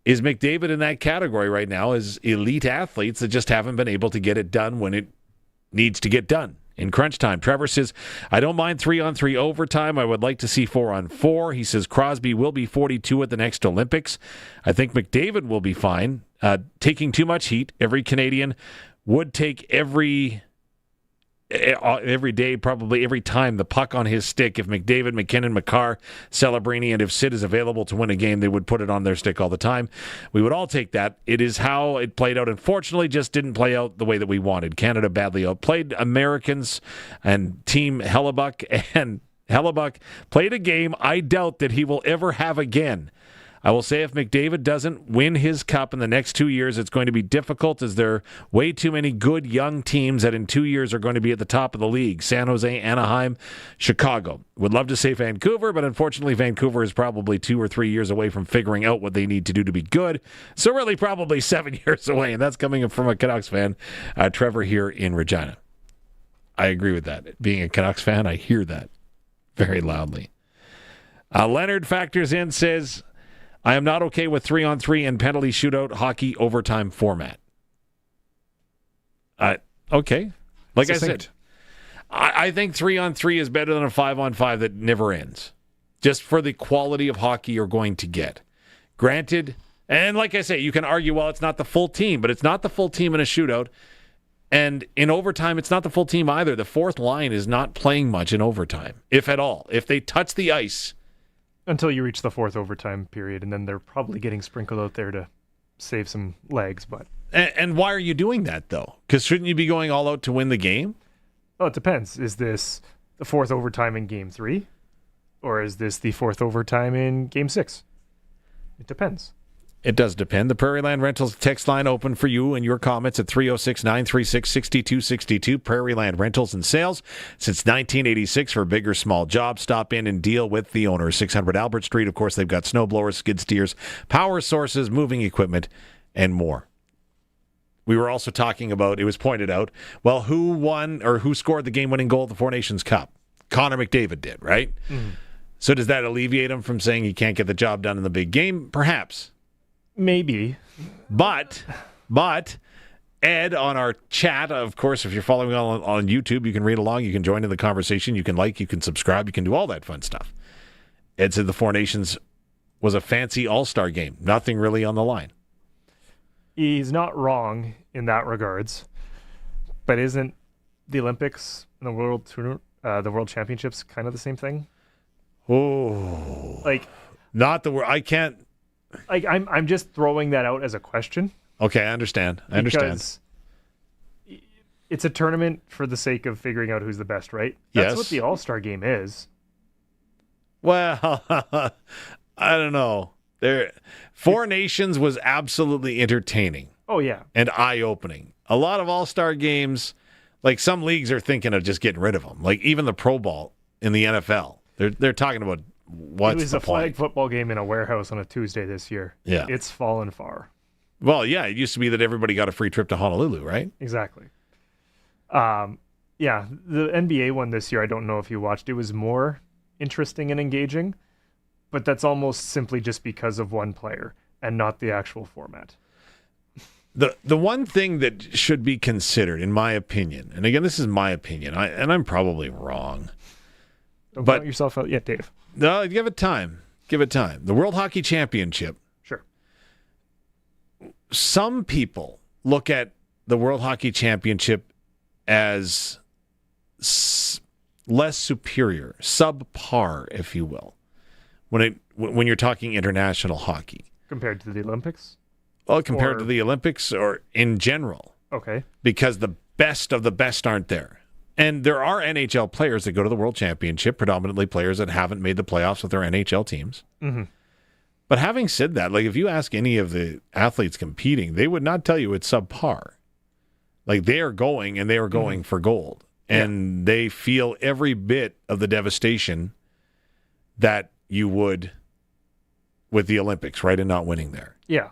Is McDavid in that category right now as elite athletes that just haven't been able to get it done when it needs to get done in crunch time? Trevor says, I don't mind 3-on-3 overtime. I would like to see 4-on-4. He says Crosby will be 42 at the next Olympics. I think McDavid will be fine. Taking too much heat. Every Canadian would take every day, probably every time, the puck on his stick. If McDavid, McKinnon, Makar, Celebrini, and if Sid is available to win a game, they would put it on their stick all the time. We would all take that. It is how it played out. Unfortunately, just didn't play out the way that we wanted. Canada badly outplayed Americans and Team Hellebuck, and Hellebuck played a game I doubt that he will ever have again. I will say if McDavid doesn't win his cup in the next 2 years, it's going to be difficult as there are way too many good young teams that in 2 years are going to be at the top of the league. San Jose, Anaheim, Chicago. Would love to say Vancouver, but unfortunately Vancouver is probably 2 or 3 years away from figuring out what they need to do to be good. So really probably 7 years away, and that's coming from a Canucks fan, Trevor here in Regina. I agree with that. Being a Canucks fan, I hear that very loudly. Leonard factors in, says, I am not okay with 3-on-3 and penalty shootout hockey overtime format. Okay. Like I said, I think 3-on-3 is better than a 5-on-5 that never ends. Just for the quality of hockey you're going to get. Granted, and like I say, you can argue, well, it's not the full team, but it's not the full team in a shootout. And in overtime, it's not the full team either. The fourth line is not playing much in overtime, if at all. If they touch the ice... Until you reach the fourth overtime period, and then they're probably getting sprinkled out there to save some legs. But and why are you doing that, though? Because shouldn't you be going all out to win the game? Oh, it depends. Is this the fourth overtime in Game 3? Or is this the fourth overtime in Game 6? It depends. It does depend. The Prairie Land Rentals text line open for you and your comments at 306-936-6262. Prairie Land Rentals and Sales since 1986 for big or small jobs. Stop in and deal with the owner. 600 Albert Street. Of course, they've got snowblowers, skid steers, power sources, moving equipment, and more. We were also talking about, it was pointed out, well, who won or who scored the game-winning goal at the Four Nations Cup? Connor McDavid did, right? Mm. So does that alleviate him from saying he can't get the job done in the big game? Perhaps. Maybe. But Ed on our chat, of course, if you're following on YouTube, you can read along, you can join in the conversation, you can like, you can subscribe, you can do all that fun stuff. Ed said the Four Nations was a fancy all-star game. Nothing really on the line. He's not wrong in that regards, but isn't the Olympics and the World Championships kind of the same thing? Oh, like not the word. I can't. Like I'm just throwing that out as a question. Okay, I understand. Because it's a tournament for the sake of figuring out who's the best, right? That's what the All-Star game is. Well, I don't know. Four Nations was absolutely entertaining. Oh, yeah. And eye-opening. A lot of all-star games, like some leagues are thinking of just getting rid of them. Like even the Pro Bowl in the NFL. They're talking about what's the point. It was a flag football game in a warehouse on a Tuesday this year. Yeah. It's fallen far. Well, yeah, it used to be that everybody got a free trip to Honolulu, right? Exactly. Yeah, the NBA one this year, I don't know if you watched. It was more interesting and engaging, but that's almost simply just because of one player and not the actual format. The one thing that should be considered, in my opinion, and again, this is my opinion, and I'm probably wrong. Don't count yourself out yet, Dave. No, give it time. Give it time. The World Hockey Championship. Sure. Some people look at the World Hockey Championship as less superior, subpar, if you will, when you're talking international hockey. Compared to the Olympics? Well, compared to the Olympics or in general. Okay. Because the best of the best aren't there. And there are NHL players that go to the World Championship, predominantly players that haven't made the playoffs with their NHL teams. Mm-hmm. But having said that, like if you ask any of the athletes competing, they would not tell you it's subpar. Like they are going and they are going for gold. And they feel every bit of the devastation that you would with the Olympics, right? And not winning there. Yeah.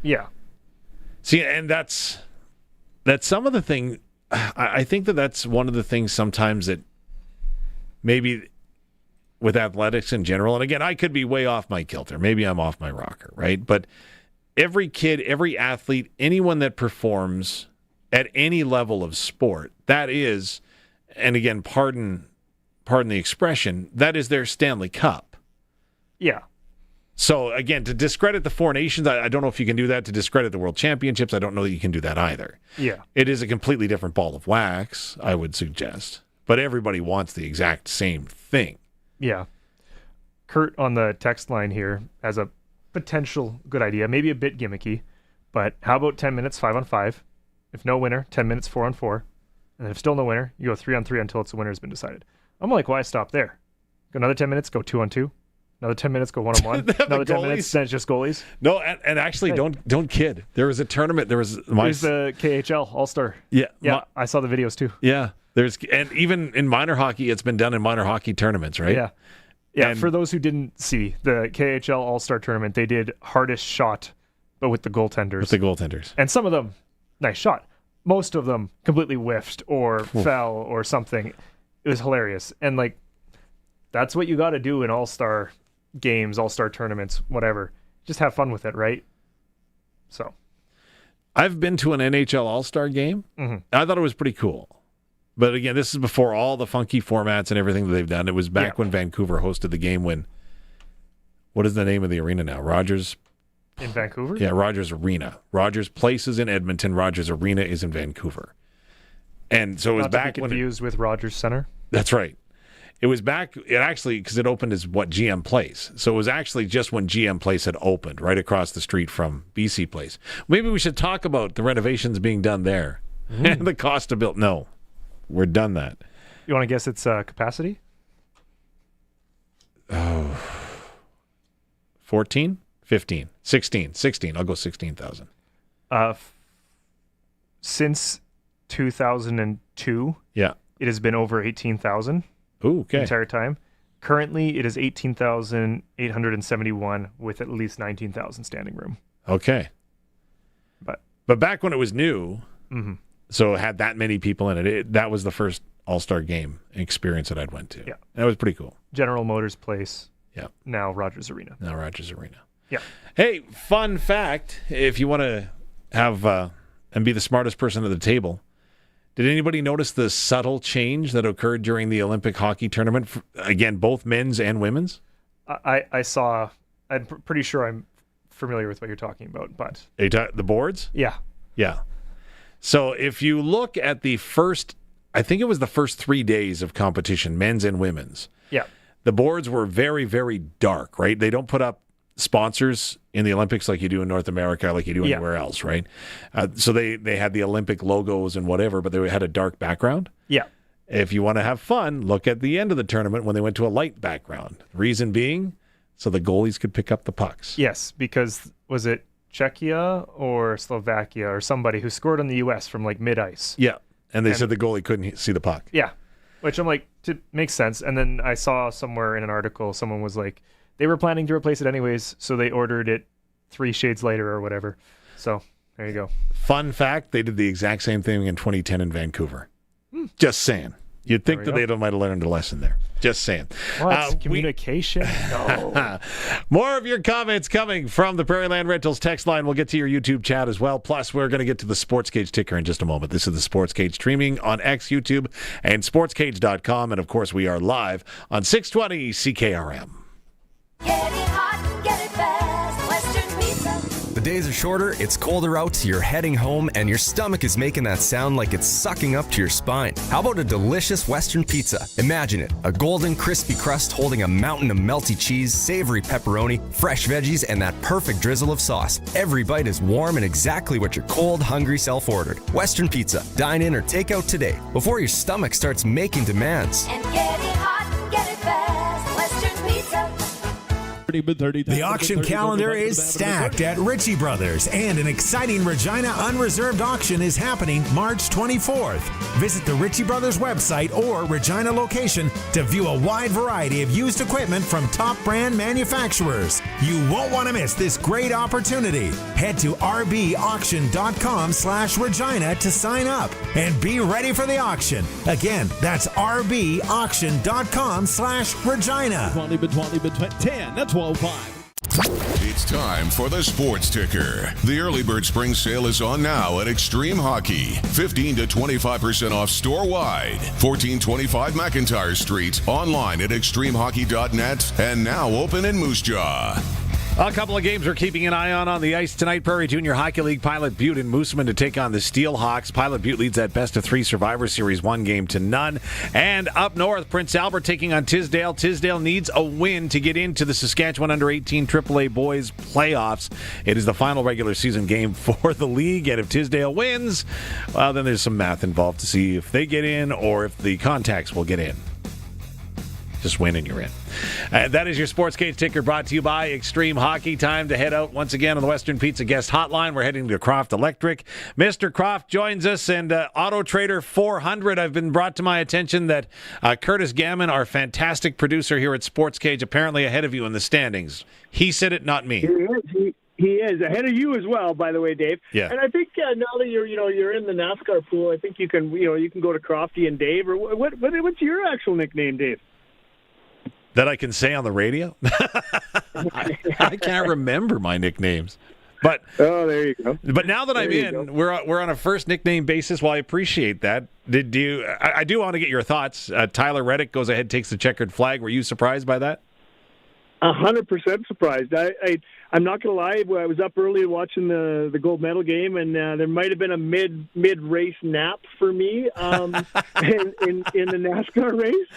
Yeah. See, and that's some of the thing. I think that's one of the things sometimes that maybe with athletics in general, and again, I could be way off my kilter. Maybe I'm off my rocker, right? But every kid, every athlete, anyone that performs at any level of sport, that is, and again, pardon the expression, that is their Stanley Cup. Yeah. So, again, to discredit the Four Nations, I don't know if you can do that. To discredit the World Championships, I don't know that you can do that either. Yeah. It is a completely different ball of wax, I would suggest. But everybody wants the exact same thing. Yeah. Kurt on the text line here has a potential good idea, maybe a bit gimmicky, but how about 10 minutes 5-on-5? If no winner, 10 minutes 4-on-4. And if still no winner, you go 3-on-3 until the winner has been decided. I'm like, why stop there? Go another 10 minutes, go 2-on-2. Another 10 minutes, go 1-on-1. Another 10 minutes, then it's just goalies. No, and actually, don't kid. There was a tournament. There's the KHL All-Star. Yeah. Yeah, I saw the videos too. Yeah. And even in minor hockey, it's been done in minor hockey tournaments, right? Yeah. Yeah, and for those who didn't see, the KHL All-Star Tournament, they did hardest shot, but with the goaltenders. And some of them, nice shot. Most of them completely whiffed or fell or something. It was hilarious. And, like, that's what you got to do in All-Star games, All-Star tournaments, whatever. Just have fun with it, right? So. I've been to an NHL All-Star game. Mm-hmm. I thought it was pretty cool. But again, this is before all the funky formats and everything that they've done. It was back when Vancouver hosted the game when, what is the name of the arena now? Rogers? In Vancouver? Yeah, Rogers Arena. Rogers Place is in Edmonton. Rogers Arena is in Vancouver. And so it was Not back to be when confused with Rogers Center. That's right. It was back, it actually, because it opened as GM Place. So it was actually just when GM Place had opened, right across the street from BC Place. Maybe we should talk about the renovations being done there and the cost to build. No. We're done that. You want to guess its capacity? 14? 15? 16? 16. I'll go 16,000. Since 2002, it has been over 18,000. Ooh, okay. The entire time. Currently, it is 18,871 with at least 19,000 standing room. Okay. But back when it was new, so it had that many people in it. That was the first All-Star game experience that I'd went to. Yeah. That was pretty cool. General Motors Place. Yeah. Now Rogers Arena. Yeah. Hey, fun fact, if you want to have and be the smartest person at the table, did anybody notice the subtle change that occurred during the Olympic hockey tournament? Again, both men's and women's? I saw I'm pretty sure I'm familiar with what you're talking about. But The boards? Yeah. Yeah. So if you look at the first, I think it was the first 3 days of competition, men's and women's. Yeah. The boards were very, very dark, right? They don't put up sponsors in the Olympics like you do in North America, like you do anywhere else, right? So they had the Olympic logos and whatever, but they had a dark background. Yeah. If you want to have fun, look at the end of the tournament when they went to a light background. Reason being, so the goalies could pick up the pucks. Yes, because was it Czechia or Slovakia or somebody who scored on the U.S. from like mid-ice? Yeah, and they said the goalie couldn't see the puck. Yeah, which I'm like, makes sense. And then I saw somewhere in an article, someone was like, they were planning to replace it anyways, so they ordered it 3 shades later or whatever. So there you go. Fun fact, they did the exact same thing in 2010 in Vancouver. Just saying. You'd think that they might have learned a lesson there. Just saying. What? Communication? No. More of your comments coming from the Prairie Land Rentals text line. We'll get to your YouTube chat as well. Plus, we're going to get to the Sportscage ticker in just a moment. This is the Sportscage streaming on X, YouTube, and sportscage.com. And, of course, we are live on 620 CKRM. Get it hot, get it fast, Western Pizza. The days are shorter, it's colder out, so you're heading home, and your stomach is making that sound like it's sucking up to your spine. How about a delicious Western pizza? Imagine it, a golden, crispy crust holding a mountain of melty cheese, savory pepperoni, fresh veggies, and that perfect drizzle of sauce. Every bite is warm and exactly what your cold, hungry self ordered. Western Pizza. Dine in or take out today, before your stomach starts making demands. And get it hot, get it fast, Western Pizza. The auction calendar is stacked at Ritchie Brothers, and an exciting Regina Unreserved auction is happening March 24th. Visit the Ritchie Brothers website or Regina location to view a wide variety of used equipment from top brand manufacturers. You won't want to miss this great opportunity. Head to rbauction.com/Regina to sign up and be ready for the auction. Again, that's rbauction.com/Regina. 20, 10, that's 12.5. It's time for the Sports Ticker. The early bird spring sale is on now at Extreme Hockey. 15 to 25% off store-wide. 1425 McIntyre Street. Online at extremehockey.net. And now open in Moose Jaw. A couple of games we're keeping an eye on the ice tonight. Prairie Junior Hockey League, Pilot Butte and Moosomin to take on the Steelhawks. Pilot Butte leads that best-of-3 Survivor Series 1-0. And up north, Prince Albert taking on Tisdale. Tisdale needs a win to get into the Saskatchewan Under-18 AAA Boys playoffs. It is the final regular season game for the league, and if Tisdale wins, well, then there's some math involved to see if they get in or if the Contacts will get in. Just win and you're in. That is your Sportscage ticker, brought to you by Extreme Hockey. Time to head out once again on the Western Pizza Guest Hotline. We're heading to Croft Electric. Mr. Croft joins us, and Auto Trader 400. I've been brought to my attention that Curtis Gammon, our fantastic producer here at Sportscage, apparently ahead of you in the standings. He said it, not me. He is ahead of you as well, by the way, Dave. Yeah. And I think now that you're in the NASCAR pool, I think you can go to Crofty and Dave. Or what's your actual nickname, Dave? That I can say on the radio? I can't remember my nicknames. But there you go. But now that I'm in, we're on a first nickname basis. Well, I appreciate that. I do want to get your thoughts. Tyler Reddick goes ahead, takes the checkered flag. Were you surprised by that? 100% surprised. I'm not going to lie. I was up early watching the gold medal game, and there might have been a mid-race nap for me in the NASCAR race.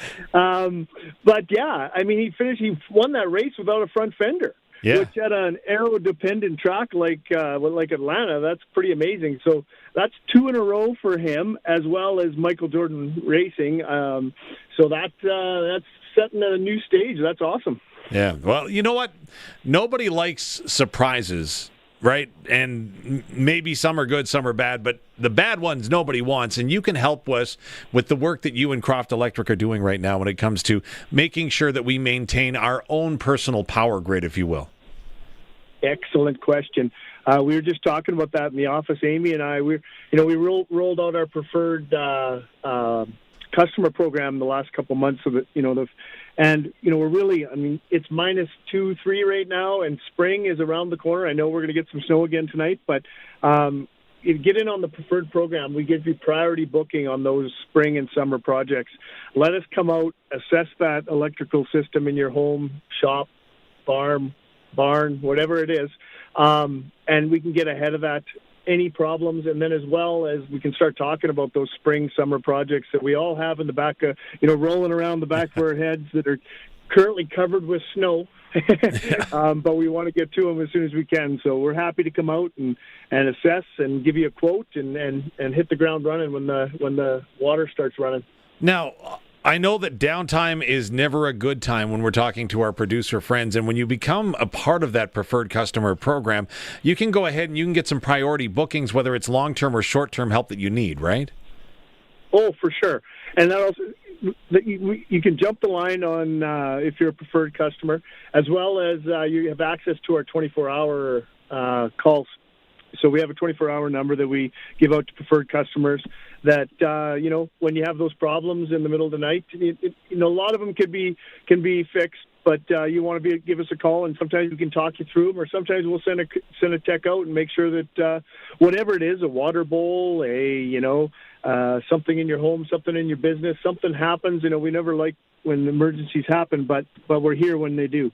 But yeah, I mean, he won that race without a front fender. Yeah. Which at an aero-dependent track like Atlanta, that's pretty amazing. So that's 2 in a row for him, as well as Michael Jordan Racing. So that's setting a new stage. That's awesome. Yeah. Well, you know what? Nobody likes surprises, right? And maybe some are good, some are bad, but the bad ones nobody wants. And you can help us with the work that you and Croft Electric are doing right now when it comes to making sure that we maintain our own personal power grid, if you will. Excellent question. We were just talking about that in the office. Amy and I, we rolled out our preferred customer program the last couple months of it. We're really, I mean, it's -2, -3 right now, and spring is around the corner. I know we're going to get some snow again tonight, but you get in on the preferred program. We give you priority booking on those spring and summer projects. Let us come out, assess that electrical system in your home, shop, farm, barn, whatever it is, and we can get ahead of that, any problems, and then as well as we can start talking about those spring, summer projects that we all have in the back of, rolling around the back of our heads that are currently covered with snow. But we want to get to them as soon as we can. So we're happy to come out and assess and give you a quote and hit the ground running when the water starts running. Now, I know that downtime is never a good time when we're talking to our producer friends, and when you become a part of that preferred customer program, you can go ahead and you can get some priority bookings, whether it's long-term or short-term help that you need, right? Oh, for sure. And that also, you can jump the line on if you're a preferred customer, as well as you have access to our 24-hour calls. So we have a 24-hour number that we give out to preferred customers that, when you have those problems in the middle of the night, a lot of them can be fixed, but you want to give us a call, and sometimes we can talk you through them, or sometimes we'll send a tech out and make sure that whatever it is, a water bowl, something in your home, something in your business, something happens. We never like when emergencies happen, but we're here when they do.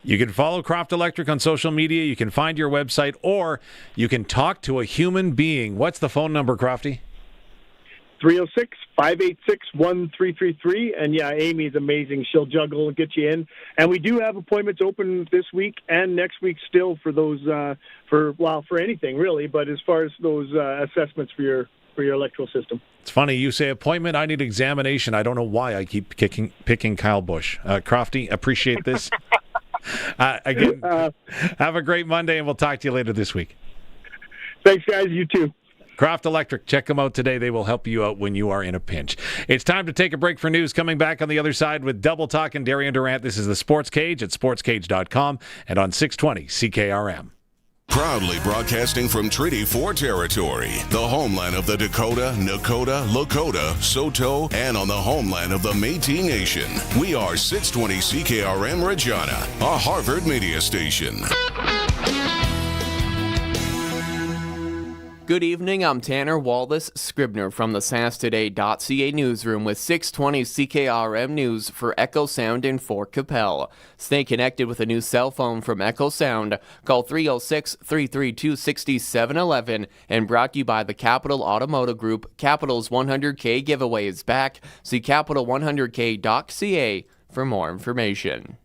You can follow Croft Electric on social media. You can find your website, or you can talk to a human being. What's the phone number, Crofty? 306-586-1333. And yeah, Amy's amazing. She'll juggle and get you in. And we do have appointments open this week and next week still for those, for anything really, but as far as those assessments for your electrical system. It's funny, you say appointment, I need examination. I don't know why I keep picking Kyle Busch. Crofty, appreciate this. Again, have a great Monday, and we'll talk to you later this week. Thanks, guys. You too. Croft Electric, check them out today. They will help you out when you are in a pinch. It's time to take a break for news. Coming back on the other side with Double Talk and Darian Durant. This is the Sports Cage at sportscage.com and on 620 CKRM. Proudly broadcasting from Treaty 4 territory, the homeland of the Dakota, Nakota, Lakota, Saulteaux, and on the homeland of the Métis Nation. We are 620 CKRM Regina, a Harvard media station. Good evening, I'm Tanner Wallace Scribner from the SaskToday.ca newsroom with 620 CKRM News for Echo Sound in Fort Capel. Stay connected with a new cell phone from Echo Sound. Call 306-332-6711 and brought to you by the Capital Automotive Group. Capital's 100K giveaway is back. See capital100k.ca for more information.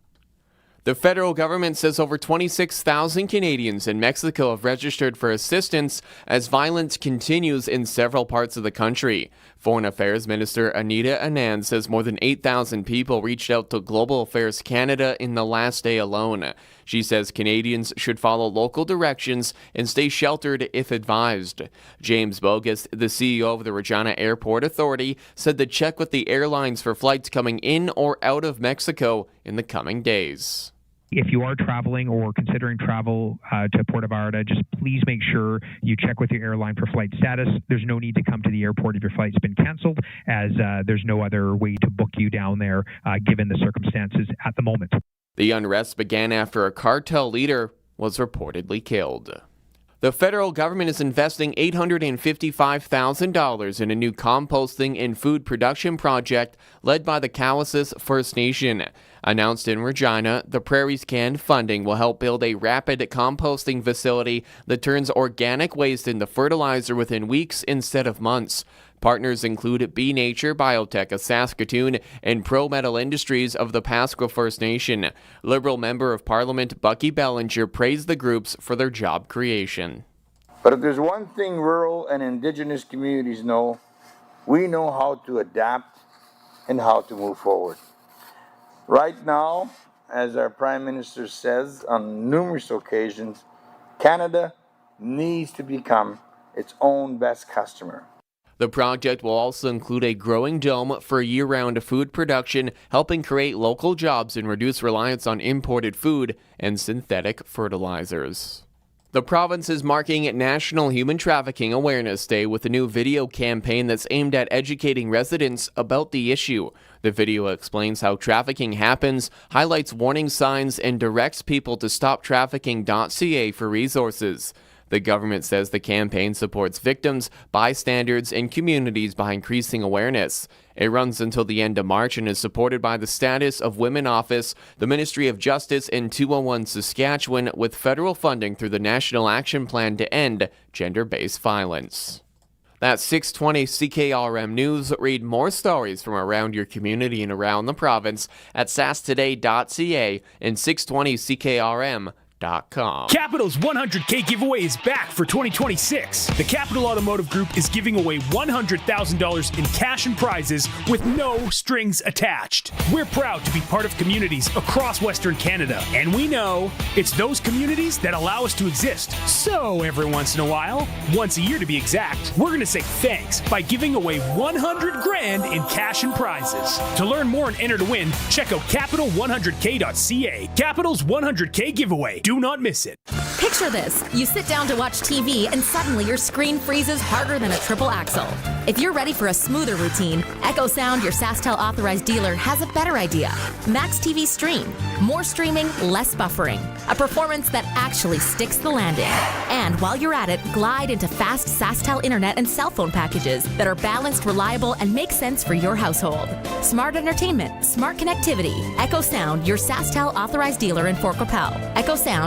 The federal government says over 26,000 Canadians in Mexico have registered for assistance as violence continues in several parts of the country. Foreign Affairs Minister Anita Anand says more than 8,000 people reached out to Global Affairs Canada in the last day alone. She says Canadians should follow local directions and stay sheltered if advised. James Bogus, the CEO of the Regina Airport Authority, said to check with the airlines for flights coming in or out of Mexico in the coming days. If you are traveling or considering travel to Puerto Vallarta, just please make sure you check with your airline for flight status. There's no need to come to the airport if your flight's been canceled, as there's no other way to book you down there given the circumstances at the moment. The unrest began after a cartel leader was reportedly killed. The federal government is investing $855,000 in a new composting and food production project led by the Cowessess First Nation. Announced in Regina, the Prairie's canned funding will help build a rapid composting facility that turns organic waste into fertilizer within weeks instead of months. Partners include B Nature Biotech of Saskatoon and Pro Metal Industries of the Pasqua First Nation. Liberal Member of Parliament Bucky Bellinger praised the groups for their job creation. But if there's one thing rural and Indigenous communities know, we know how to adapt and how to move forward. Right now, as our Prime Minister says on numerous occasions, Canada needs to become its own best customer. The project will also include a growing dome for year-round food production, helping create local jobs and reduce reliance on imported food and synthetic fertilizers. The province is marking National Human Trafficking Awareness Day with a new video campaign that's aimed at educating residents about the issue. The video explains how trafficking happens, highlights warning signs, and directs people to stoptrafficking.ca for resources. The government says the campaign supports victims, bystanders, and communities by increasing awareness. It runs until the end of March and is supported by the Status of Women Office, the Ministry of Justice, and 201 Saskatchewan, with federal funding through the National Action Plan to End Gender-Based Violence. That's 620 CKRM News. Read more stories from around your community and around the province at sastoday.ca and 620CKRM.com. Capital's 100K giveaway is back for 2026. The Capital Automotive Group is giving away $100,000 in cash and prizes with no strings attached. We're proud to be part of communities across Western Canada, and we know it's those communities that allow us to exist. So every once in a while, once a year to be exact, we're going to say thanks by giving away $100,000 in cash and prizes. To learn more and enter to win, check out capital100k.ca. Capital's 100K giveaway. Do not miss it. Picture this. You sit down to watch TV and suddenly your screen freezes harder than a triple axle. If you're ready for a smoother routine, Echo Sound, your SaskTel authorized dealer, has a better idea. Max TV Stream. More streaming, less buffering. A performance that actually sticks the landing. And while you're at it, glide into fast SaskTel internet and cell phone packages that are balanced, reliable, and make sense for your household. Smart entertainment, smart connectivity. Echo Sound, your SaskTel authorized dealer in Fort Qu'Appelle. EchoSound.ca.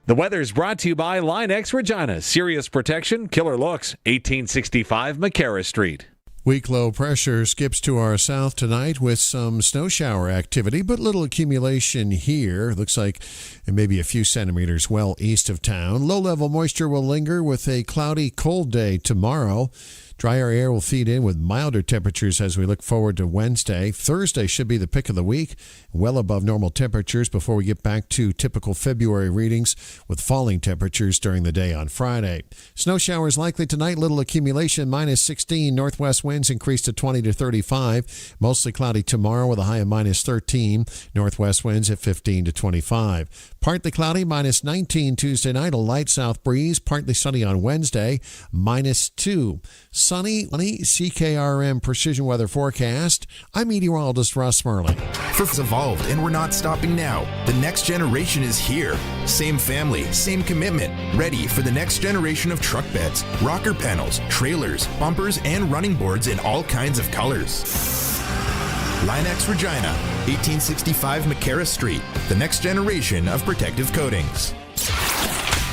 The weather is brought to you by Line X Regina. Serious protection, killer looks. 1865 McCarra Street. Weak low pressure skips to our south tonight with some snow shower activity, but little accumulation here. Looks like maybe a few centimeters well east of town. Low-level moisture will linger with a cloudy, cold day tomorrow. Drier air will feed in with milder temperatures as we look forward to Wednesday. Thursday should be the pick of the week, well above normal temperatures before we get back to typical February readings with falling temperatures during the day on Friday. Snow showers likely tonight, little accumulation, minus 16. Northwest winds increase to 20 to 35. Mostly cloudy tomorrow with a high of minus 13. Northwest winds at 15 to 25. Partly cloudy, minus 19 Tuesday night, a light south breeze. Partly sunny on Wednesday, minus 2. Sunny, CKRM Precision Weather Forecast. I'm meteorologist Russ Morley. First evolved, and we're not stopping now. The next generation is here. Same family, same commitment. Ready for the next generation of truck beds, rocker panels, trailers, bumpers, and running boards in all kinds of colors. Line X Regina, 1865 McCarra Street. The next generation of protective coatings.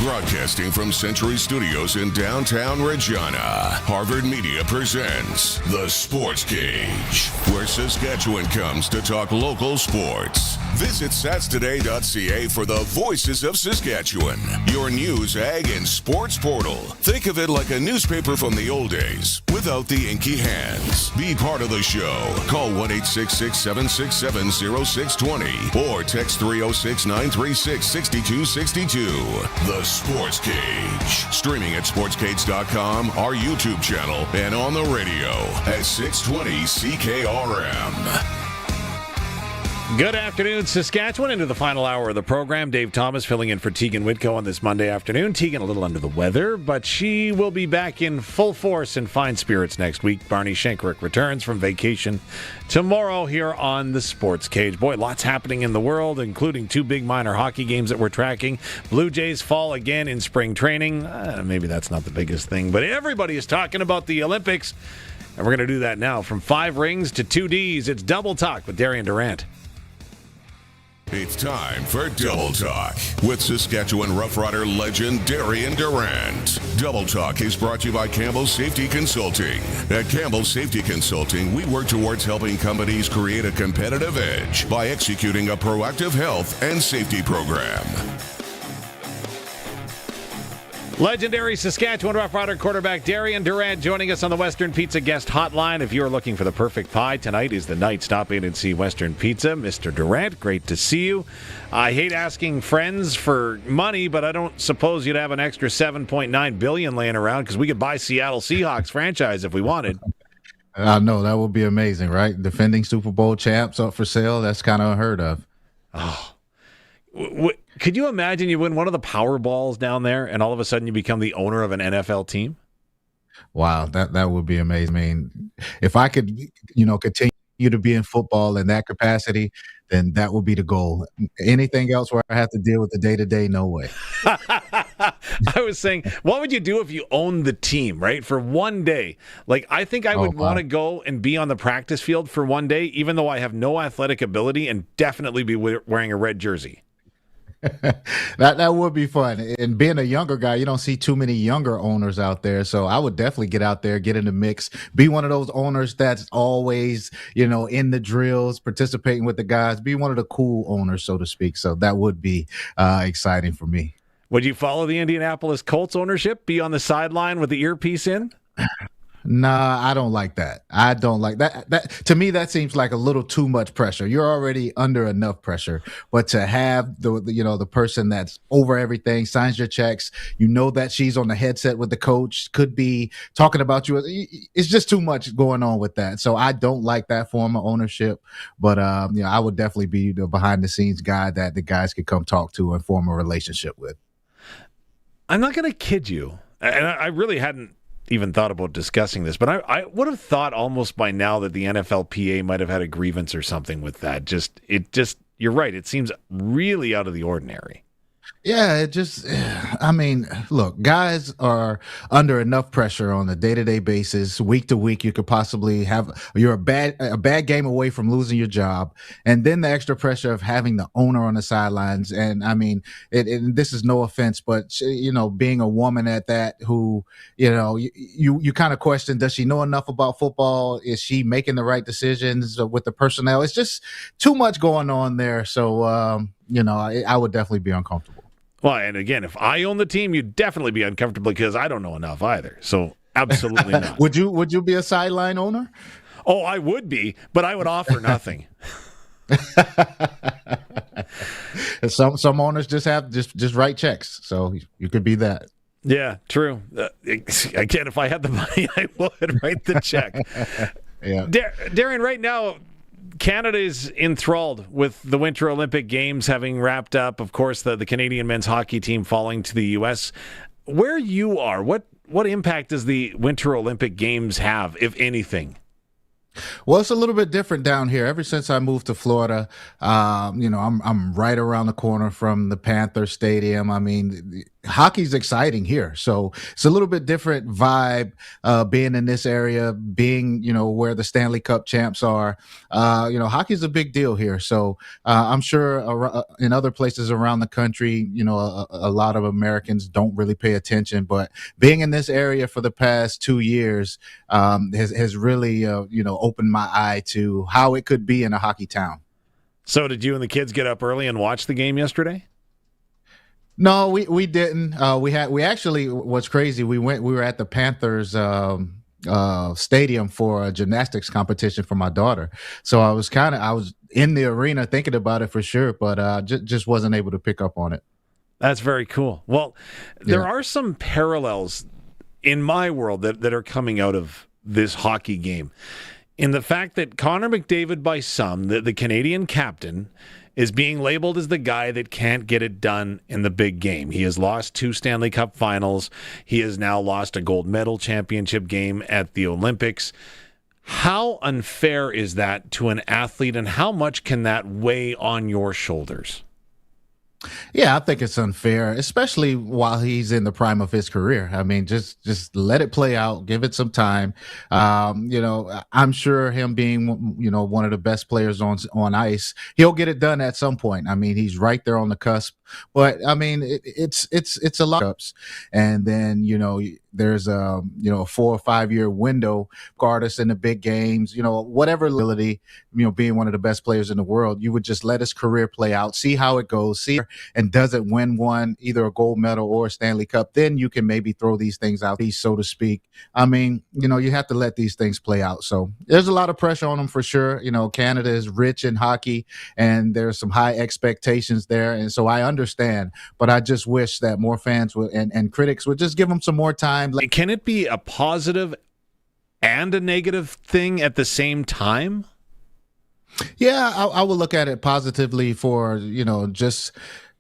Broadcasting from Century Studios in downtown Regina, Harvard Media presents The Sports Cage, where Saskatchewan comes to talk local sports. Visit satstoday.ca for the voices of Saskatchewan, your news, ag, and sports portal. Think of it like a newspaper from the old days, without the inky hands. Be part of the show. Call 1-866-767-0620 or text 306-936-6262. The Sports Cage. Streaming at sportscage.com, our YouTube channel, and on the radio at 620 CKRM. Good afternoon, Saskatchewan. Into the final hour of the program. Dave Thomas filling in for Tegan Whitco on this Monday afternoon. Tegan a little under the weather, but she will be back in full force and fine spirits next week. Barney Schenkrick returns from vacation tomorrow here on the Sports Cage. Boy, lots happening in the world, including 2 big minor hockey games that we're tracking. Blue Jays fall again in spring training. Maybe that's not the biggest thing, but everybody is talking about the Olympics, and we're going to do that now. From 5 rings to 2 Ds, it's Double Talk with Darian Durant. It's time for Double Talk with Saskatchewan Roughrider legend Darian Durant. Double Talk is brought to you by Campbell Safety Consulting. At Campbell Safety Consulting, we work towards helping companies create a competitive edge by executing a proactive health and safety program. Legendary Saskatchewan Roughrider quarterback Darian Durant joining us on the Western Pizza guest hotline. If you're looking for the perfect pie, tonight is the night. Stop in and see Western Pizza. Mr. Durant, great to see you. I hate asking friends for money, but I don't suppose you'd have an extra $7.9 billion laying around, because we could buy Seattle Seahawks franchise if we wanted. I know, that would be amazing, right? Defending Super Bowl champs up for sale. That's kind of unheard of. Oh. Could you imagine you win one of the Powerballs down there and all of a sudden you become the owner of an NFL team? Wow, that would be amazing. I mean, if I could, continue to be in football in that capacity, then that would be the goal. Anything else where I have to deal with the day-to-day, no way. I was saying, what would you do if you owned the team, right? For one day. Like, I think I would want to go and be on the practice field for one day, even though I have no athletic ability, and definitely be wearing a red jersey. That would be fun. And being a younger guy, you don't see too many younger owners out there. So I would definitely get out there, get in the mix, be one of those owners that's always, in the drills, participating with the guys, be one of the cool owners, so to speak. So that would be exciting for me. Would you follow the Indianapolis Colts ownership, be on the sideline with the earpiece in? Nah, I don't like that. I don't like that. That to me, that seems like a little too much pressure. You're already under enough pressure, but to have the person that's over everything, signs your checks, that she's on the headset with the coach, could be talking about you. It's just too much going on with that. So I don't like that form of ownership. But I would definitely be the behind the scenes guy that the guys could come talk to and form a relationship with. I'm not going to kid you, and I really hadn't even thought about discussing this, but I would have thought almost by now that the NFLPA might have had a grievance or something with that. You're right. It seems really out of the ordinary. Yeah, look, guys are under enough pressure on a day-to-day basis, week to week. You could possibly you're a bad game away from losing your job, and then the extra pressure of having the owner on the sidelines. And this is no offense, but being a woman at that, who you kind of question: does she know enough about football? Is she making the right decisions with the personnel? It's just too much going on there. So I would definitely be uncomfortable. Well, and again, if I own the team, you'd definitely be uncomfortable because I don't know enough either. So absolutely not. Would you be a sideline owner? Oh, I would be, but I would offer nothing. Some owners just write checks, so you could be that. Yeah, true. Again, if I had the money, I would write the check. Yeah, Darian, right now, Canada is enthralled with the Winter Olympic Games having wrapped up. Of course, the Canadian men's hockey team falling to the U.S. Where you are, what impact does the Winter Olympic Games have, if anything? Well, it's a little bit different down here. Ever since I moved to Florida, I'm right around the corner from the Panther Stadium. I mean, hockey's exciting here, so it's a little bit different vibe being in this area, being where the Stanley Cup champs are. Hockey's a big deal here, so I'm sure in other places around the country, a lot of Americans don't really pay attention. But being in this area for the past 2 years has really opened my eye to how it could be in a hockey town. So did you and the kids get up early and watch the game yesterday? No, we didn't. We actually, what's crazy, we were at the Panthers stadium for a gymnastics competition for my daughter. So I was in the arena thinking about it for sure, but just wasn't able to pick up on it. That's very cool. Well, there are some parallels in my world that are coming out of this hockey game. In the fact that Connor McDavid, by some, the Canadian captain, is being labeled as the guy that can't get it done in the big game. He has lost 2 Stanley Cup finals. He has now lost a gold medal championship game at the Olympics. How unfair is that to an athlete, and how much can that weigh on your shoulders? Yeah, I think it's unfair, especially while he's in the prime of his career. I mean, just let it play out, give it some time. I'm sure him being, one of the best players on ice, he'll get it done at some point. I mean, he's right there on the cusp. But I mean, it's a lot of ups, and then there's a 4 or 5 year window. Artists in the big games, whatever ability, being one of the best players in the world, you would just let his career play out, see how it goes, and doesn't win one, either a gold medal or a Stanley Cup, then you can maybe throw these things out, so to speak. I mean, you have to let these things play out. So there's a lot of pressure on them for sure. Canada is rich in hockey, and there's some high expectations there, and so I understand, but I just wish that more fans would and critics would just give them some more time. Can it be a positive and a negative thing at the same time? Yeah, I would look at it positively for, just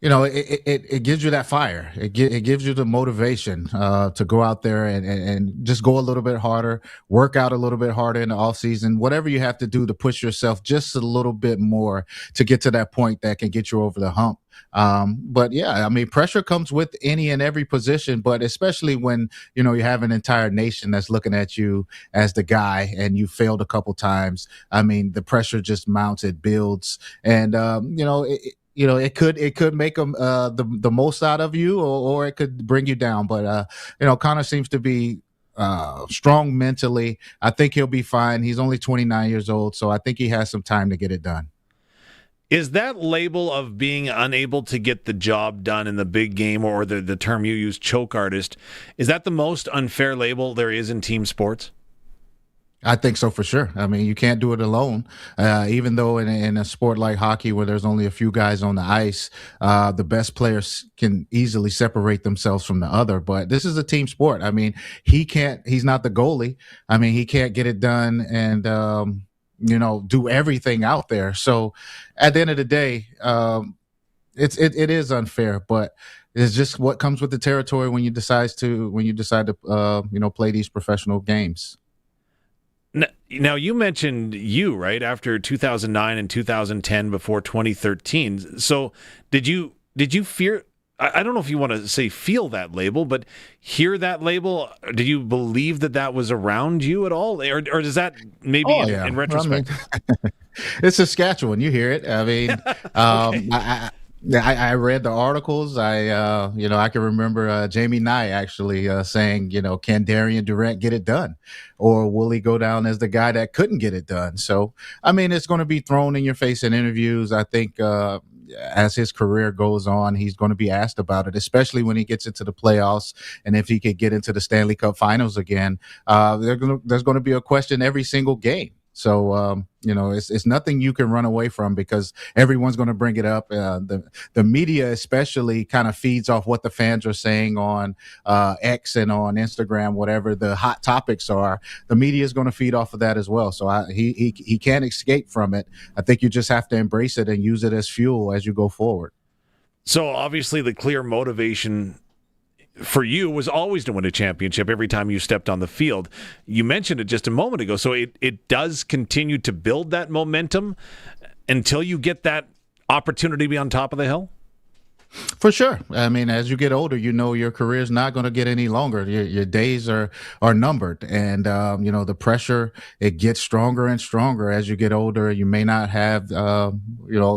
it gives you that fire. It gives you the motivation to go out there and just go a little bit harder, work out a little bit harder in the off season, whatever you have to do to push yourself just a little bit more to get to that point that can get you over the hump. But yeah, I mean, pressure comes with any and every position, but especially when, you have an entire nation that's looking at you as the guy and you failed a couple times. I mean, the pressure just mounts, it builds, and it could make them the most out of you, or it could bring you down. But Connor seems to be strong mentally. I think he'll be fine. He's only 29 years old, so I think he has some time to get it done. Is that label of being unable to get the job done in the big game, or the term you use, choke artist, is that the most unfair label there is in team sports? I think so, for sure. I mean, you can't do it alone. Even though in a sport like hockey where there's only a few guys on the ice, the best players can easily separate themselves from the other. But this is a team sport. I mean, he's not the goalie. I mean, he can't get it done and, do everything out there. So at the end of the day, it is unfair, but it's just what comes with the territory when you decide to play these professional games. Now, you mentioned right, after 2009 and 2010 before 2013. So did you fear, I don't know if you want to say feel that label, but hear that label? Did you believe that was around you at all? Or does that maybe in retrospect? It's Saskatchewan. You hear it. I mean, okay. I read the articles. I can remember Jamie Nye actually saying, can Darian Durant get it done? Or will he go down as the guy that couldn't get it done? So, I mean, it's going to be thrown in your face in interviews. I think as his career goes on, he's going to be asked about it, especially when he gets into the playoffs. And if he could get into the Stanley Cup Finals again, there's going to be a question every single game. So, it's nothing you can run away from because everyone's going to bring it up. The media especially kind of feeds off what the fans are saying on X and on Instagram, whatever the hot topics are. The media is going to feed off of that as well. So he can't escape from it. I think you just have to embrace it and use it as fuel as you go forward. So obviously the clear motivation for you was always to win a championship every time you stepped on the field. You mentioned it just a moment ago. So it does continue to build that momentum until you get that opportunity to be on top of the hill? For sure. I mean, as you get older, your career is not going to get any longer. Your days are numbered, and the pressure, it gets stronger and stronger as you get older. You may not have,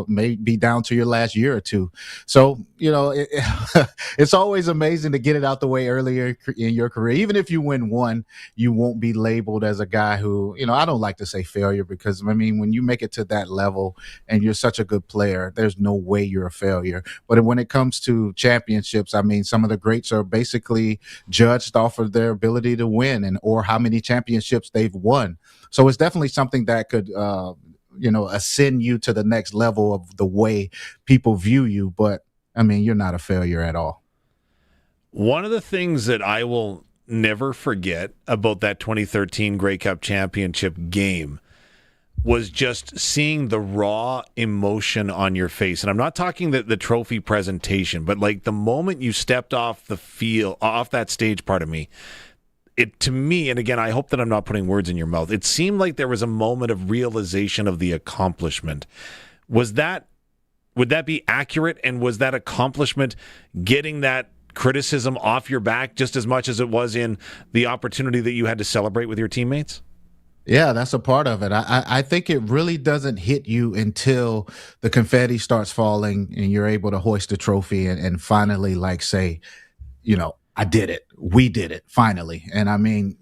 may be down to your last year or two. So it's always amazing to get it out the way earlier in your career. Even if you win one, you won't be labeled as a guy who, I don't like to say failure because I mean, when you make it to that level and you're such a good player, there's no way you're a failure. But when it comes to championships, I mean, some of the greats are basically judged off of their ability to win or how many championships they've won. So it's definitely something that could, ascend you to the next level of the way people view you. But I mean, you're not a failure at all. One of the things that I will never forget about that 2013 Grey Cup championship game was just seeing the raw emotion on your face. And I'm not talking the trophy presentation, but like the moment you stepped off the field, off that stage, it to me, and again, I hope that I'm not putting words in your mouth, it seemed like there was a moment of realization of the accomplishment. Would that be accurate? And was that accomplishment getting that criticism off your back just as much as it was in the opportunity that you had to celebrate with your teammates? Yeah, that's a part of it. I think it really doesn't hit you until the confetti starts falling and you're able to hoist the trophy and finally say, I did it. We did it finally. And I mean,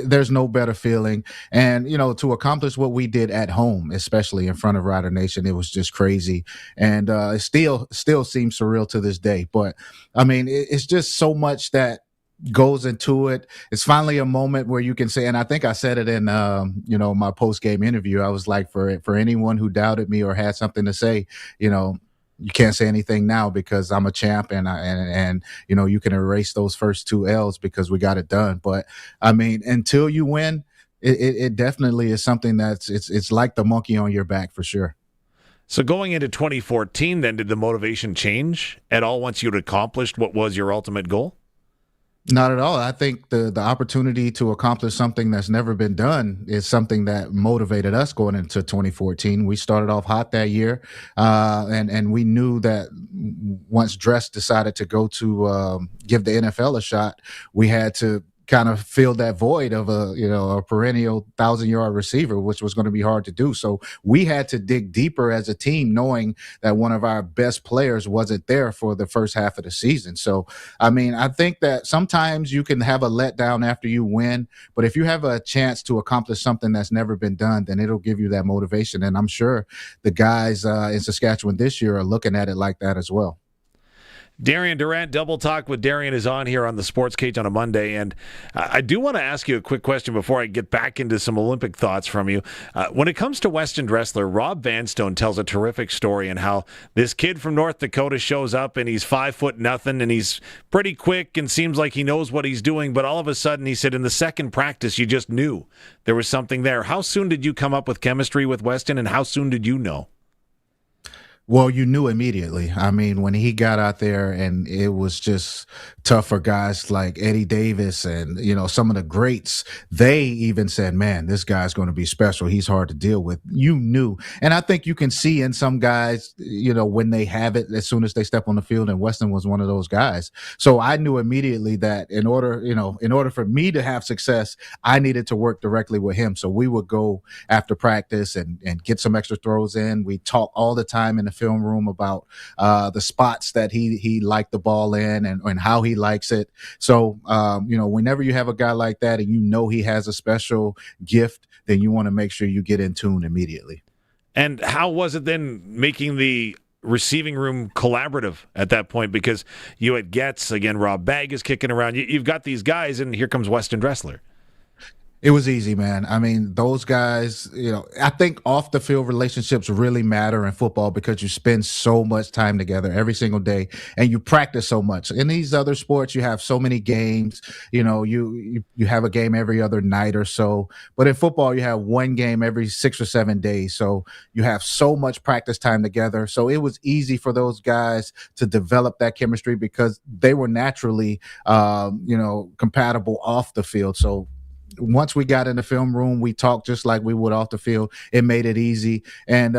there's no better feeling. And, to accomplish what we did at home, especially in front of Rider Nation, it was just crazy. And it still seems surreal to this day. But I mean, it's just so much that goes into it. It's finally a moment where you can say, and I think I said it in, my post-game interview. I was like, for anyone who doubted me or had something to say, you can't say anything now because I'm a champ and you can erase those first two L's because we got it done. But I mean, until you win, it definitely is something it's like the monkey on your back for sure. So going into 2014, then, did the motivation change at all once you'd accomplished what was your ultimate goal? Not at all. I think the opportunity to accomplish something that's never been done is something that motivated us going into 2014. We started off hot that year, and we knew that once Dress decided to go to give the NFL a shot, we had to kind of fill that void of a perennial 1,000-yard receiver, which was going to be hard to do. So we had to dig deeper as a team, knowing that one of our best players wasn't there for the first half of the season. So, I mean, I think that sometimes you can have a letdown after you win, but if you have a chance to accomplish something that's never been done, then it'll give you that motivation. And I'm sure the guys in Saskatchewan this year are looking at it like that as well. Darian Durant, Double Talk with Darian is on here on the Sportscage on a Monday, and I do want to ask you a quick question before I get back into some Olympic thoughts from you. When it comes to Weston Dressler, Rob Vanstone tells a terrific story on how this kid from North Dakota shows up and he's 5'0" and he's pretty quick and seems like he knows what he's doing, but all of a sudden, he said, in the second practice, you just knew there was something there. How soon did you come up with chemistry with Weston, and how soon did you know? Well, you knew immediately. I mean, when he got out there, and it was just tough for guys like Eddie Davis and, some of the greats. They even said, man, this guy's going to be special. He's hard to deal with. You knew. And I think you can see in some guys, when they have it as soon as they step on the field, and Weston was one of those guys. So I knew immediately that in order for me to have success, I needed to work directly with him. So we would go after practice and get some extra throws in. We talk all the time in the film room about the spots that he liked the ball in and how he likes it. So, whenever you have a guy like that and he has a special gift, then you want to make sure you get in tune immediately. And how was it then making the receiving room collaborative at that point? Because you had Getz, again, Rob Bagg is kicking around. You've got these guys, and here comes Weston Dressler. It was easy, man. I mean, those guys, I think off the field relationships really matter in football because you spend so much time together every single day and you practice so much. In these other sports, you have so many games, you have a game every other night or so. But in football, you have one game every 6 or 7 days. So you have so much practice time together. So it was easy for those guys to develop that chemistry because they were naturally, compatible off the field. So once we got in the film room, we talked just like we would off the field. It made it easy. And,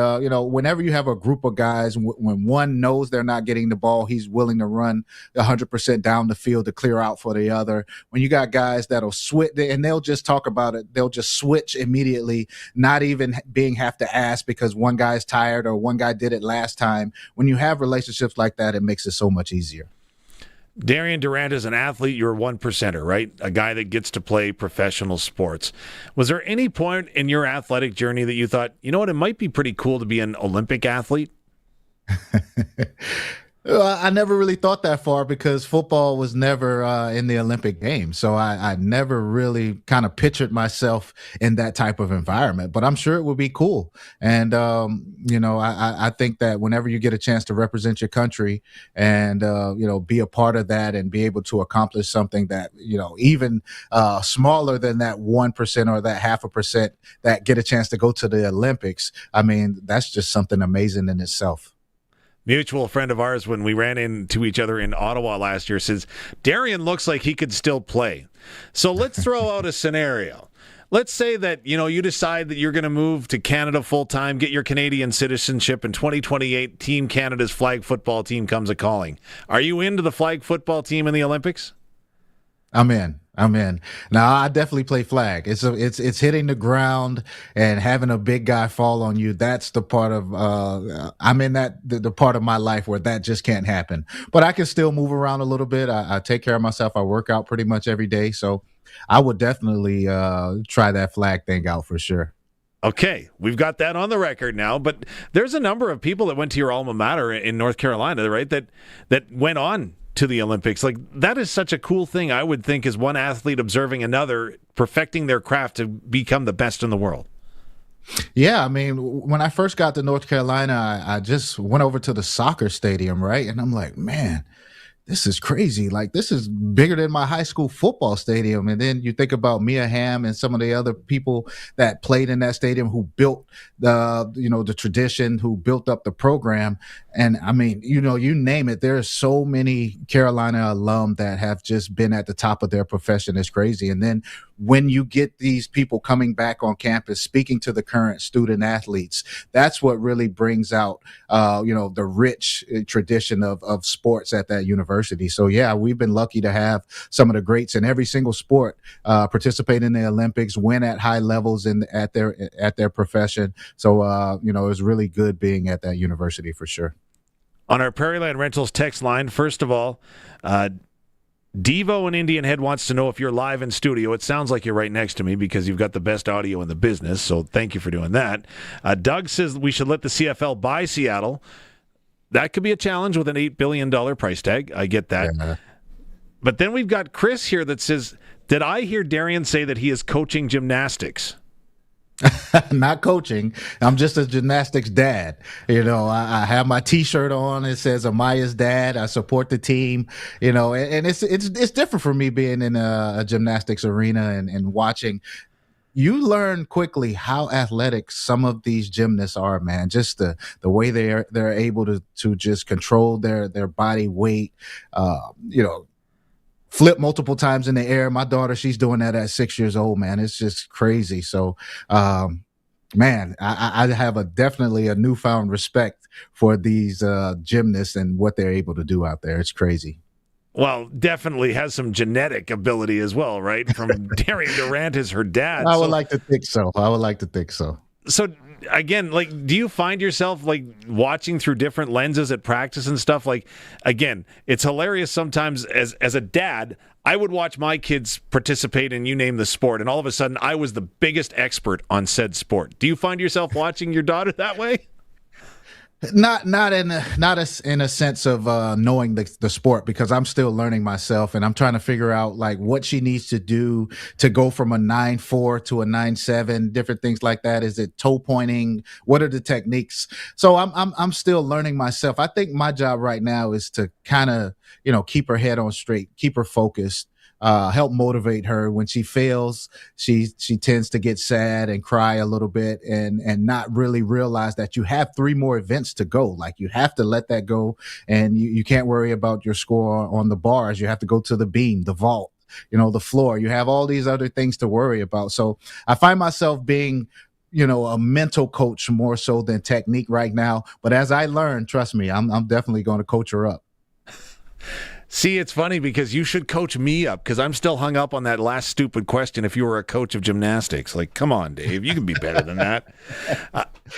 whenever you have a group of guys, when one knows they're not getting the ball, he's willing to run 100% down the field to clear out for the other. When you got guys that'll switch, and they'll just talk about it, they'll just switch immediately, not even have to ask because one guy's tired or one guy did it last time. When you have relationships like that, it makes it so much easier. Darian Durant is an athlete. You're a 1%er, right? A guy that gets to play professional sports. Was there any point in your athletic journey that you thought, it might be pretty cool to be an Olympic athlete? I never really thought that far because football was never in the Olympic Games. So I never really kind of pictured myself in that type of environment, but I'm sure it would be cool. And, I think that whenever you get a chance to represent your country and, be a part of that and be able to accomplish something that, even smaller than that 1% or that 0.5% that get a chance to go to the Olympics, I mean, that's just something amazing in itself. Mutual friend of ours, when we ran into each other in Ottawa last year, says, Darian looks like he could still play. So let's throw out a scenario. Let's say that, you decide that you're going to move to Canada full-time, get your Canadian citizenship, and 2028 Team Canada's flag football team comes a-calling. Are you into the flag football team in the Olympics? I'm in. Now, I definitely play flag. It's hitting the ground and having a big guy fall on you. That's the part of I'm in the part of my life where that just can't happen. But I can still move around a little bit. I take care of myself. I work out pretty much every day. So I would definitely try that flag thing out for sure. Okay, we've got that on the record now, but there's a number of people that went to your alma mater in North Carolina, right, that went on to the Olympics. Like, that is such a cool thing, I would think, as one athlete observing another, perfecting their craft to become the best in the world. Yeah, I mean, when I first got to North Carolina, I just went over to the soccer stadium, right? And I'm like, man, this is crazy. Like, this is bigger than my high school football stadium. And then you think about Mia Hamm and some of the other people that played in that stadium who built the tradition, who built up the program. And I mean, you name it, there are so many Carolina alum that have just been at the top of their profession. It's crazy. And then when you get these people coming back on campus, speaking to the current student athletes, that's what really brings out, the rich tradition of sports at that university. So yeah, we've been lucky to have some of the greats in every single sport participate in the Olympics, win at high levels at their profession. So it was really good being at that university for sure. On our Prairieland Rentals text line, first of all, Devo in Indian Head wants to know if you're live in studio. It sounds like you're right next to me because you've got the best audio in the business, so thank you for doing that. Doug says we should let the CFL buy Seattle. That could be a challenge with an $8 billion price tag. I get that. Yeah. But then we've got Chris here that says, did I hear Darian say that he is coaching gymnastics? Not coaching. I'm just a gymnastics dad. I have my T-shirt on. It says Amaya's dad. I support the team. And it's different for me being in a gymnastics arena and watching. You learn quickly how athletic some of these gymnasts are, man. Just the way they're able to just control their body weight. Flip multiple times in the air. My daughter, she's doing that at 6 years old, man. It's just crazy. So, man, I have definitely a newfound respect for these gymnasts and what they're able to do out there. It's crazy. Well, definitely has some genetic ability as well, right? From Darian Durant is her dad. I would like to think so. So again, do you find yourself watching through different lenses at practice and stuff? Again, it's hilarious sometimes as a dad, I would watch my kids participate in you name the sport, and all of a sudden I was the biggest expert on said sport. Do you find yourself watching your daughter that way? Not in a sense of knowing the sport, because I'm still learning myself and I'm trying to figure out what she needs to do to go from a 9.4 to a 9.7, different things like that. Is it toe pointing? What are the techniques? So I'm still learning myself. I think my job right now is to kind of keep her head on straight, keep her focused. Help motivate her. When she fails, she tends to get sad and cry a little bit and not really realize that you have 3 more events to go. You have to let that go, and you can't worry about your score on the bars. You have to go to the beam, the vault, the floor. You have all these other things to worry about. So I find myself being a mental coach more so than technique right now. But as I learn, trust me, I'm definitely going to coach her up. See, it's funny because you should coach me up, because I'm still hung up on that last stupid question. If you were a coach of gymnastics, come on, Dave, you can be better than that.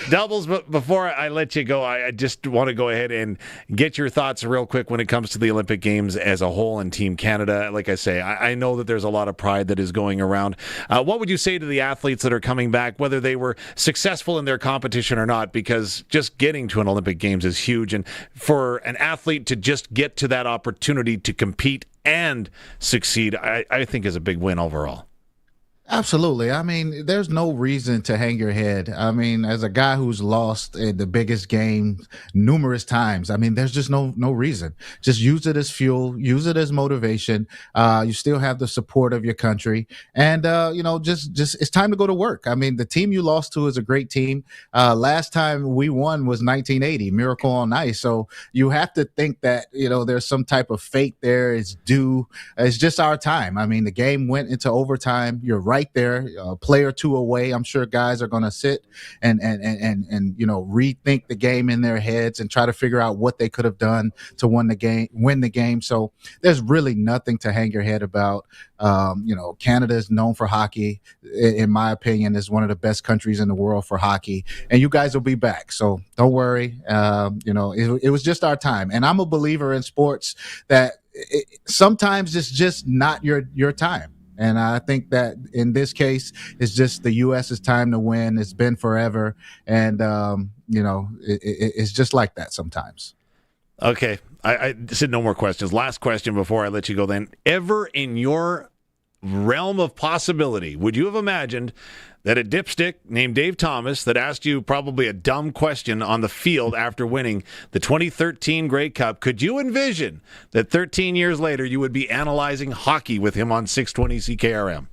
Doubles, but before I let you go, I just want to go ahead and get your thoughts real quick when it comes to the Olympic Games as a whole and Team Canada. Like I say, I know that there's a lot of pride that is going around. What would you say to the athletes that are coming back, whether they were successful in their competition or not? Because just getting to an Olympic Games is huge, and for an athlete to just get to that opportunity to compete and succeed, I think is a big win overall. Absolutely. I mean, there's no reason to hang your head. I mean, as a guy who's lost in the biggest game numerous times, I mean, there's just no reason. Just use it as fuel, use it as motivation. You still have the support of your country, and just it's time to go to work. I mean, the team you lost to is a great team. Last time we won was 1980, Miracle on Ice. So you have to think that there's some type of fate there. It's due. It's just our time. I mean, the game went into overtime. You're right there, a play or two away. I'm sure guys are going to sit and rethink the game in their heads and try to figure out what they could have done to win the game. So there's really nothing to hang your head about. Canada is known for hockey. In my opinion, is one of the best countries in the world for hockey, and you guys will be back. So don't worry. It was just our time, and I'm a believer in sports that sometimes it's just not your time. And I think that in this case, it's just the U.S.'s time to win. It's been forever. And, it's just like that sometimes. Okay. I said no more questions. Last question before I let you go then. Ever in your realm of possibility, would you have imagined that a dipstick named Dave Thomas that asked you probably a dumb question on the field after winning the 2013 Grey Cup, could you envision that 13 years later you would be analyzing hockey with him on 620 CKRM?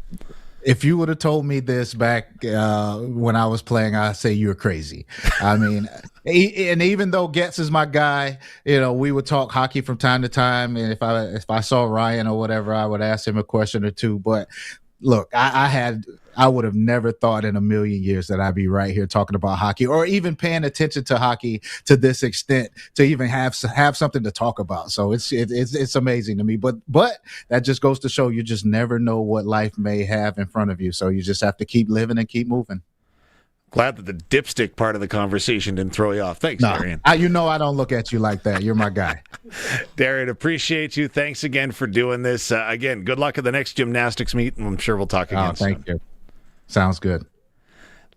If you would have told me this back when I was playing, I'd say you're crazy. I mean, and even though Getz is my guy, we would talk hockey from time to time. And if I saw Ryan or whatever, I would ask him a question or two. But look, I would have never thought in a million years that I'd be right here talking about hockey or even paying attention to hockey to this extent to even have something to talk about. So it's amazing to me. But that just goes to show you just never know what life may have in front of you. So you just have to keep living and keep moving. Glad that the dipstick part of the conversation didn't throw you off. Thanks, Darian. I don't look at you like that. You're my guy. Darian, appreciate you. Thanks again for doing this. Again, good luck at the next gymnastics meet, and I'm sure we'll talk again soon. Thank you. Sounds good.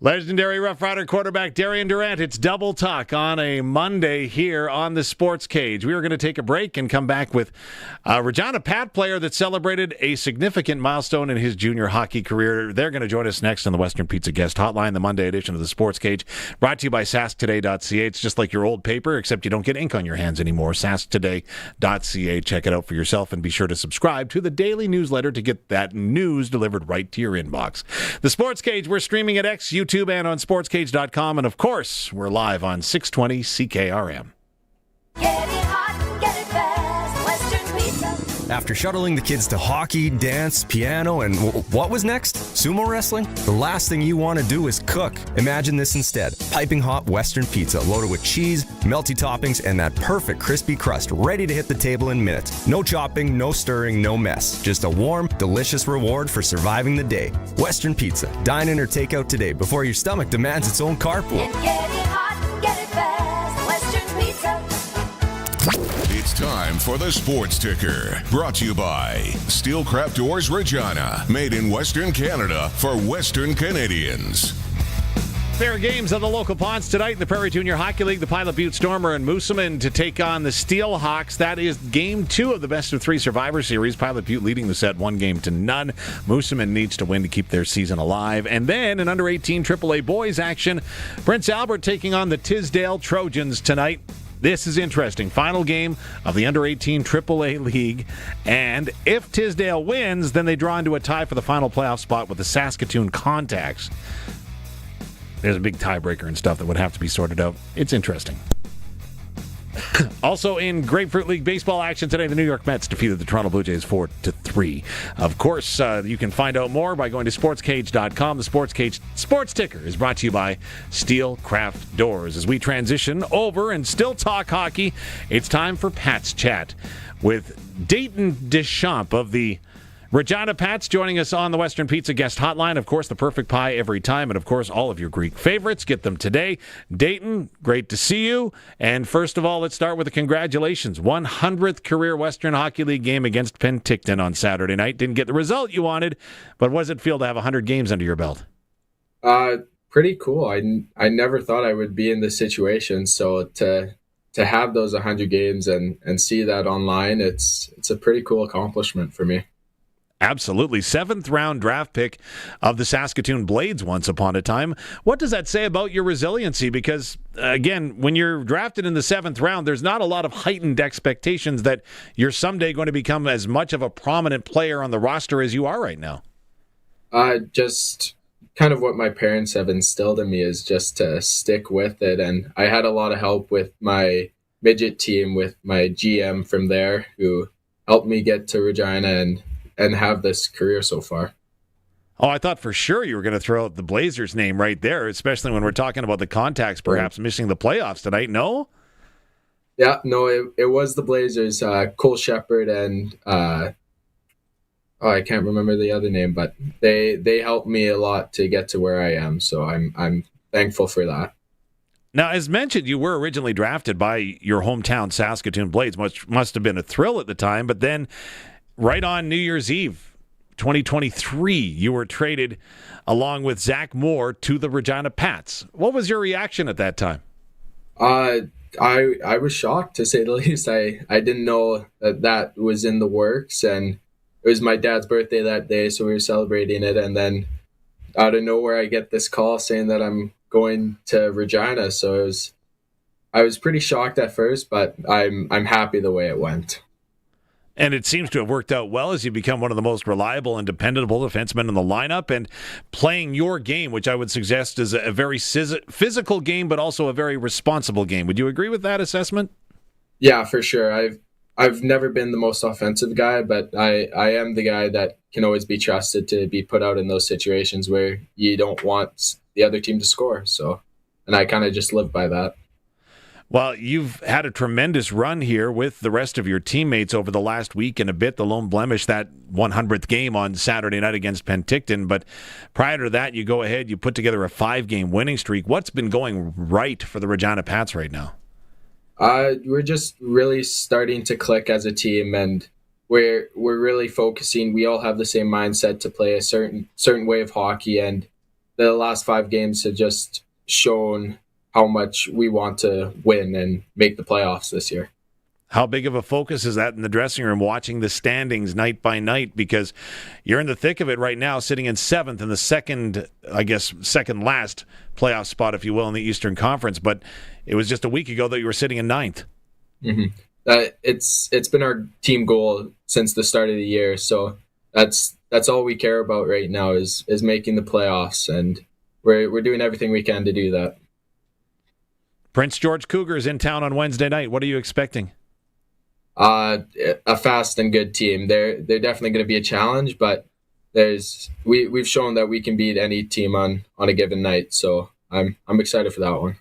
Legendary Rough Rider quarterback Darian Durant. It's Double Talk on a Monday here on the Sports Cage. We are going to take a break and come back with a Regina Pat player that celebrated a significant milestone in his junior hockey career. They're going to join us next on the Western Pizza Guest Hotline, the Monday edition of the Sports Cage, brought to you by sasktoday.ca. It's just like your old paper, except you don't get ink on your hands anymore. sasktoday.ca. Check it out for yourself, and be sure to subscribe to the daily newsletter to get that news delivered right to your inbox. The Sports Cage, we're streaming at X, YouTube, and on sportscage.com, and of course, we're live on 620 CKRM. Get it hot and get it fast. Western Pizza. After shuttling the kids to hockey, dance, piano, and what was next? Sumo wrestling? The last thing you want to do is cook. Imagine this instead. Piping hot Western pizza loaded with cheese, melty toppings, and that perfect crispy crust ready to hit the table in minutes. No chopping, no stirring, no mess. Just a warm, delicious reward for surviving the day. Western Pizza. Dine in or take out today before your stomach demands its own carpool. And get it hot and get it fast. Western Pizza. It's time for the Sports Ticker, brought to you by Steelcraft Doors Regina, made in Western Canada for Western Canadians. Fair games on the local ponds tonight in the Prairie Junior Hockey League. The Pilot Butte Stormer and Moosomin to take on the Steelhawks. That is Game 2 of the best-of-3 Survivor Series. Pilot Butte leading the set 1-0. Moosomin needs to win to keep their season alive. And then in under-18 AAA boys action, Prince Albert taking on the Tisdale Trojans tonight. This is interesting. Final game of the under-18 AAA League. And if Tisdale wins, then they draw into a tie for the final playoff spot with the Saskatoon Contacts. There's a big tiebreaker and stuff that would have to be sorted out. It's interesting. Also in Grapefruit League baseball action today, the New York Mets defeated the Toronto Blue Jays 4-3. Of course, you can find out more by going to sportscage.com. The Sports Cage Sports Ticker is brought to you by Steelcraft Doors. As we transition over and still talk hockey, it's time for Pat's Chat with Dayton Deschamps of the Regina Pats joining us on the Western Pizza Guest Hotline. Of course, the perfect pie every time. And, of course, all of your Greek favorites. Get them today. Dayton, great to see you. And first of all, let's start with the congratulations. 100th career Western Hockey League game against Penticton on Saturday night. Didn't get the result you wanted, but what does it feel to have 100 games under your belt? Pretty cool. I never thought I would be in this situation. So to have those 100 games and see that online, it's a pretty cool accomplishment for me. Absolutely. 7th round draft pick of the Saskatoon Blades once upon a time. What does that say about your resiliency? Because, again, when you're drafted in the 7th round, there's not a lot of heightened expectations that you're someday going to become as much of a prominent player on the roster as you are right now. Just kind of what my parents have instilled in me is just to stick with it. And I had a lot of help with my midget team, with my GM from there, who helped me get to Regina and have this career so far. Oh, I thought for sure you were going to throw out the Blazers name right there, especially when we're talking about the Contacts perhaps missing the playoffs tonight. No? Yeah, no, it was the Blazers, Cole Shepard and I can't remember the other name, but they helped me a lot to get to where I am, so I'm thankful for that. Now, as mentioned, you were originally drafted by your hometown Saskatoon Blades, which must have been a thrill at the time, but then right on New Year's Eve, 2023, you were traded along with Zach Moore to the Regina Pats. What was your reaction at that time? I was shocked, to say the least. I didn't know that was in the works, and was my dad's birthday that day, so we were celebrating it. And then out of nowhere, I get this call saying that I'm going to Regina. So I was pretty shocked at first, but I'm happy the way it went. And it seems to have worked out well as you become one of the most reliable and dependable defensemen in the lineup and playing your game, which I would suggest is a very physical game, but also a very responsible game. Would you agree with that assessment? Yeah, for sure. I've never been the most offensive guy, but I am the guy that can always be trusted to be put out in those situations where you don't want the other team to score. So, and I kind of just live by that. Well, you've had a tremendous run here with the rest of your teammates over the last week and a bit. The lone blemish, that 100th game on Saturday night against Penticton. But prior to that, you go ahead, you put together a 5-game winning streak. What's been going right for the Regina Pats right now? We're just really starting to click as a team, and we're really focusing. We all have the same mindset to play a certain way of hockey, and the last 5 games have just shown how much we want to win and make the playoffs this year. How big of a focus is that in the dressing room, watching the standings night by night? Because you're in the thick of it right now, sitting in 7th in the second last playoff spot, if you will, in the Eastern Conference. But it was just a week ago that you were sitting in 9th. Mm-hmm. It's been our team goal since the start of the year. So that's all we care about right now is making the playoffs, and we're doing everything we can to do that. Prince George Cougars in town on Wednesday night. What are you expecting? A fast and good team. They're definitely going to be a challenge, but we've shown that we can beat any team on a given night. So I'm excited for that one.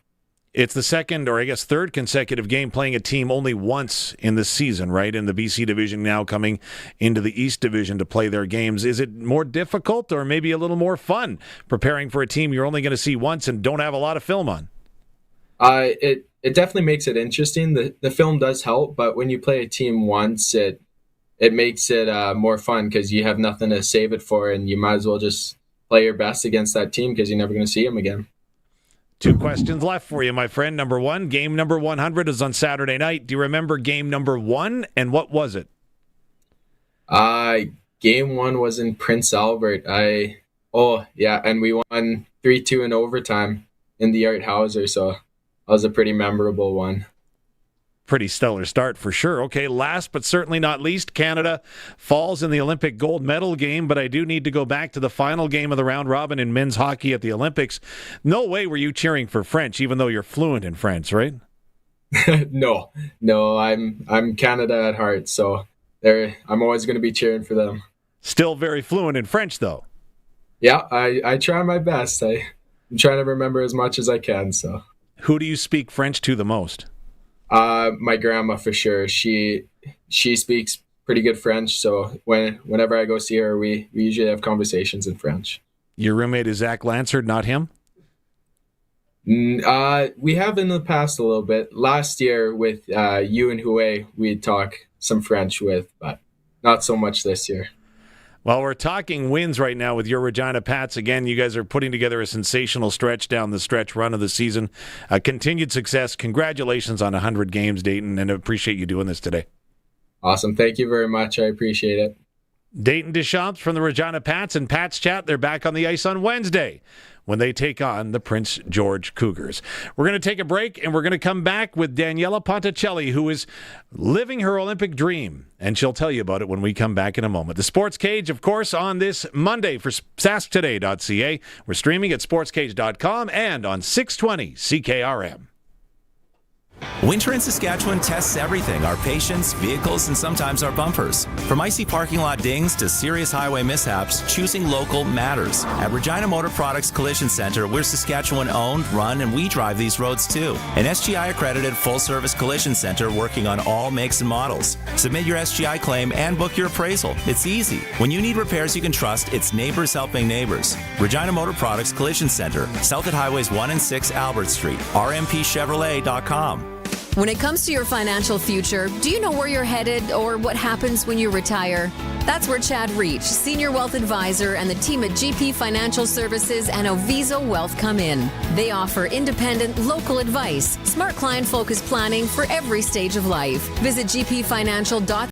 It's the second, or I guess third consecutive game playing a team only once in the season, right? In the BC division, now coming into the East division to play their games. Is it more difficult or maybe a little more fun preparing for a team you're only going to see once and don't have a lot of film on? It definitely makes it interesting. The film does help, but when you play a team once, it makes it more fun because you have nothing to save it for, and you might as well just play your best against that team because you're never going to see them again. 2 questions left for you, my friend. Number 1, game number 100 is on Saturday night. Do you remember game number 1, and what was it? Game 1 was in Prince Albert. And we won 3-2 in overtime in the Art Hauser, so that was a pretty memorable one. Pretty stellar start for sure. Okay, last but certainly not least, Canada falls in the Olympic gold medal game, but I do need to go back to the final game of the round robin in men's hockey at the Olympics. No way were you cheering for French, even though you're fluent in French, right? No, I'm Canada at heart, so I'm always going to be cheering for them. Still very fluent in French, though. Yeah, I try my best. I'm trying to remember as much as I can. So, who do you speak French to the most? My grandma, for sure. She speaks pretty good French, so whenever I go see her, we usually have conversations in French. Your roommate is Zach Lansard, not him? We have in the past a little bit. Last year with you and Hue, we'd talk some French with, but not so much this year. Well, we're talking wins right now with your Regina Pats. Again, you guys are putting together a sensational stretch down the stretch run of the season. Continued success. Congratulations on 100 games, Dayton, and I appreciate you doing this today. Awesome. Thank you very much. I appreciate it. Dayton Deschamps from the Regina Pats and Pats Chat. They're back on the ice on Wednesday when they take on the Prince George Cougars. We're going to take a break, and we're going to come back with Daniella Ponticelli, who is living her Olympic dream, and she'll tell you about it when we come back in a moment. The Sports Cage, of course, on this Monday for sasktoday.ca. We're streaming at sportscage.com and on 620 CKRM. Winter in Saskatchewan tests everything, our patience, vehicles, and sometimes our bumpers. From icy parking lot dings to serious highway mishaps, choosing local matters. At Regina Motor Products Collision Center, we're Saskatchewan owned, run, and we drive these roads too. An SGI accredited full-service collision center working on all makes and models. Submit your SGI claim and book your appraisal. It's easy. When you need repairs you can trust, it's neighbors helping neighbors. Regina Motor Products Collision Center, south at Highways 1 and 6 Albert Street, rmpchevrolet.com. When it comes to your financial future, do you know where you're headed or what happens when you retire? That's where Chad Reach, Senior Wealth Advisor, and the team at GP Financial Services and Oviso Wealth come in. They offer independent, local advice, smart client-focused planning for every stage of life. Visit gpfinancial.ca